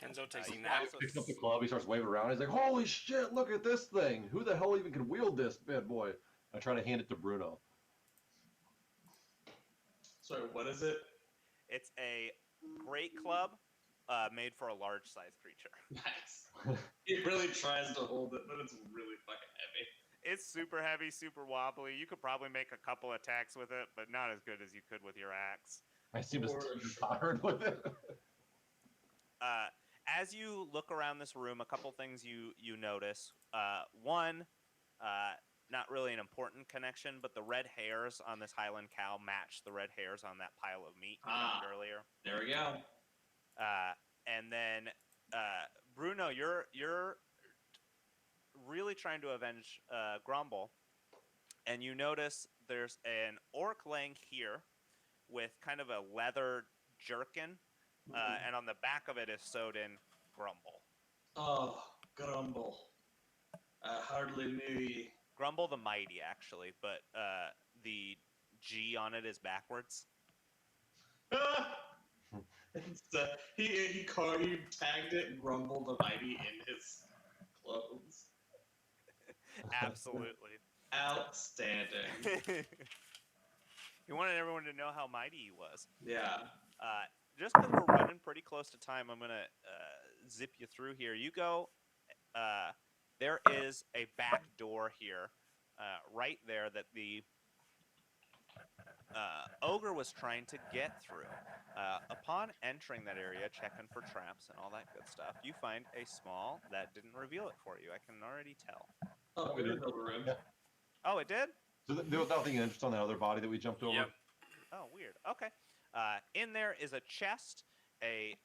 Kenzo takes a you nap. also Picks up the club, he starts waving around. He's like, "Holy shit! Look at this thing! Who the hell even can wield this bad boy?" I try to hand it to Bruno. Sorry, what is it? It's a great club made for a large size creature. Nice. It really tries to hold it, but it's really fucking heavy. It's super heavy, super wobbly. You could probably make a couple attacks with it, but not as good as you could with your axe. I seem to For still be sure. tired with it. As you look around this room, a couple things you notice. One, not really an important connection, but the red hairs on this Highland cow match the red hairs on that pile of meat you found earlier. There we go. And then Bruno, you're really trying to avenge Grumble, and you notice there's an orc laying here with kind of a leather jerkin, and on the back of it is sewed in Grumble. Oh, Grumble. I hardly knew ye. Grumble the Mighty, actually, but the G on it is backwards. He tagged it Grumble the Mighty in his clothes. Absolutely. Outstanding. He wanted everyone to know how mighty he was. Yeah. Just because we're running pretty close to time, I'm going to zip you through here. You go, there is a back door here, right there, that the ogre was trying to get through. Upon entering that area, checking for traps and all that good stuff, you find a small, that didn't reveal it for you. I can already tell. Oh, we did build a room. Yeah. Oh, it did? So there was nothing interesting on that other body that we jumped over? Yep. Oh, weird. Okay. In there is a chest, a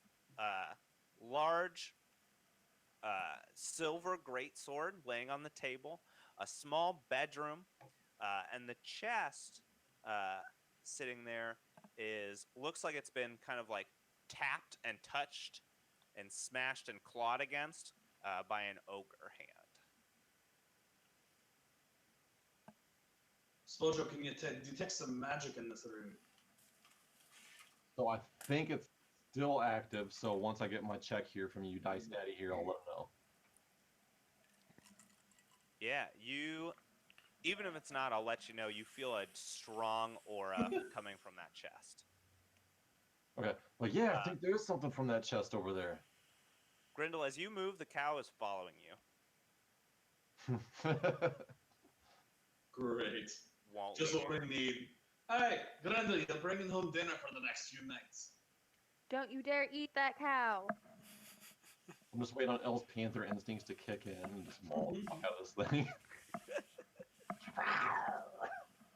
large silver greatsword laying on the table, a small bedroom, and the chest sitting there looks like it's been kind of like tapped and touched and smashed and clawed against by an ogre hand. Spojo, can you detect some magic in this room? So I think it's still active, so once I get my check here from you, Dice Daddy here, I'll let him know. Yeah, even if it's not, I'll let you know. You feel a strong aura coming from that chest. Okay. Well, yeah, I think there is something from that chest over there. Grindel, as you move, the cow is following you. Great. Won't Just leave. what we need. Hey, Grendel, you're bringing home dinner for the next few nights. Don't you dare eat that cow. I'm just waiting on Elle's panther instincts to kick in and just maul the fuck out of this thing.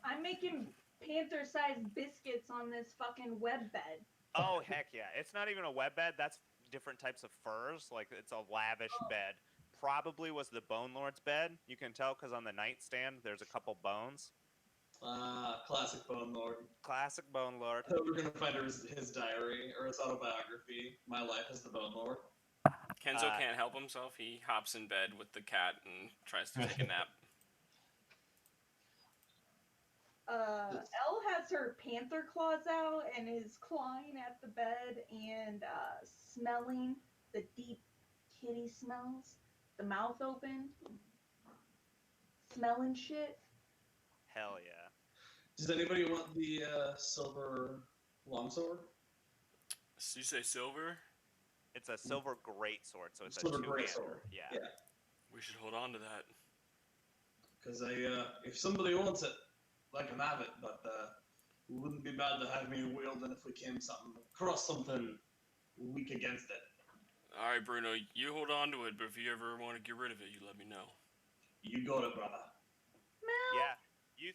I'm making panther-sized biscuits on this fucking web bed. Oh, heck yeah. It's not even a web bed. That's different types of furs. Like, it's a lavish bed. Probably was the Bone Lord's bed. You can tell because on the nightstand, there's a couple bones. Classic Bone Lord. Classic Bone Lord. So we're gonna find his diary or his autobiography. My life as the Bone Lord. Kenzo can't help himself. He hops in bed with the cat and tries to take a nap. Elle has her panther claws out and is clawing at the bed and smelling the deep kitty smells. The mouth open. Smelling shit. Hell yeah. Does anybody want the silver longsword? So you say silver? It's a silver greatsword, so it's Silver a two-hander. greatsword. Yeah. We should hold on to that. Because if somebody wants it, I can have it, but it wouldn't be bad to have me wield it if we came across something weak against it. All right, Bruno, you hold on to it, but if you ever want to get rid of it, you let me know. You got it, brother. Yeah. You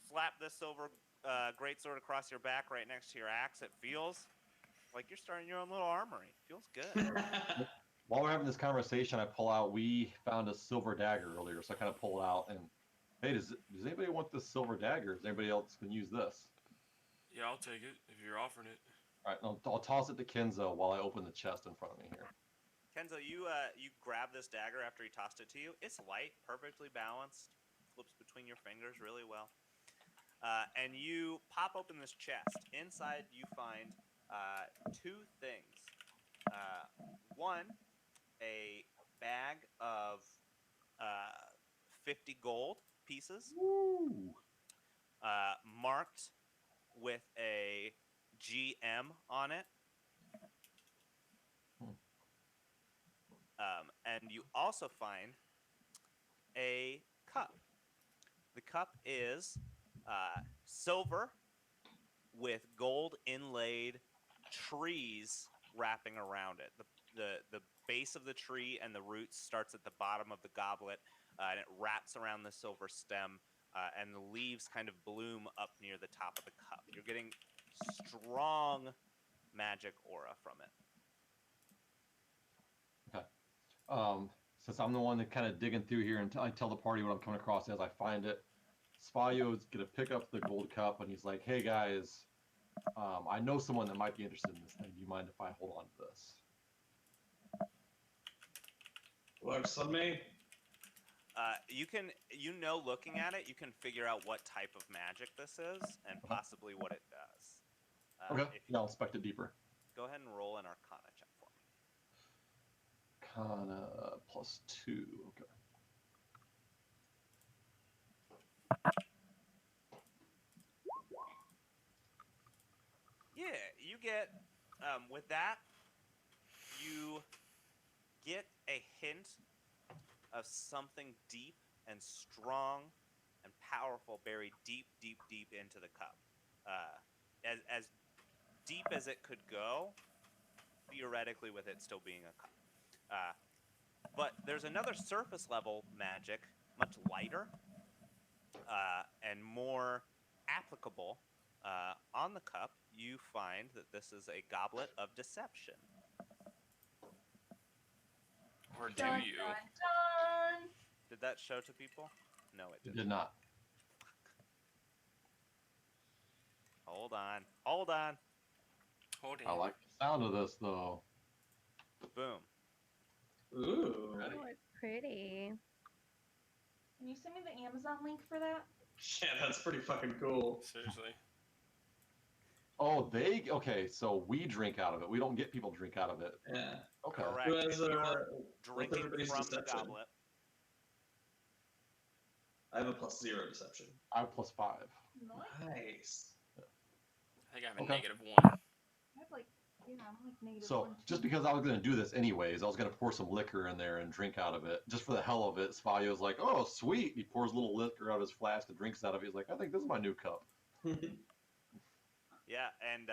slap this silver greatsword across your back right next to your axe. It feels like you're starting your own little armory. Feels good. While we're having this conversation, I pull out, we found a silver dagger earlier, so I kind of pull it out and, hey, does anybody want this silver dagger? Does anybody else can use this? Yeah, I'll take it if you're offering it. All right, I'll toss it to Kenzo while I open the chest in front of me here. Kenzo, you grab this dagger after he tossed it to you. It's light, perfectly balanced, flips between your fingers really well. And you pop open this chest. Inside, you find two things. One, a bag of 50 gold pieces, marked with a GM on it. And you also find a cup. The cup is silver with gold inlaid trees wrapping around it. The base of the tree and the roots starts at the bottom of the goblet. and it wraps around the silver stem, and the leaves kind of bloom up near the top of the cup. You're getting strong magic aura from it. Okay. Since I'm the one that kind of digging through here, and I tell the party what I'm coming across as I find it. Spalio's gonna pick up the gold cup, and he's like, "Hey guys, I know someone that might be interested in this thing. Do you mind if I hold on to this?" Works for me. Looking at it, you can figure out what type of magic this is and possibly what it does. Okay. If you I'll inspect it deeper. go ahead and roll an Arcana check for me. Arcana +2. Okay. Yeah, you get with that, you get a hint of something deep and strong and powerful buried deep, deep, deep into the cup. As deep as it could go, theoretically, with it still being a cup. But there's another surface level magic, much lighter and more applicable. On the cup, you find that this is a goblet of deception. Or do Dun, you? dun, dun. Did that show to people? No, it It didn't. did not. Hold on. Hold on. Hold I on. like the sound of this though. Boom. Ooh. Oh, it's pretty. Can you send me the Amazon link for that? Yeah, that's pretty fucking cool. Seriously. Oh, okay. So we drink out of it. We don't get people drink out of it. Yeah. Okay. Correct. Who has, If you're what's drinking everybody's from the deception? goblet, I have a +0 deception. I have +5. Nice. I think I have a Okay. -1. I have like, yeah, I'm like negative So 1. just because I was gonna do this anyways, I was gonna pour some liquor in there and drink out of it, just for the hell of it. Spalio's like, "Oh, sweet!" He pours a little liquor out of his flask and drinks out of it. He's like, "I think this is my new cup." yeah, and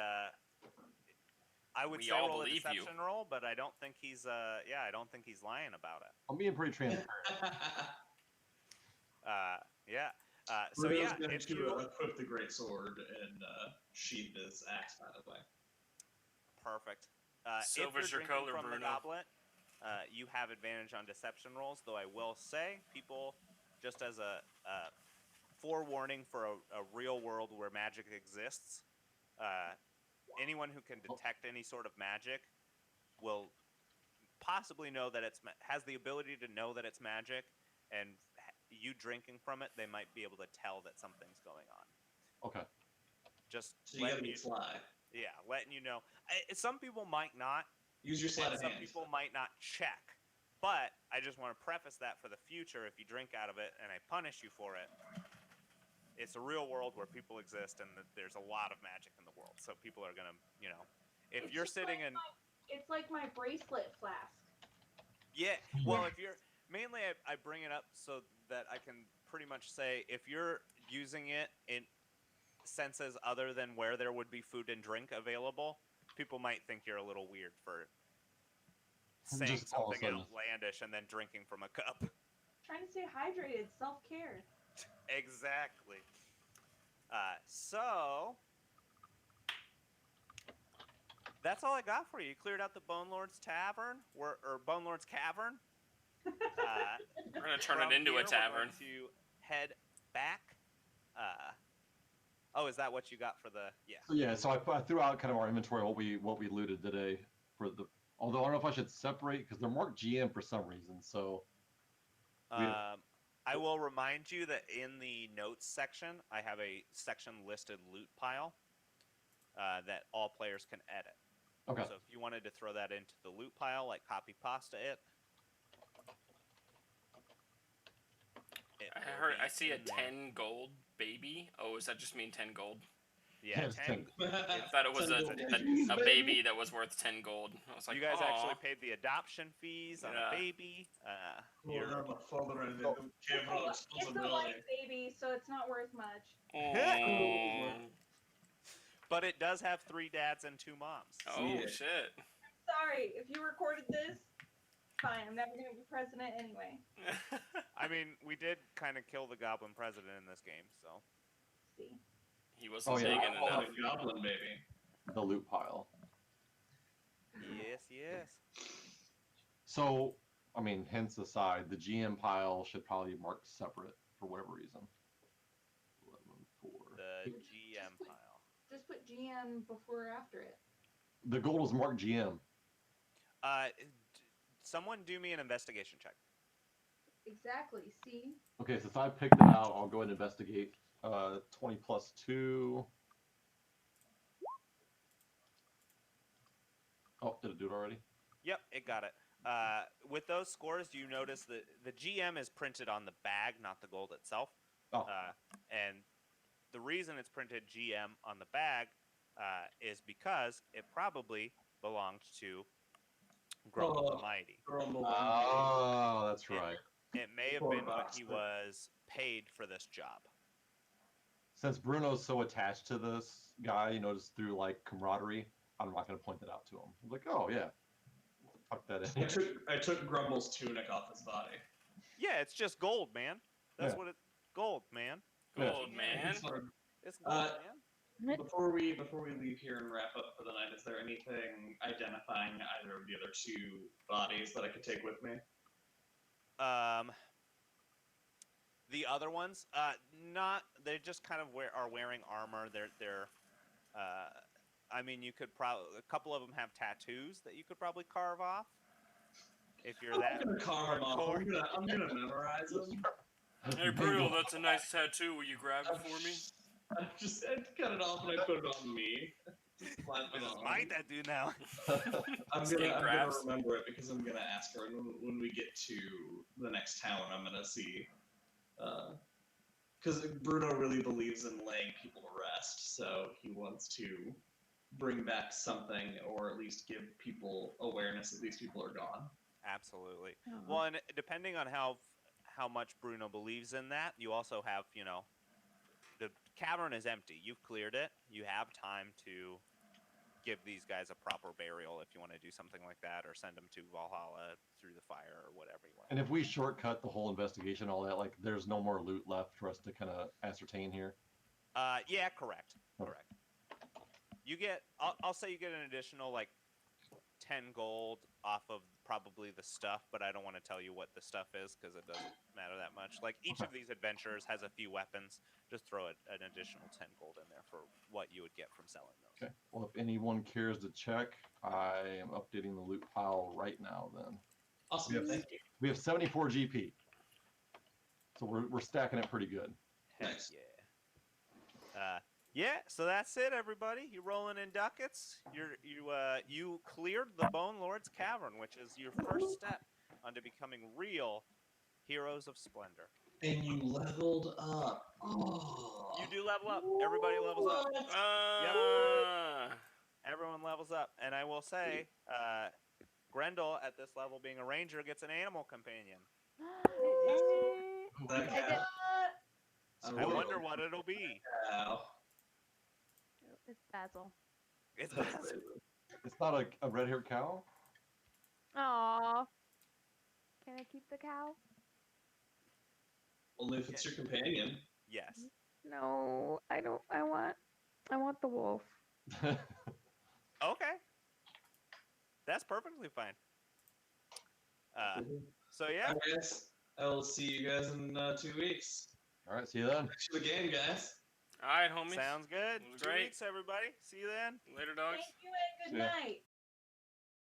I would We say all roll a believe you. deception roll, but I don't think he's I don't think he's lying about it. I'm being pretty transparent. Yeah. So Bruno's yeah, going if to you equip the great sword and sheath his axe, by the way. perfect. Silver's if you're your drinking color, from the Bruno. goblet, you have advantage on deception rolls. Though I will say, people, just as a forewarning for a real world where magic exists, anyone who can detect any sort of magic will possibly know that has the ability to know that it's magic, and you drinking from it, they might be able to tell that something's going on. Okay. Just So you gotta letting be sly. yeah, letting you know. Some people might not, Use your sleight and of some hand. people might not check. But I just want to preface that for the future. If you drink out of it and I punish you for it, it's a real world where people exist, and there's a lot of magic in the world. So people are gonna, if It's you're just sitting like in, It's like my bracelet flask. yeah. Well, if you're mainly, I bring it up so that I can pretty much say if you're using it in senses other than where there would be food and drink available, people might think you're a little weird for saying Just all of a something sudden. outlandish and then drinking from a cup. Trying to stay hydrated, self-care. Exactly. So that's all I got for you. You cleared out the Bone Lord's Tavern, or Bone Lord's Cavern. We're gonna turn From it into here, a tavern. We're going to head back. Is that what you got for the? Yeah. So yeah, so I threw out kind of our inventory, what we looted today for the. Although I don't know if I should separate because they're marked GM for some reason. So I will remind you that in the notes section, I have a section listed loot pile that all players can edit. okay. So if you wanted to throw that into the loot pile, like copy pasta it. I see a 10 gold baby. Oh, does that just mean 10 gold? Yeah, Yes, 10. I thought it was 10 a, gold a, babies, a baby. baby that was worth 10 gold. I was like, You guys "Aw." actually paid the adoption fees on Yeah. a baby. Oh, You're- I'm a father and Oh. It's a white baby, so it's not worth much. Aw. But it does have 3 dads and 2 moms. Oh Yeah. shit. Sorry, if you recorded this, Fine, I'm never gonna be president anyway. I mean, we did kind of kill the goblin president in this game, so. See. He wasn't Oh, yeah. taken Oh, enough. the goblin baby. The loot pile. Yes, yes. So, I mean, hints aside, the GM pile should probably be marked separate for whatever reason. 11-4. The GM pile. Just put GM before or after it. The gold was marked GM. Someone do me an investigation check. Exactly. See. Okay, since I picked it out, I'll go ahead and investigate. 20 plus 2. Oh, did it do it already? Yep, it got it. With those scores, you notice that the GM is printed on the bag, not the gold itself. Oh. And the reason it's printed GM on the bag is because it probably belonged to Grumble the Mighty. Grumble. Oh, that's right. It may have been what he was paid for this job. Since Bruno's so attached to this guy, you notice through like camaraderie, I'm not going to point that out to him. I'm like, oh yeah, tuck that in. I took Grumble's tunic off his body. Yeah, it's just gold, man. That's Yeah. what it's gold, man. Gold, man. It's gold, man. Before we leave here and wrap up for the night, is there anything identifying either of the other two bodies that I could take with me? The other ones, not. They just kind of are wearing armor. They're. I mean, you could probably a couple of them have tattoos that you could probably carve off. If you're that. I'm gonna carve them off. I'm gonna memorize them. Hey, Bruno, that's a nice tattoo. Will you grab it for me? I cut it off and I put it on me. Slap it This is on. my tattoo now. I'm Skin gonna grabs. remember it because I'm gonna ask her when we get to the next town. I'm gonna see, because Bruno really believes in laying people to rest, so he wants to bring back something or at least give people awareness that these people are gone. Absolutely. Well, and depending on how much Bruno believes in that, you also have, the cavern is empty. You've cleared it. You have time to give these guys a proper burial if you want to do something like that, or send them to Valhalla through the fire or whatever you want. And if we shortcut the whole investigation, all that, like, there's no more loot left for us to kind of ascertain here. Yeah, correct. Okay. Correct. You get, I'll say you get an additional like 10 gold off of probably the stuff, but I don't want to tell you what the stuff is because it doesn't matter that much. Like each of these adventurers has a few weapons. Just throw an additional 10 gold in there for what you would get from selling those. Okay. Well, if anyone cares to check, I am updating the loot pile right now. Then Awesome. Yes. Thank you. we have 74 GP, so we're stacking it pretty good. Heck Nice. yeah. Yeah, so that's it, everybody. You're rolling in ducats. You cleared the Bone Lord's Cavern, which is your first step onto becoming real heroes of splendor. And you leveled up. Oh. You do level up. Everybody levels up. Everyone levels up. And I will say, Grendel, at this level, being a ranger, gets an animal companion. I wonder what it'll be. Wow. It's Basil. It's It's not a red-haired cow. Aw. Can I keep the cow? Only if it's your companion. yes. No, I don't. I want the wolf. Okay. That's perfectly fine. So yeah. I guess I'll see you guys in 2 weeks. All right, see you then. Thanks for the game, guys. All right, homies. Sounds good. It was 2 great. weeks, everybody. See you then. Later, dogs. Thank you and good Yeah. night.